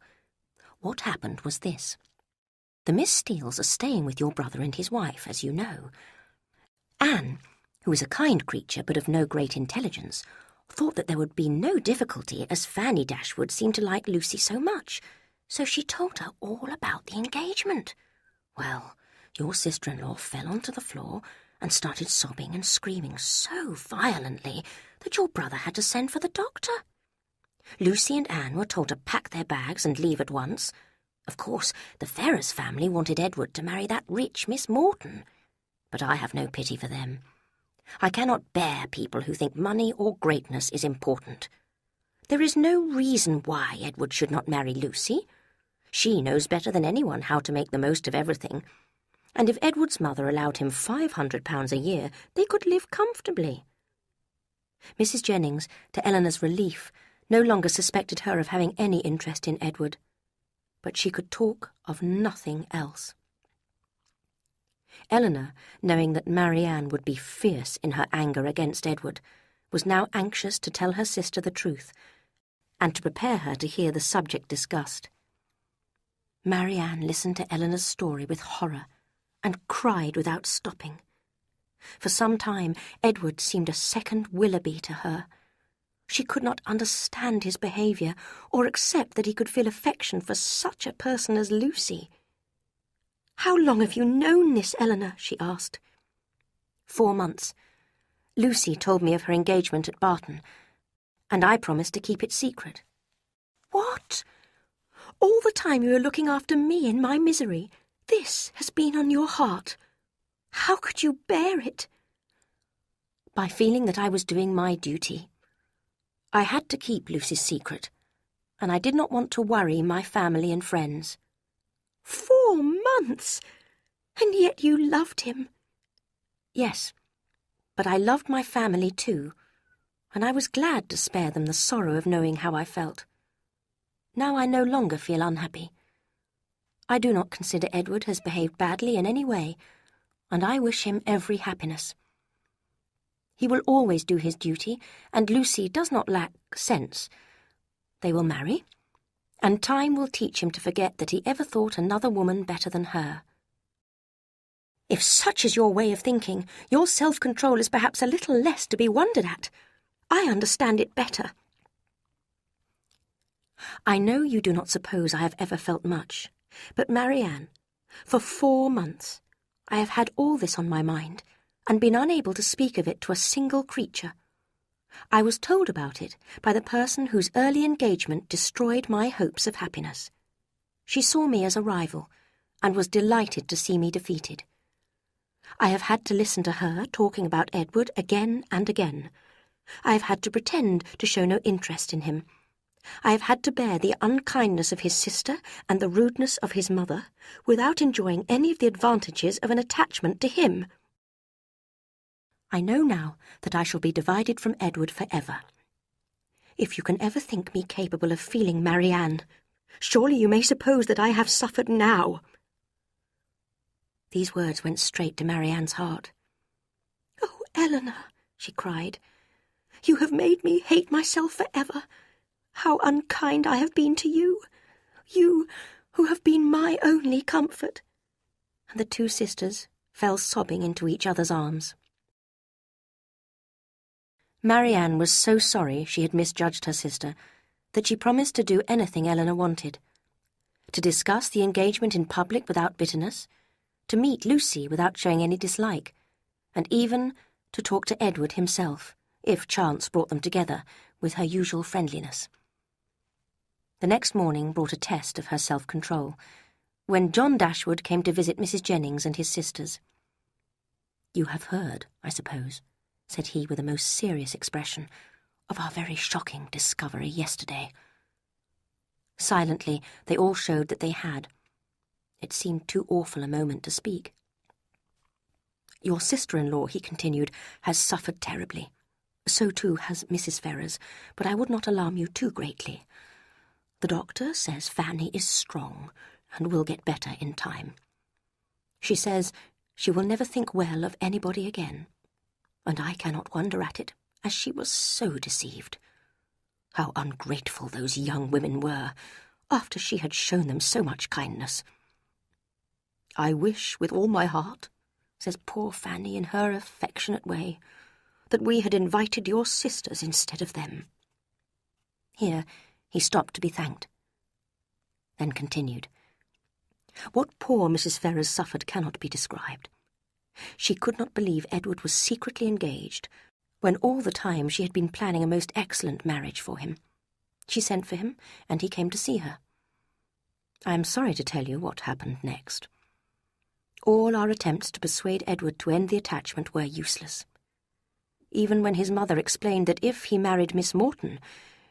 What happened was this. The Miss Steeles are staying with your brother and his wife, as you know. Anne, who is a kind creature but of no great intelligence, thought that there would be no difficulty, as Fanny Dashwood seemed to like Lucy so much, so she told her all about the engagement. Well, your sister-in-law fell onto the floor and started sobbing and screaming so violently that your brother had to send for the doctor. Lucy and Anne were told to pack their bags and leave at once. Of course, the Ferrars family wanted Edward to marry that rich Miss Morton, but I have no pity for them. I cannot bear people who think money or greatness is important. There is no reason why Edward should not marry Lucy. She knows better than anyone how to make the most of everything, and if Edward's mother allowed him £500 a year, they could live comfortably. Mrs. Jennings, to Eleanor's relief, no longer suspected her of having any interest in Edward, but she could talk of nothing else. Eleanor, knowing that Marianne would be fierce in her anger against Edward, was now anxious to tell her sister the truth and to prepare her to hear the subject discussed. Marianne listened to Eleanor's story with horror and cried without stopping. For some time, Edward seemed a second Willoughby to her. She could not understand his behaviour or accept that he could feel affection for such a person as Lucy. "How long have you known this, Eleanor?" she asked. 4 months. Lucy told me of her engagement at Barton, and I promised to keep it secret. "What? All the time you were looking after me in my misery, this has been on your heart. How could you bear it?" "By feeling that I was doing my duty. I had to keep Lucy's secret, and I did not want to worry my family and friends." 4 months! And yet you loved him. "Yes, but I loved my family too, and I was glad to spare them the sorrow of knowing how I felt. Now I no longer feel unhappy. I do not consider Edward has behaved badly in any way, and I wish him every happiness. He will always do his duty, and Lucy does not lack sense. They will marry, and time will teach him to forget that he ever thought another woman better than her." "If such is your way of thinking, your self-control is perhaps a little less to be wondered at. I understand it better." "I know you do not suppose I have ever felt much, but Marianne, for 4 months I have had all this on my mind, and been unable to speak of it to a single creature. I was told about it by the person whose early engagement destroyed my hopes of happiness. She saw me as a rival, and was delighted to see me defeated. I have had to listen to her talking about Edward again and again. I have had to pretend to show no interest in him. I have had to bear the unkindness of his sister and the rudeness of his mother, without enjoying any of the advantages of an attachment to him. I know now that I shall be divided from Edward forever. If you can ever think me capable of feeling Marianne, surely you may suppose that I have suffered now." These words went straight to Marianne's heart. "Oh, Eleanor," she cried, "you have made me hate myself forever. How unkind I have been to you, you who have been my only comfort." And the two sisters fell sobbing into each other's arms. Marianne was so sorry she had misjudged her sister that she promised to do anything Eleanor wanted: to discuss the engagement in public without bitterness, to meet Lucy without showing any dislike, and even to talk to Edward himself, if chance brought them together, with her usual friendliness. The next morning brought a test of her self-control, when John Dashwood came to visit Mrs. Jennings and his sisters. "You have heard, I suppose," said he with a most serious expression, "of our very shocking discovery yesterday." Silently, they all showed that they had. It seemed too awful a moment to speak. "Your sister-in-law," he continued, "has suffered terribly. So too has Mrs. Ferrars, but I would not alarm you too greatly. The doctor says Fanny is strong and will get better in time. She says she will never think well of anybody again, and I cannot wonder at it, as she was so deceived. How ungrateful those young women were, after she had shown them so much kindness. I wish with all my heart, says poor Fanny in her affectionate way, that we had invited your sisters instead of them." Here he stopped to be thanked, then continued. "What poor Mrs. Ferrars suffered cannot be described. She could not believe Edward was secretly engaged, when all the time she had been planning a most excellent marriage for him. She sent for him, and he came to see her. I am sorry to tell you what happened next. All our attempts to persuade Edward to end the attachment were useless. Even when his mother explained that if he married Miss Morton,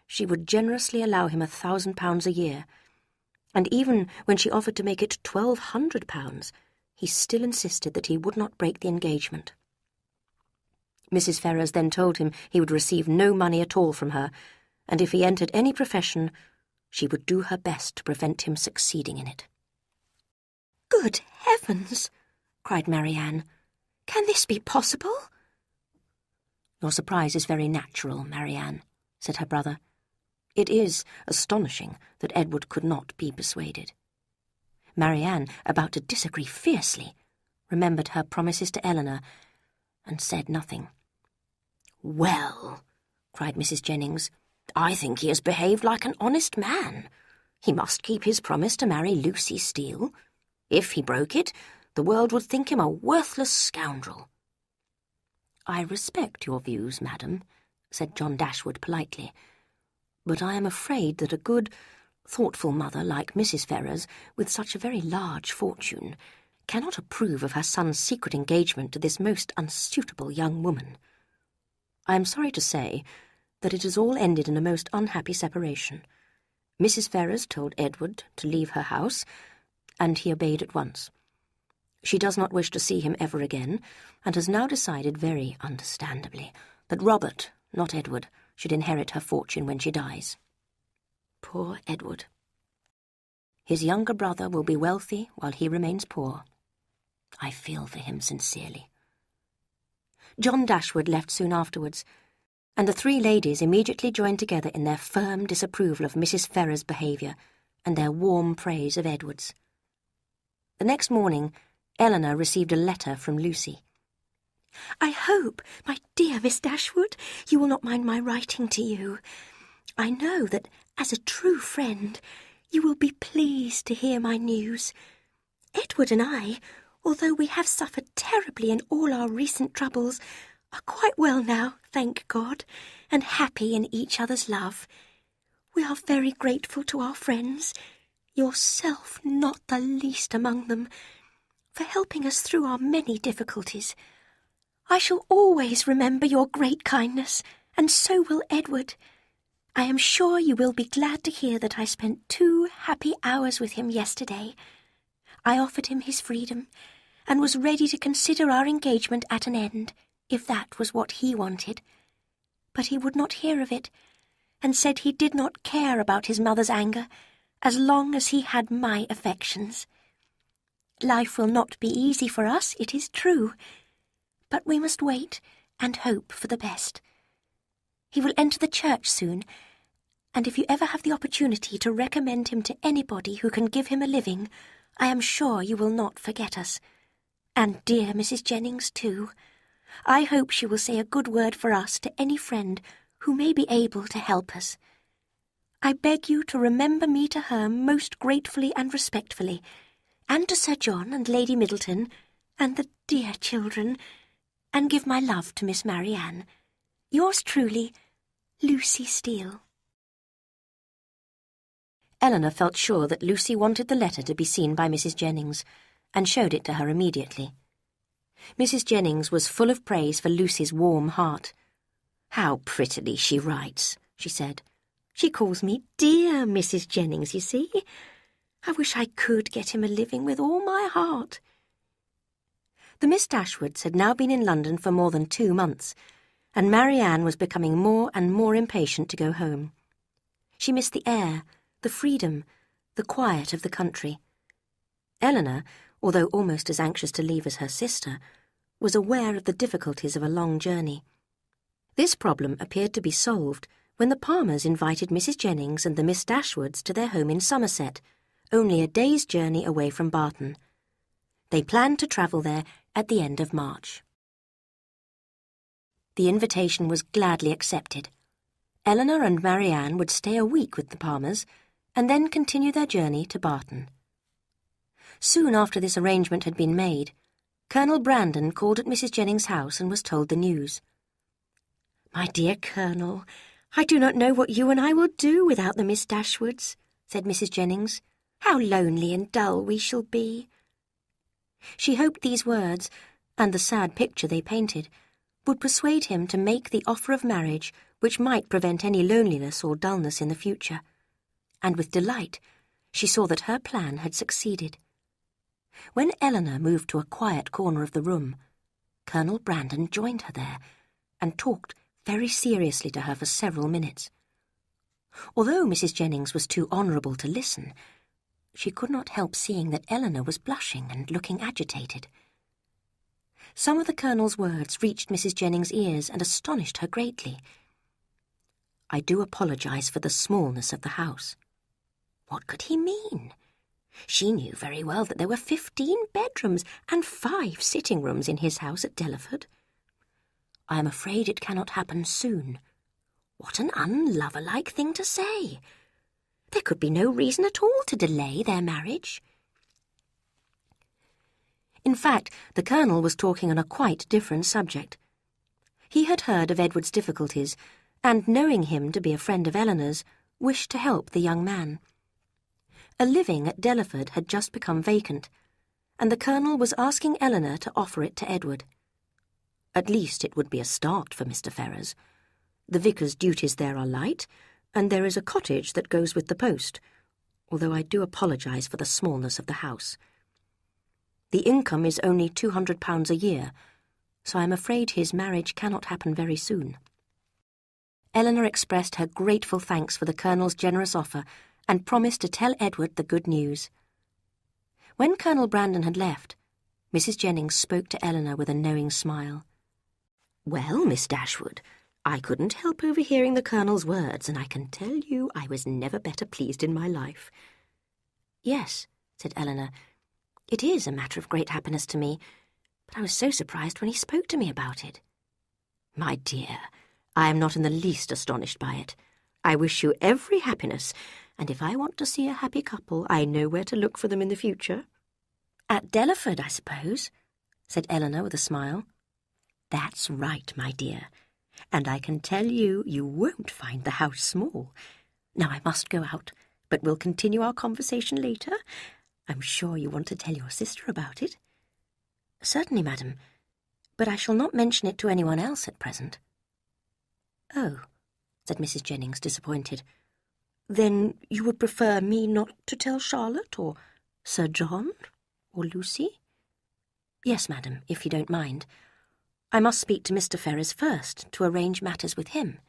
she would generously allow him £1,000 a year, and even when she offered to make it £1,200, he still insisted that he would not break the engagement. Mrs. Ferrars then told him he would receive no money at all from her, and if he entered any profession, she would do her best to prevent him succeeding in it. "Good heavens!" cried Marianne. "Can this be possible?" "Your surprise is very natural, Marianne," said her brother. "It is astonishing that Edward could not be persuaded." Marianne, about to disagree fiercely, remembered her promises to Eleanor, and said nothing. "Well," cried Mrs. Jennings, "I think he has behaved like an honest man. He must keep his promise to marry Lucy Steele. If he broke it, the world would think him a worthless scoundrel." "I respect your views, madam," said John Dashwood politely, "but I am afraid that a good, thoughtful mother like Mrs. Ferrars, with such a very large fortune, cannot approve of her son's secret engagement to this most unsuitable young woman. I am sorry to say that it has all ended in a most unhappy separation. Mrs. Ferrars told Edward to leave her house, and he obeyed at once. She does not wish to see him ever again, and has now decided very understandably that Robert, not Edward, should inherit her fortune when she dies. Poor Edward. His younger brother will be wealthy while he remains poor. I feel for him sincerely." John Dashwood left soon afterwards, and the three ladies immediately joined together in their firm disapproval of Mrs. Ferrars' behaviour and their warm praise of Edward's. The next morning, Eleanor received a letter from Lucy. "I hope, my dear Miss Dashwood, you will not mind my writing to you. I know that, as a true friend, you will be pleased to hear my news. Edward and I, although we have suffered terribly in all our recent troubles, are quite well now, thank God, and happy in each other's love. We are very grateful to our friends, yourself not the least among them, for helping us through our many difficulties. I shall always remember your great kindness, and so will Edward. I am sure you will be glad to hear that I spent 2 happy hours with him yesterday. I offered him his freedom, and was ready to consider our engagement at an end, if that was what he wanted. But he would not hear of it, and said he did not care about his mother's anger, as long as he had my affections. Life will not be easy for us, it is true, but we must wait and hope for the best. He will enter the church soon, and if you ever have the opportunity to recommend him to anybody who can give him a living, I am sure you will not forget us. And dear Mrs. Jennings, too. I hope she will say a good word for us to any friend who may be able to help us. I beg you to remember me to her most gratefully and respectfully, and to Sir John and Lady Middleton, and the dear children, and give my love to Miss Marianne. Yours truly, Lucy Steele." Eleanor felt sure that Lucy wanted the letter to be seen by Mrs. Jennings, and showed it to her immediately. Mrs. Jennings was full of praise for Lucy's warm heart. "How prettily she writes," she said. "She calls me dear Mrs. Jennings, you see. I wish I could get him a living with all my heart." The Miss Dashwoods had now been in London for more than 2 months, and Marianne was becoming more and more impatient to go home. She missed the air, the freedom, the quiet of the country. Eleanor, although almost as anxious to leave as her sister, was aware of the difficulties of a long journey. This problem appeared to be solved when the Palmers invited Mrs. Jennings and the Miss Dashwoods to their home in Somerset, only a day's journey away from Barton. They planned to travel there at the end of March. The invitation was gladly accepted. Eleanor and Marianne would stay a week with the Palmers, and then continue their journey to Barton. Soon after this arrangement had been made, Colonel Brandon called at Mrs. Jennings' house and was told the news. "My dear Colonel, I do not know what you and I will do without the Miss Dashwoods, said Mrs. Jennings. How lonely and dull we shall be. She hoped these words, and the sad picture they painted, would persuade him to make the offer of marriage which might prevent any loneliness or dullness in the future. And with delight she saw that her plan had succeeded. When Eleanor moved to a quiet corner of the room, Colonel Brandon joined her there and talked very seriously to her for several minutes. Although Mrs. Jennings was too honourable to listen, she could not help seeing that Eleanor was blushing and looking agitated. Some of the Colonel's words reached Mrs. Jennings' ears and astonished her greatly. "I do apologise for the smallness of the house." What could he mean? She knew very well that there were 15 bedrooms and 5 sitting rooms in his house at Delaford. "I am afraid it cannot happen soon." What an unlover-like thing to say! There could be no reason at all to delay their marriage. In fact, the Colonel was talking on a quite different subject. He had heard of Edward's difficulties, and knowing him to be a friend of Eleanor's, wished to help the young man. A living at Delaford had just become vacant, and the Colonel was asking Eleanor to offer it to Edward. At least it would be a start for Mr. Ferrars. The vicar's duties there are light, and there is a cottage that goes with the post, although I do apologise for the smallness of the house. The income is only £200 a year, so I am afraid his marriage cannot happen very soon. Eleanor expressed her grateful thanks for the Colonel's generous offer and promised to tell Edward the good news. When Colonel Brandon had left, Mrs. Jennings spoke to Eleanor with a knowing smile. "Well, Miss Dashwood, I couldn't help overhearing the Colonel's words, and I can tell you I was never better pleased in my life." "Yes," said Eleanor, "it is a matter of great happiness to me, but I was so surprised when he spoke to me about it." "My dear, I am not in the least astonished by it. I wish you every happiness, and if I want to see a happy couple, I know where to look for them in the future." "At Delaford, I suppose," said Eleanor with a smile. "That's right, my dear, and I can tell you you won't find the house small. Now I must go out, but we'll continue our conversation later. I'm sure you want to tell your sister about it." "Certainly, madam, but I shall not mention it to anyone else at present." "Oh," said Mrs. Jennings, disappointed. "Then you would prefer me not to tell Charlotte, or Sir John, or Lucy?" "Yes, madam, if you don't mind. I must speak to Mr. Ferrars first to arrange matters with him."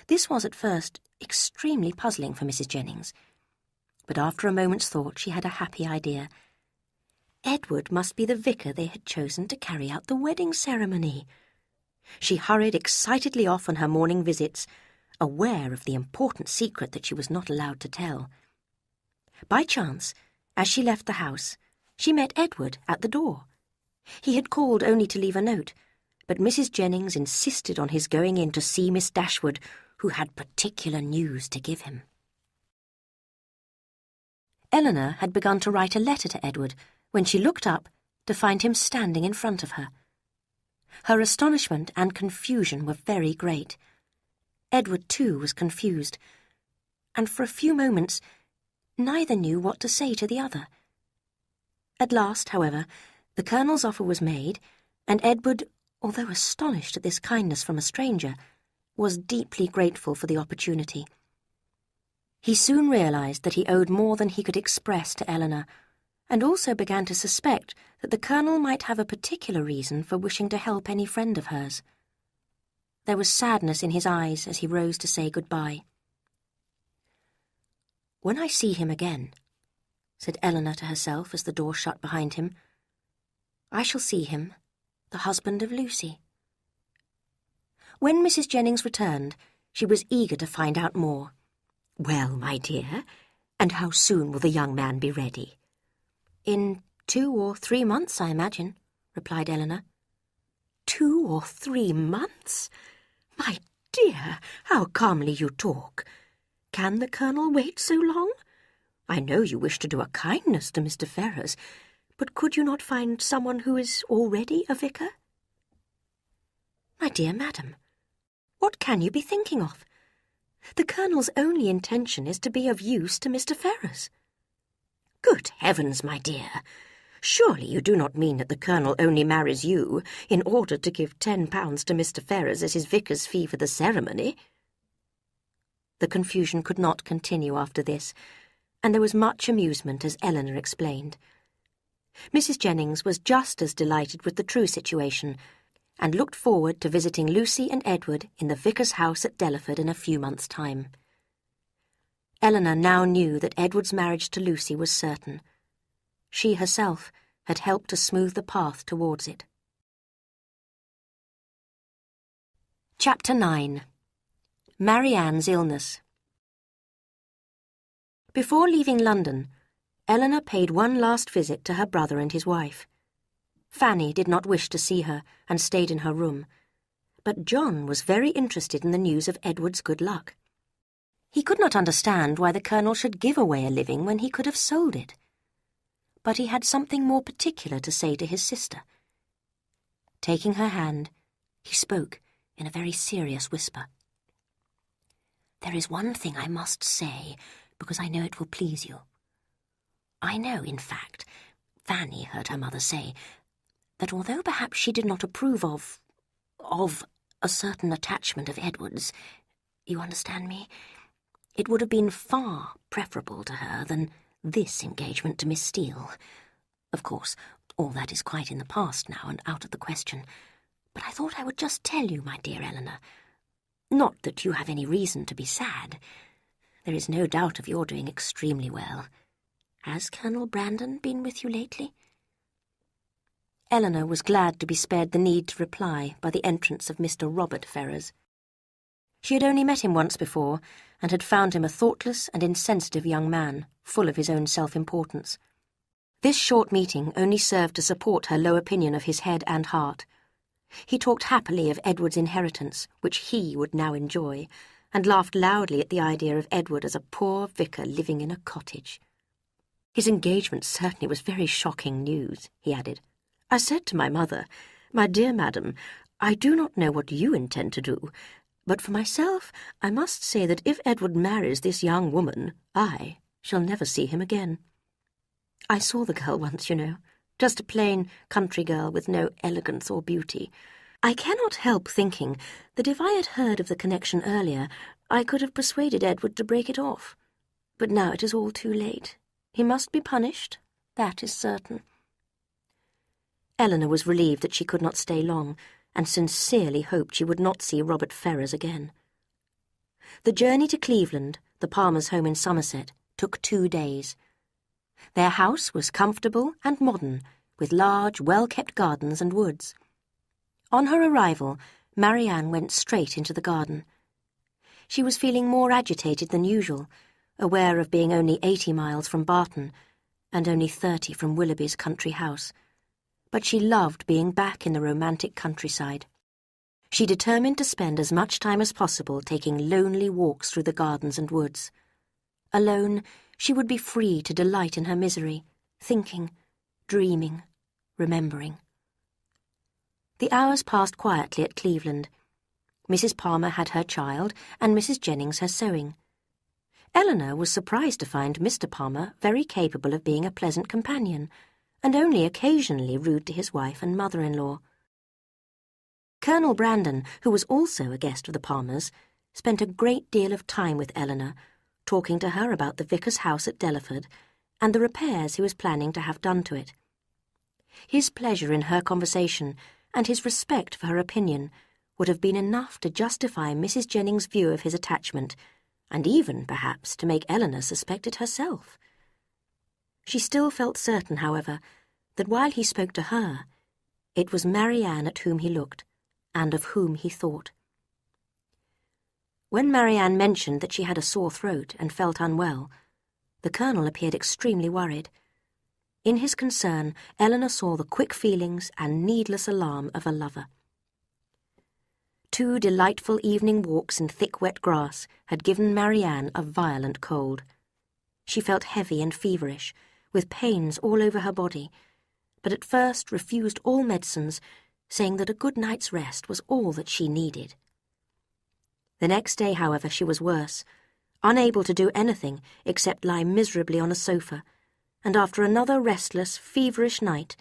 This was at first extremely puzzling for Mrs. Jennings, but after a moment's thought she had a happy idea. Edward must be the vicar they had chosen to carry out the wedding ceremony. She hurried excitedly off on her morning visits, aware of the important secret that she was not allowed to tell. By chance, as she left the house, she met Edward at the door. He had called only to leave a note, but Mrs. Jennings insisted on his going in to see Miss Dashwood, who had particular news to give him. Eleanor had begun to write a letter to Edward when she looked up to find him standing in front of her. Her astonishment and confusion were very great. Edward, too, was confused, and for a few moments neither knew what to say to the other. At last, however, the Colonel's offer was made, and Edward, although astonished at this kindness from a stranger, was deeply grateful for the opportunity. He soon realised that he owed more than he could express to Eleanor, and also began to suspect that the Colonel might have a particular reason for wishing to help any friend of hers. There was sadness in his eyes as he rose to say good-bye. "When I see him again," said Eleanor to herself as the door shut behind him, "I shall see him, the husband of Lucy." When Mrs. Jennings returned, she was eager to find out more. "Well, my dear, and how soon will the young man be ready?" "In 2 or 3 months, I imagine," replied Eleanor. 2 or 3 months? My dear, how calmly you talk. Can the Colonel wait so long? I know you wish to do a kindness to Mr. Ferrars, but could you not find someone who is already a vicar?" "My dear madam, What can you be thinking of? The Colonel's only intention is to be of use to Mr. Ferrers." "Good heavens, my dear! Surely you do not mean that the Colonel only marries you in order to give £10 to Mr. Ferrers as his vicar's fee for the ceremony?" The confusion could not continue after this, and there was much amusement as Eleanor explained. Mrs. Jennings was just as delighted with the true situation, and looked forward to visiting Lucy and Edward in the vicar's house at Delaford in a few months' time. Eleanor now knew that Edward's marriage to Lucy was certain. She herself had helped to smooth the path towards it. Chapter 9. Marianne's Illness. Before leaving London, Eleanor paid one last visit to her brother and his wife. Fanny did not wish to see her and stayed in her room, but John was very interested in the news of Edward's good luck. He could not understand why the Colonel should give away a living when he could have sold it. But he had something more particular to say to his sister. Taking her hand, he spoke in a very serious whisper. "There is one thing I must say, because I know it will please you. I know, in fact, Fanny heard her mother say, that although perhaps she did not approve of a certain attachment of Edward's, you understand me, it would have been far preferable to her than this engagement to Miss Steele. Of course, all that is quite in the past now and out of the question, but I thought I would just tell you, my dear Eleanor. Not that you have any reason to be sad. There is no doubt of your doing extremely well. Has Colonel Brandon been with you lately?" Eleanor was glad to be spared the need to reply by the entrance of Mr. Robert Ferrers. She had only met him once before, and had found him a thoughtless and insensitive young man, full of his own self-importance. This short meeting only served to support her low opinion of his head and heart. He talked happily of Edward's inheritance, which he would now enjoy, and laughed loudly at the idea of Edward as a poor vicar living in a cottage. "His engagement certainly was very shocking news," he added. "I said to my mother, 'My dear madam, I do not know what you intend to do, but for myself I must say that if Edward marries this young woman, I shall never see him again.' I saw the girl once, you know, just a plain country girl with no elegance or beauty. I cannot help thinking that if I had heard of the connection earlier, I could have persuaded Edward to break it off. But now it is all too late. He must be punished, that is certain." Eleanor was relieved that she could not stay long, and sincerely hoped she would not see Robert Ferrers again. The journey to Cleveland, the Palmers' home in Somerset, took 2 days. Their house was comfortable and modern, with large, well-kept gardens and woods. On her arrival, Marianne went straight into the garden. She was feeling more agitated than usual, aware of being only 80 miles from Barton, and only 30 from Willoughby's country house. But she loved being back in the romantic countryside. She determined to spend as much time as possible taking lonely walks through the gardens and woods. Alone, she would be free to delight in her misery, thinking, dreaming, remembering. The hours passed quietly at Cleveland. Mrs. Palmer had her child, and Mrs. Jennings her sewing. Eleanor was surprised to find Mr. Palmer very capable of being a pleasant companion, and only occasionally rude to his wife and mother-in-law. Colonel Brandon, who was also a guest of the Palmers, spent a great deal of time with Eleanor, talking to her about the vicar's house at Delaford and the repairs he was planning to have done to it. His pleasure in her conversation and his respect for her opinion would have been enough to justify Mrs. Jennings' view of his attachment, and even, perhaps, to make Eleanor suspect it herself. She still felt certain, however, that while he spoke to her, it was Marianne at whom he looked, and of whom he thought. When Marianne mentioned that she had a sore throat and felt unwell, the Colonel appeared extremely worried. In his concern, Eleanor saw the quick feelings and needless alarm of a lover. 2 delightful evening walks in thick wet grass had given Marianne a violent cold. She felt heavy and feverish, with pains all over her body, but at first refused all medicines, saying that a good night's rest was all that she needed. The next day, however, she was worse, unable to do anything except lie miserably on a sofa, and after another restless, feverish night,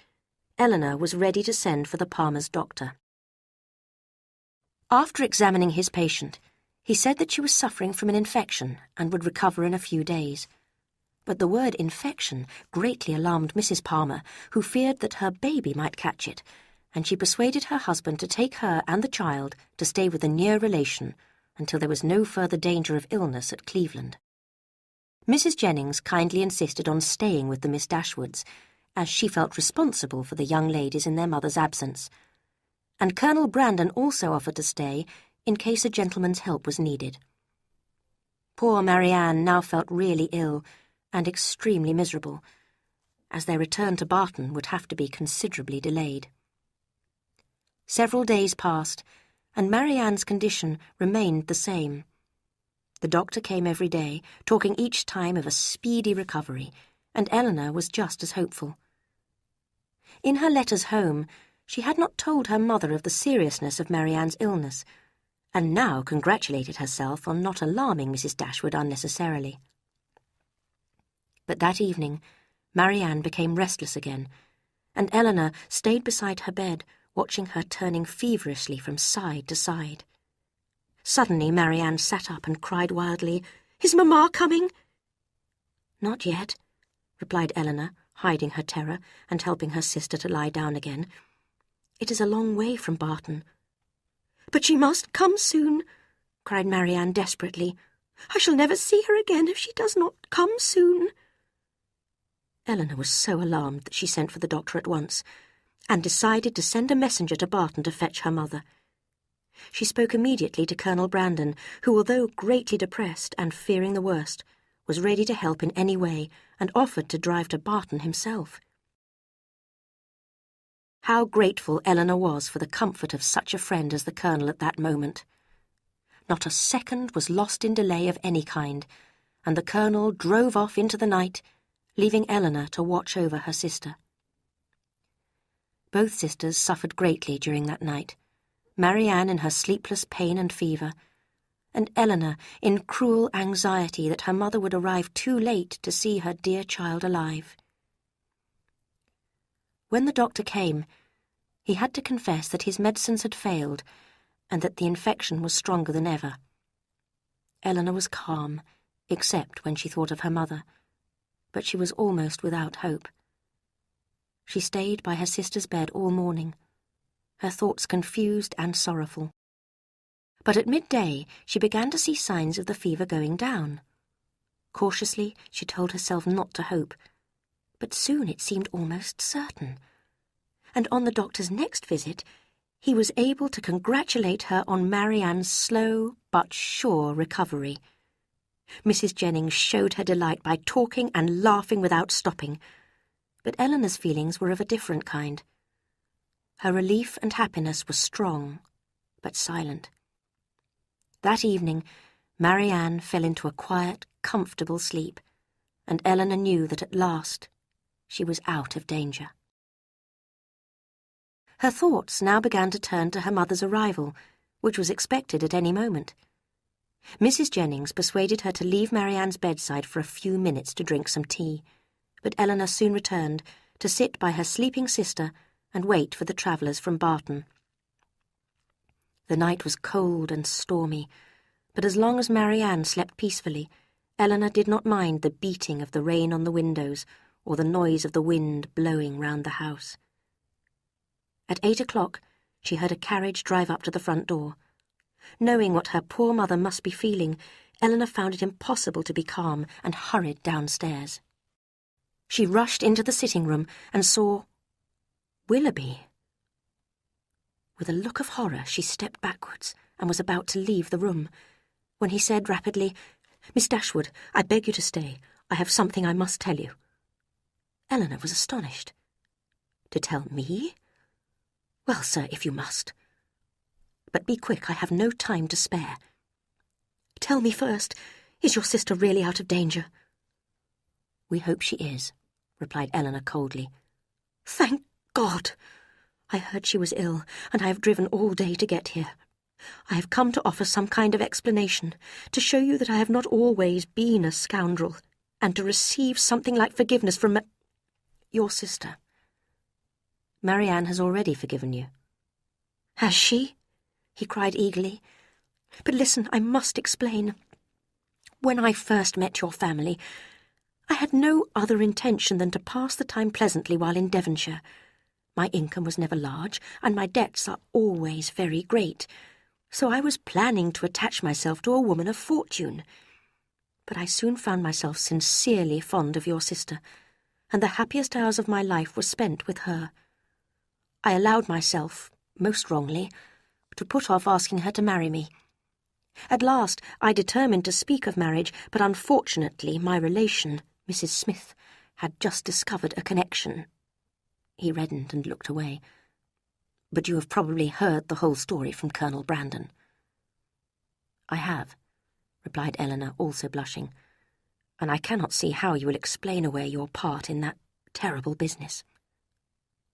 Eleanor was ready to send for the Palmers' doctor. After examining his patient, he said that she was suffering from an infection and would recover in a few days. But the word infection greatly alarmed Mrs. Palmer, who feared that her baby might catch it, and she persuaded her husband to take her and the child to stay with a near relation until there was no further danger of illness at Cleveland. Mrs. Jennings kindly insisted on staying with the Miss Dashwoods, as she felt responsible for the young ladies in their mother's absence, and Colonel Brandon also offered to stay in case a gentleman's help was needed. Poor Marianne now felt really ill and extremely miserable, as their return to Barton would have to be considerably delayed. Several days passed, and Marianne's condition remained the same. The doctor came every day, talking each time of a speedy recovery, and Eleanor was just as hopeful. In her letters home, she had not told her mother of the seriousness of Marianne's illness, and now congratulated herself on not alarming Mrs. Dashwood unnecessarily. But that evening, Marianne became restless again, and Eleanor stayed beside her bed, watching her turning feverishly from side to side. Suddenly Marianne sat up and cried wildly, "Is Mamma coming?" "Not yet," replied Eleanor, hiding her terror and helping her sister to lie down again. "It is a long way from Barton." "But she must come soon," cried Marianne desperately. "I shall never see her again if she does not come soon." Eleanor was so alarmed that she sent for the doctor at once, and decided to send a messenger to Barton to fetch her mother. She spoke immediately to Colonel Brandon, who, although greatly depressed and fearing the worst, was ready to help in any way, and offered to drive to Barton himself. How grateful Eleanor was for the comfort of such a friend as the Colonel at that moment. Not a second was lost in delay of any kind, and the Colonel drove off into the night, leaving Eleanor to watch over her sister. Both sisters suffered greatly during that night, Marianne in her sleepless pain and fever, and Eleanor in cruel anxiety that her mother would arrive too late to see her dear child alive. When the doctor came, he had to confess that his medicines had failed and that the infection was stronger than ever. Eleanor was calm, except when she thought of her mother, but she was almost without hope. She stayed by her sister's bed all morning, her thoughts confused and sorrowful. But at midday she began to see signs of the fever going down. Cautiously she told herself not to hope, but soon it seemed almost certain. And on the doctor's next visit, he was able to congratulate her on Marianne's slow but sure recovery. Mrs. Jennings showed her delight by talking and laughing without stopping, but Eleanor's feelings were of a different kind. Her relief and happiness were strong, but silent. That evening, Marianne fell into a quiet, comfortable sleep, and Eleanor knew that at last she was out of danger. Her thoughts now began to turn to her mother's arrival, which was expected at any moment. Mrs. Jennings persuaded her to leave Marianne's bedside for a few minutes to drink some tea, but Eleanor soon returned to sit by her sleeping sister and wait for the travellers from Barton. The night was cold and stormy, but as long as Marianne slept peacefully, Eleanor did not mind the beating of the rain on the windows or the noise of the wind blowing round the house. At 8 o'clock, she heard a carriage drive up to the front door. Knowing what her poor mother must be feeling, Eleanor found it impossible to be calm and hurried downstairs. She rushed into the sitting-room and saw Willoughby. With a look of horror, she stepped backwards and was about to leave the room, when he said rapidly, "Miss Dashwood, I beg you to stay. I have something I must tell you." Eleanor was astonished. "To tell me?" "Well, sir, if you must. But be quick, I have no time to spare." "Tell me first, is your sister really out of danger?" "We hope she is," replied Eleanor coldly. "Thank God! I heard she was ill, and I have driven all day to get here. I have come to offer some kind of explanation, to show you that I have not always been a scoundrel, and to receive something like forgiveness from your sister. Marianne has already forgiven you. Has she? He cried eagerly. But listen, I must explain. When I first met your family, I had no other intention than to pass the time pleasantly while in Devonshire. My income was never large, and my debts are always very great, so I was planning to attach myself to a woman of fortune. But I soon found myself sincerely fond of your sister, and the happiest hours of my life were spent with her. I allowed myself, most wrongly, to put off asking her to marry me. At last I determined to speak of marriage, but unfortunately my relation, Mrs. Smith, had just discovered a connection. He reddened and looked away. But you have probably heard the whole story from Colonel Brandon. I have, replied Eleanor, also blushing, and I cannot see how you will explain away your part in that terrible business.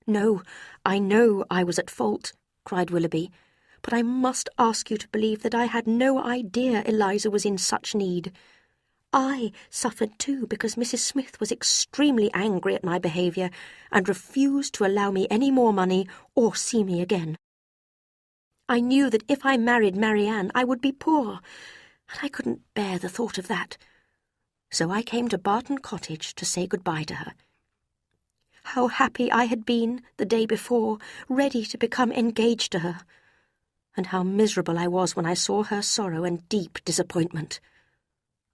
No, I know I was at fault, cried Willoughby, but I must ask you to believe that I had no idea Eliza was in such need. I suffered too because Mrs. Smith was extremely angry at my behaviour and refused to allow me any more money or see me again. I knew that if I married Marianne I would be poor, and I couldn't bear the thought of that. So I came to Barton Cottage to say goodbye to her. How happy I had been the day before, ready to become engaged to her, and how miserable I was when I saw her sorrow and deep disappointment.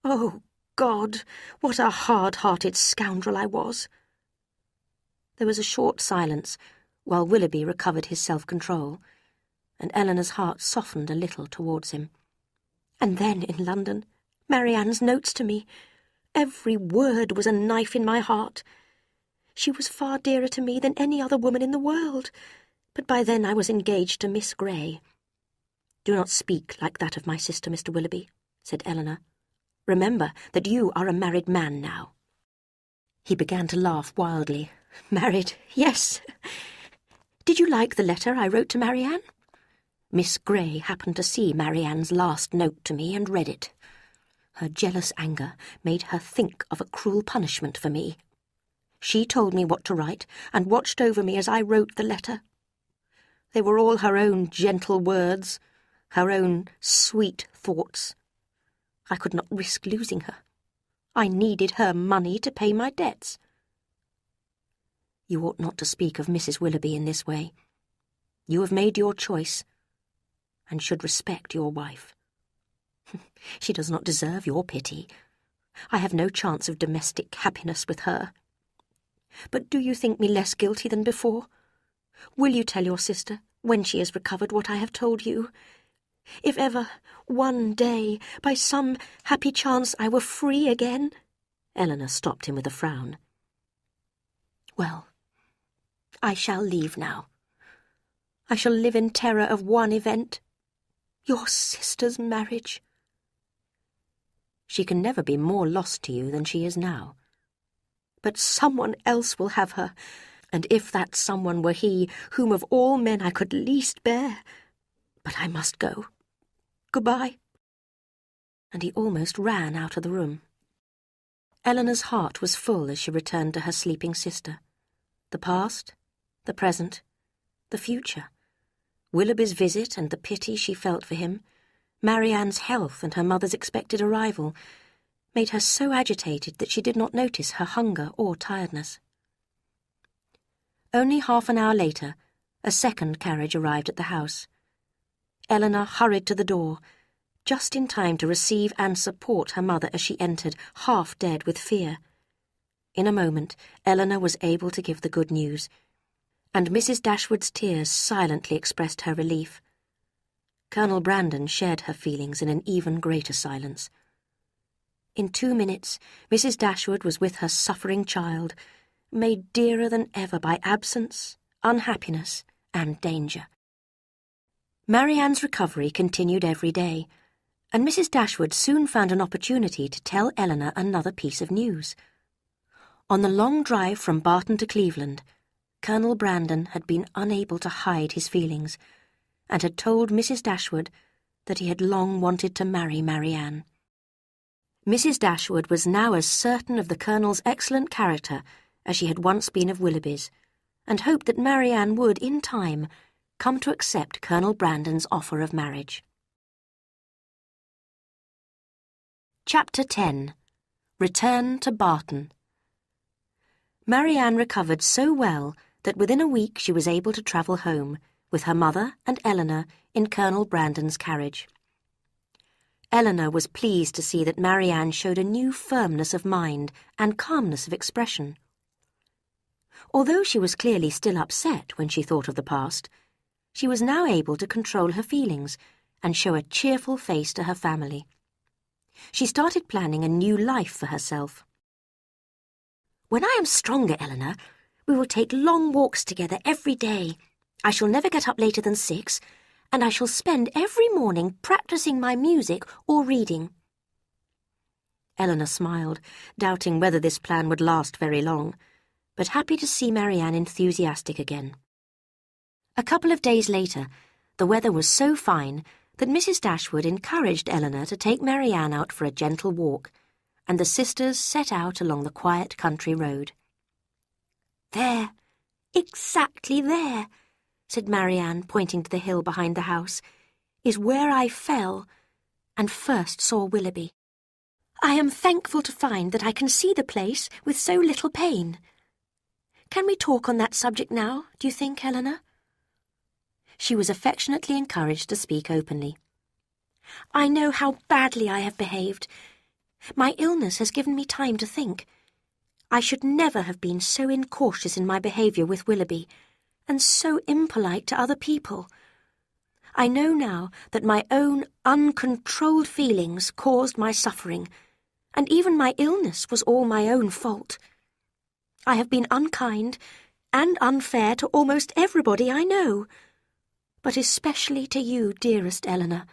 Oh, God, what a hard-hearted scoundrel I was! There was a short silence, while Willoughby recovered his self-control, and Eleanor's heart softened a little towards him. And then, in London, Marianne's notes to me. Every word was a knife in my heart. She was far dearer to me than any other woman in the world, but by then I was engaged to Miss Grey. "Do not speak like that of my sister, Mr. Willoughby," said Eleanor. "Remember that you are a married man now." He began to laugh wildly. "Married, yes. Did you like the letter I wrote to Marianne?" Miss Grey happened to see Marianne's last note to me and read it. Her jealous anger made her think of a cruel punishment for me. She told me what to write and watched over me as I wrote the letter. They were all her own gentle words, her own sweet thoughts. I could not risk losing her. I needed her money to pay my debts. You ought not to speak of Mrs. Willoughby in this way. You have made your choice, and should respect your wife. She does not deserve your pity. I have no chance of domestic happiness with her. But do you think me less guilty than before? Will you tell your sister, when she has recovered, what I have told you? If ever, one day, by some happy chance, I were free again—" Eleanor stopped him with a frown. "Well, I shall leave now. I shall live in terror of one event. Your sister's marriage." "She can never be more lost to you than she is now." "But someone else will have her, and if that someone were he whom of all men I could least bear. But I must go. Goodbye." And he almost ran out of the room. Eleanor's heart was full as she returned to her sleeping sister. The past, the present, the future, Willoughby's visit and the pity she felt for him, Marianne's health and her mother's expected arrival, made her so agitated that she did not notice her hunger or tiredness. Only half an hour later, a second carriage arrived at the house. Eleanor hurried to the door, just in time to receive and support her mother as she entered, half dead with fear. In a moment, Eleanor was able to give the good news, and Mrs. Dashwood's tears silently expressed her relief. Colonel Brandon shared her feelings in an even greater silence. In 2 minutes, Mrs. Dashwood was with her suffering child, made dearer than ever by absence, unhappiness, and danger. Marianne's recovery continued every day, and Mrs. Dashwood soon found an opportunity to tell Eleanor another piece of news. On the long drive from Barton to Cleveland, Colonel Brandon had been unable to hide his feelings, and had told Mrs. Dashwood that he had long wanted to marry Marianne. Mrs. Dashwood was now as certain of the Colonel's excellent character as she had once been of Willoughby's, and hoped that Marianne would, in time, come to accept Colonel Brandon's offer of marriage. Chapter 10. Return to Barton. Marianne recovered so well that within a week she was able to travel home, with her mother and Eleanor in Colonel Brandon's carriage. Eleanor was pleased to see that Marianne showed a new firmness of mind and calmness of expression. Although she was clearly still upset when she thought of the past, she was now able to control her feelings and show a cheerful face to her family. She started planning a new life for herself. "When I am stronger, Eleanor, we will take long walks together every day. I shall never get up later than 6, and I shall spend every morning practicing my music or reading." Eleanor smiled, doubting whether this plan would last very long, but happy to see Marianne enthusiastic again. A couple of days later, the weather was so fine that Mrs. Dashwood encouraged Eleanor to take Marianne out for a gentle walk, and the sisters set out along the quiet country road. "There, exactly there," said Marianne, pointing to the hill behind the house, "is where I fell and first saw Willoughby. I am thankful to find that I can see the place with so little pain. Can we talk on that subject now, do you think, Eleanor?" She was affectionately encouraged to speak openly. "I know how badly I have behaved. My illness has given me time to think. I should never have been so incautious in my behaviour with Willoughby, and so impolite to other people. I know now that my own uncontrolled feelings caused my suffering, and even my illness was all my own fault. I have been unkind and unfair to almost everybody I know, but especially to you, dearest Eleanor.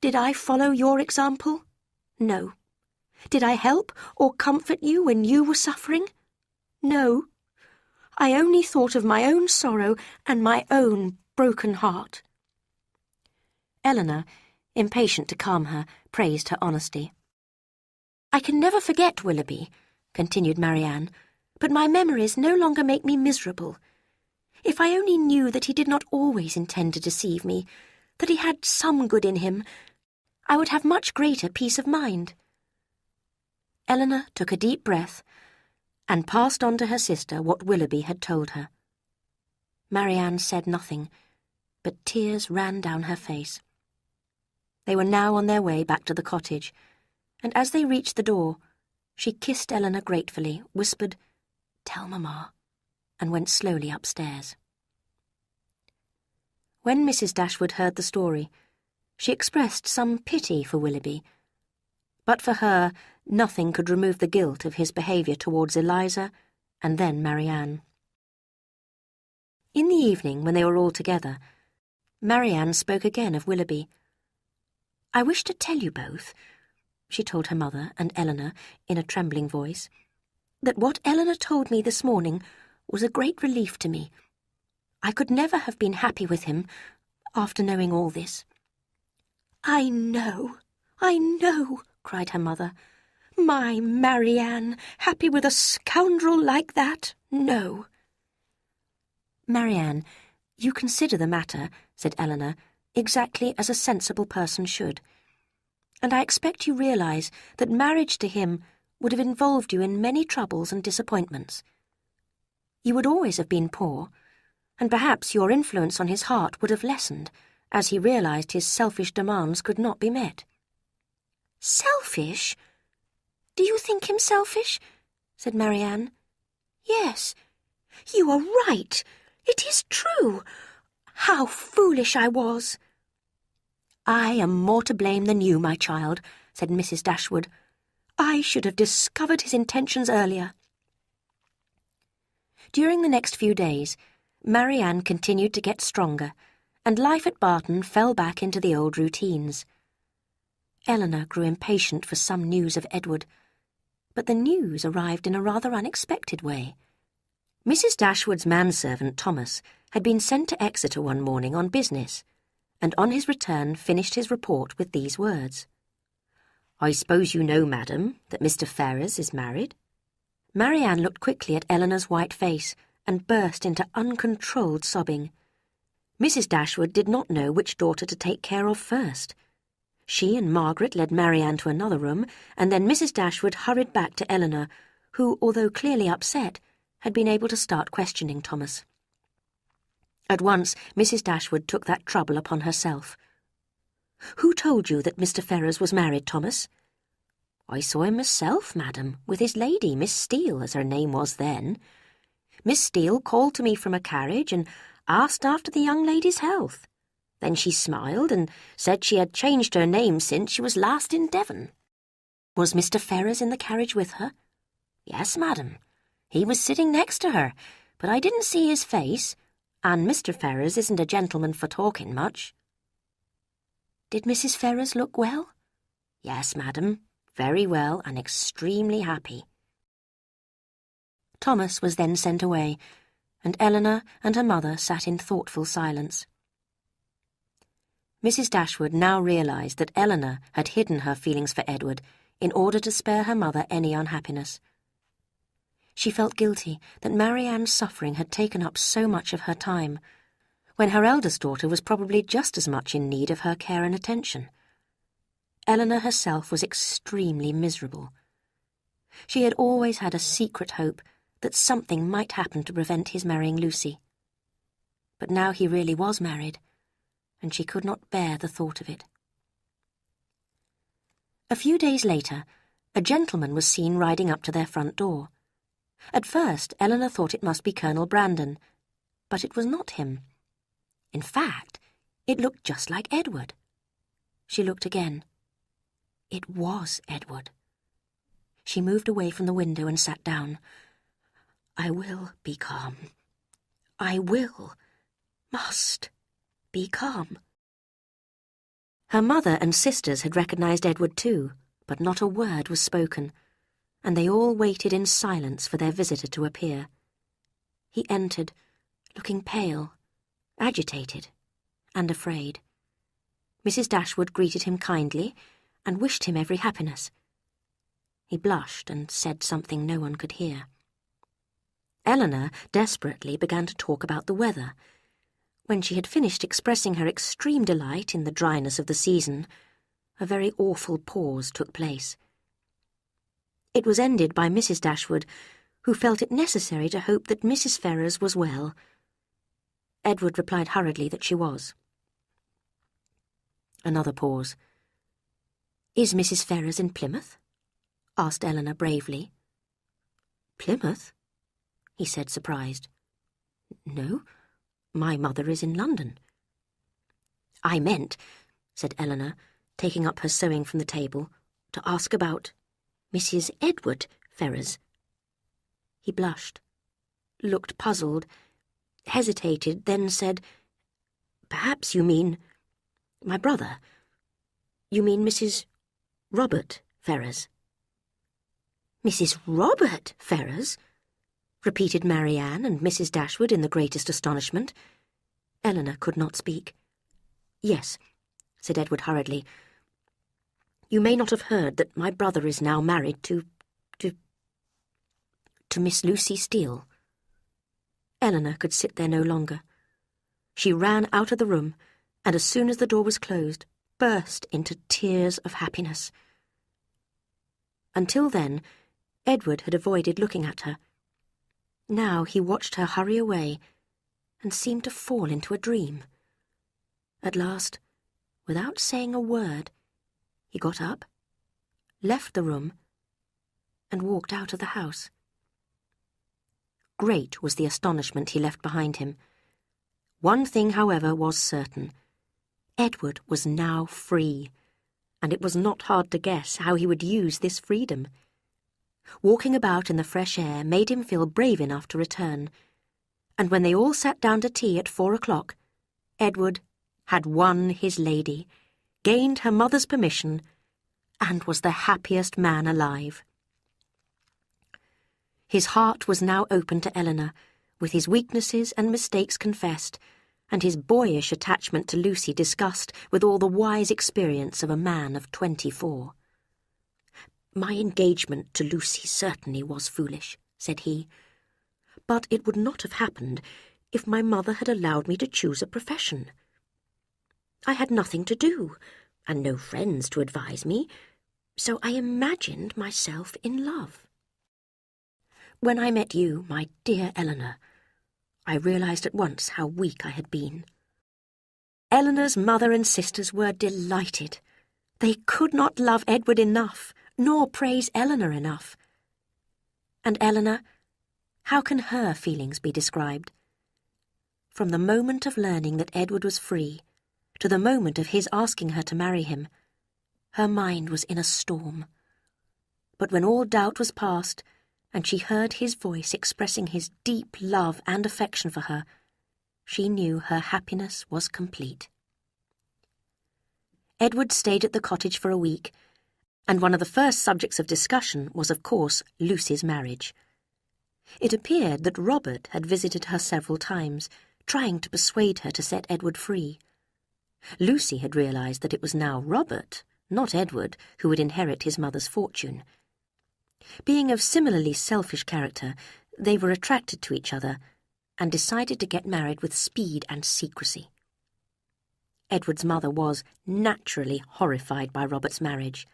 Did I follow your example? No. Did I help or comfort you when you were suffering? No. I only thought of my own sorrow and my own broken heart." Eleanor, impatient to calm her, praised her honesty. "I can never forget Willoughby," continued Marianne, "but my memories no longer make me miserable. If I only knew that he did not always intend to deceive me, that he had some good in him, I would have much greater peace of mind." Eleanor took a deep breath and passed on to her sister what Willoughby had told her. Marianne said nothing, but tears ran down her face. They were now on their way back to the cottage, and as they reached the door, she kissed Eleanor gratefully, whispered, "Tell Mamma," and went slowly upstairs. When Mrs. Dashwood heard the story, she expressed some pity for Willoughby, but for her nothing could remove the guilt of his behaviour towards Eliza and then Marianne. In the evening, when they were all together, Marianne spoke again of Willoughby. "I wish to tell you both," she told her mother and Eleanor in a trembling voice, "that what Eleanor told me this morning was a great relief to me. I could never have been happy with him after knowing all this." I know," cried her mother. "My Marianne, happy with a scoundrel like that? No." "Marianne, you consider the matter," said Eleanor, "exactly as a sensible person should. And I expect you realise that marriage to him would have involved you in many troubles and disappointments. You would always have been poor, and perhaps your influence on his heart would have lessened, as he realised his selfish demands could not be met." "Selfish? Do you think him selfish?" said Marianne. "Yes, you are right. It is true. How foolish I was." "I am more to blame than you, my child," said Mrs. Dashwood. "I should have discovered his intentions earlier." During the next few days, Marianne continued to get stronger, and life at Barton fell back into the old routines. Eleanor grew impatient for some news of Edward, but the news arrived in a rather unexpected way. Mrs. Dashwood's manservant, Thomas, had been sent to Exeter one morning on business, and on his return finished his report with these words. "I suppose you know, madam, that Mr. Ferrers is married?" Marianne looked quickly at Eleanor's white face and burst into uncontrolled sobbing. Mrs. Dashwood did not know which daughter to take care of first. She and Margaret led Marianne to another room, and then Mrs. Dashwood hurried back to Eleanor, who, although clearly upset, had been able to start questioning Thomas. At once, Mrs. Dashwood took that trouble upon herself. "Who told you that Mr. Ferrers was married, Thomas?" "I saw him myself, madam, with his lady, Miss Steele, as her name was then. Miss Steele called to me from a carriage and asked after the young lady's health. Then she smiled and said she had changed her name since she was last in Devon." "Was Mr. Ferrers in the carriage with her?" "Yes, madam. He was sitting next to her, but I didn't see his face, and Mr. Ferrers isn't a gentleman for talking much." "Did Mrs. Ferrers look well?" "Yes, madam, very well and extremely happy." Thomas was then sent away, and Eleanor and her mother sat in thoughtful silence. Mrs. Dashwood now realised that Eleanor had hidden her feelings for Edward in order to spare her mother any unhappiness. She felt guilty that Marianne's suffering had taken up so much of her time, when her eldest daughter was probably just as much in need of her care and attention. Eleanor herself was extremely miserable. She had always had a secret hope that something might happen to prevent his marrying Lucy. But now he really was married, and she could not bear the thought of it. A few days later, a gentleman was seen riding up to their front door. At first, Eleanor thought it must be Colonel Brandon, but it was not him. In fact, it looked just like Edward. She looked again. It was Edward. She moved away from the window and sat down. "I will be calm. I must be calm." Her mother and sisters had recognised Edward too, but not a word was spoken, and they all waited in silence for their visitor to appear. He entered, looking pale, agitated, and afraid. Mrs. Dashwood greeted him kindly and wished him every happiness. He blushed and said something no one could hear. Eleanor desperately began to talk about the weather. When she had finished expressing her extreme delight in the dryness of the season, a very awful pause took place. It was ended by Mrs. Dashwood, who felt it necessary to hope that Mrs. Ferrers was well. Edward replied hurriedly that she was. Another pause. "Is Mrs. Ferrers in Plymouth?" asked Eleanor bravely. "Plymouth?" he said, surprised. "No, my mother is in London." "I meant," said Eleanor, taking up her sewing from the table, "to ask about Mrs. Edward Ferrers." He blushed, looked puzzled, hesitated, then said, "Perhaps you mean my brother. You mean Mrs. Robert Ferrers." "Mrs. Robert Ferrers?" repeated Marianne and Mrs. Dashwood in the greatest astonishment. Eleanor could not speak. "Yes," said Edward hurriedly. "You may not have heard that my brother is now married to Miss Lucy Steele." Eleanor could sit there no longer. She ran out of the room, and as soon as the door was closed, burst into tears of happiness. Until then, Edward had avoided looking at her. Now he watched her hurry away and seemed to fall into a dream. At last, without saying a word, he got up, left the room, and walked out of the house. Great was the astonishment he left behind him. One thing, however, was certain. Edward was now free, and it was not hard to guess how he would use this freedom. Walking about in the fresh air made him feel brave enough to return, and when they all sat down to tea at 4 o'clock, Edward had won his lady, gained her mother's permission, and was the happiest man alive. His heart was now open to Eleanor, with his weaknesses and mistakes confessed, and his boyish attachment to Lucy discussed with all the wise experience of a man of 24. "My engagement to Lucy certainly was foolish," said he, "but it would not have happened if my mother had allowed me to choose a profession. I had nothing to do, and no friends to advise me, so I imagined myself in love. When I met you, my dear Eleanor, I realized at once how weak I had been." Eleanor's mother and sisters were delighted. They could not love Edward enough, nor praise Eleanor enough. And Eleanor, how can her feelings be described? From the moment of learning that Edward was free, to the moment of his asking her to marry him, her mind was in a storm. But when all doubt was past, and she heard his voice expressing his deep love and affection for her, she knew her happiness was complete. Edward stayed at the cottage for a week, and one of the first subjects of discussion was, of course, Lucy's marriage. It appeared that Robert had visited her several times, trying to persuade her to set Edward free. Lucy had realized that it was now Robert, not Edward, who would inherit his mother's fortune. Being of similarly selfish character, they were attracted to each other and decided to get married with speed and secrecy. Edward's mother was naturally horrified by Robert's marriage.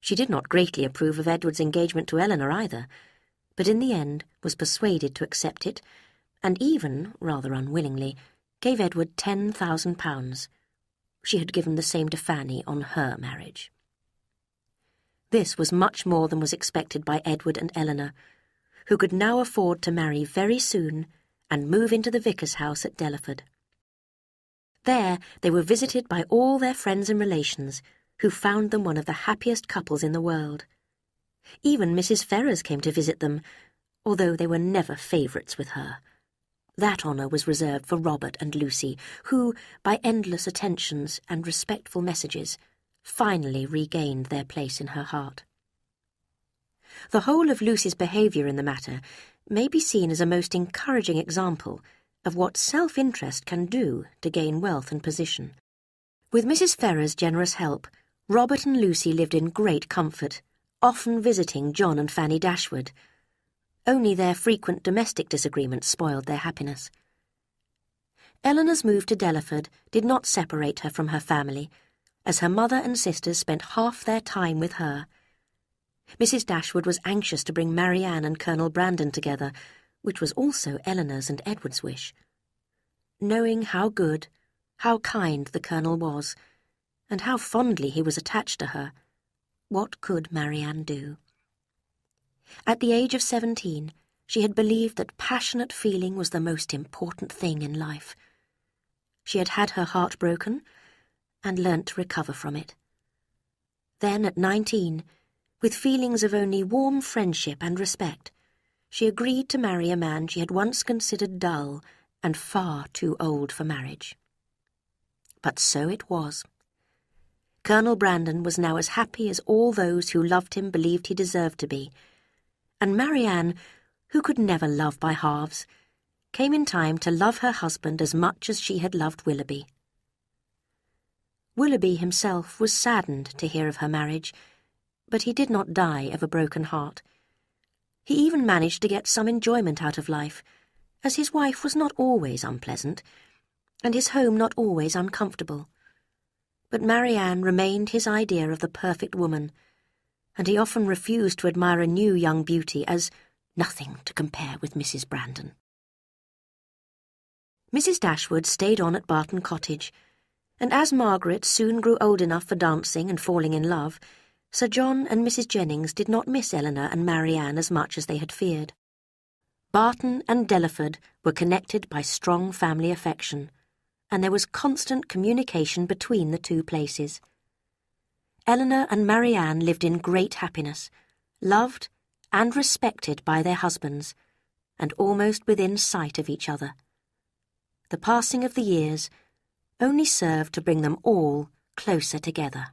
She did not greatly approve of Edward's engagement to Eleanor either, but in the end was persuaded to accept it, and even, rather unwillingly, gave Edward £10,000. She had given the same to Fanny on her marriage. This was much more than was expected by Edward and Eleanor, who could now afford to marry very soon and move into the vicar's house at Delaford. There they were visited by all their friends and relations, who found them one of the happiest couples in the world. Even Mrs. Ferrars came to visit them, although they were never favourites with her. That honour was reserved for Robert and Lucy, who, by endless attentions and respectful messages, finally regained their place in her heart. The whole of Lucy's behaviour in the matter may be seen as a most encouraging example of what self-interest can do to gain wealth and position. With Mrs. Ferrars' generous help, Robert and Lucy lived in great comfort, often visiting John and Fanny Dashwood. Only their frequent domestic disagreements spoiled their happiness. Eleanor's move to Delaford did not separate her from her family, as her mother and sisters spent half their time with her. Mrs. Dashwood was anxious to bring Marianne and Colonel Brandon together, which was also Eleanor's and Edward's wish. Knowing how good, how kind the Colonel was, and how fondly he was attached to her, what could Marianne do? At the age of 17, she had believed that passionate feeling was the most important thing in life. She had had her heart broken, and learnt to recover from it. Then, at 19, with feelings of only warm friendship and respect, she agreed to marry a man she had once considered dull and far too old for marriage. But so it was. Colonel Brandon was now as happy as all those who loved him believed he deserved to be, and Marianne, who could never love by halves, came in time to love her husband as much as she had loved Willoughby. Willoughby himself was saddened to hear of her marriage, but he did not die of a broken heart. He even managed to get some enjoyment out of life, as his wife was not always unpleasant, and his home not always uncomfortable. But Marianne remained his idea of the perfect woman, and he often refused to admire a new young beauty as nothing to compare with Mrs. Brandon. Mrs. Dashwood stayed on at Barton Cottage, and as Margaret soon grew old enough for dancing and falling in love, Sir John and Mrs. Jennings did not miss Eleanor and Marianne as much as they had feared. Barton and Delaford were connected by strong family affection, and there was constant communication between the two places. Eleanor and Marianne lived in great happiness, loved and respected by their husbands, and almost within sight of each other. The passing of the years only served to bring them all closer together.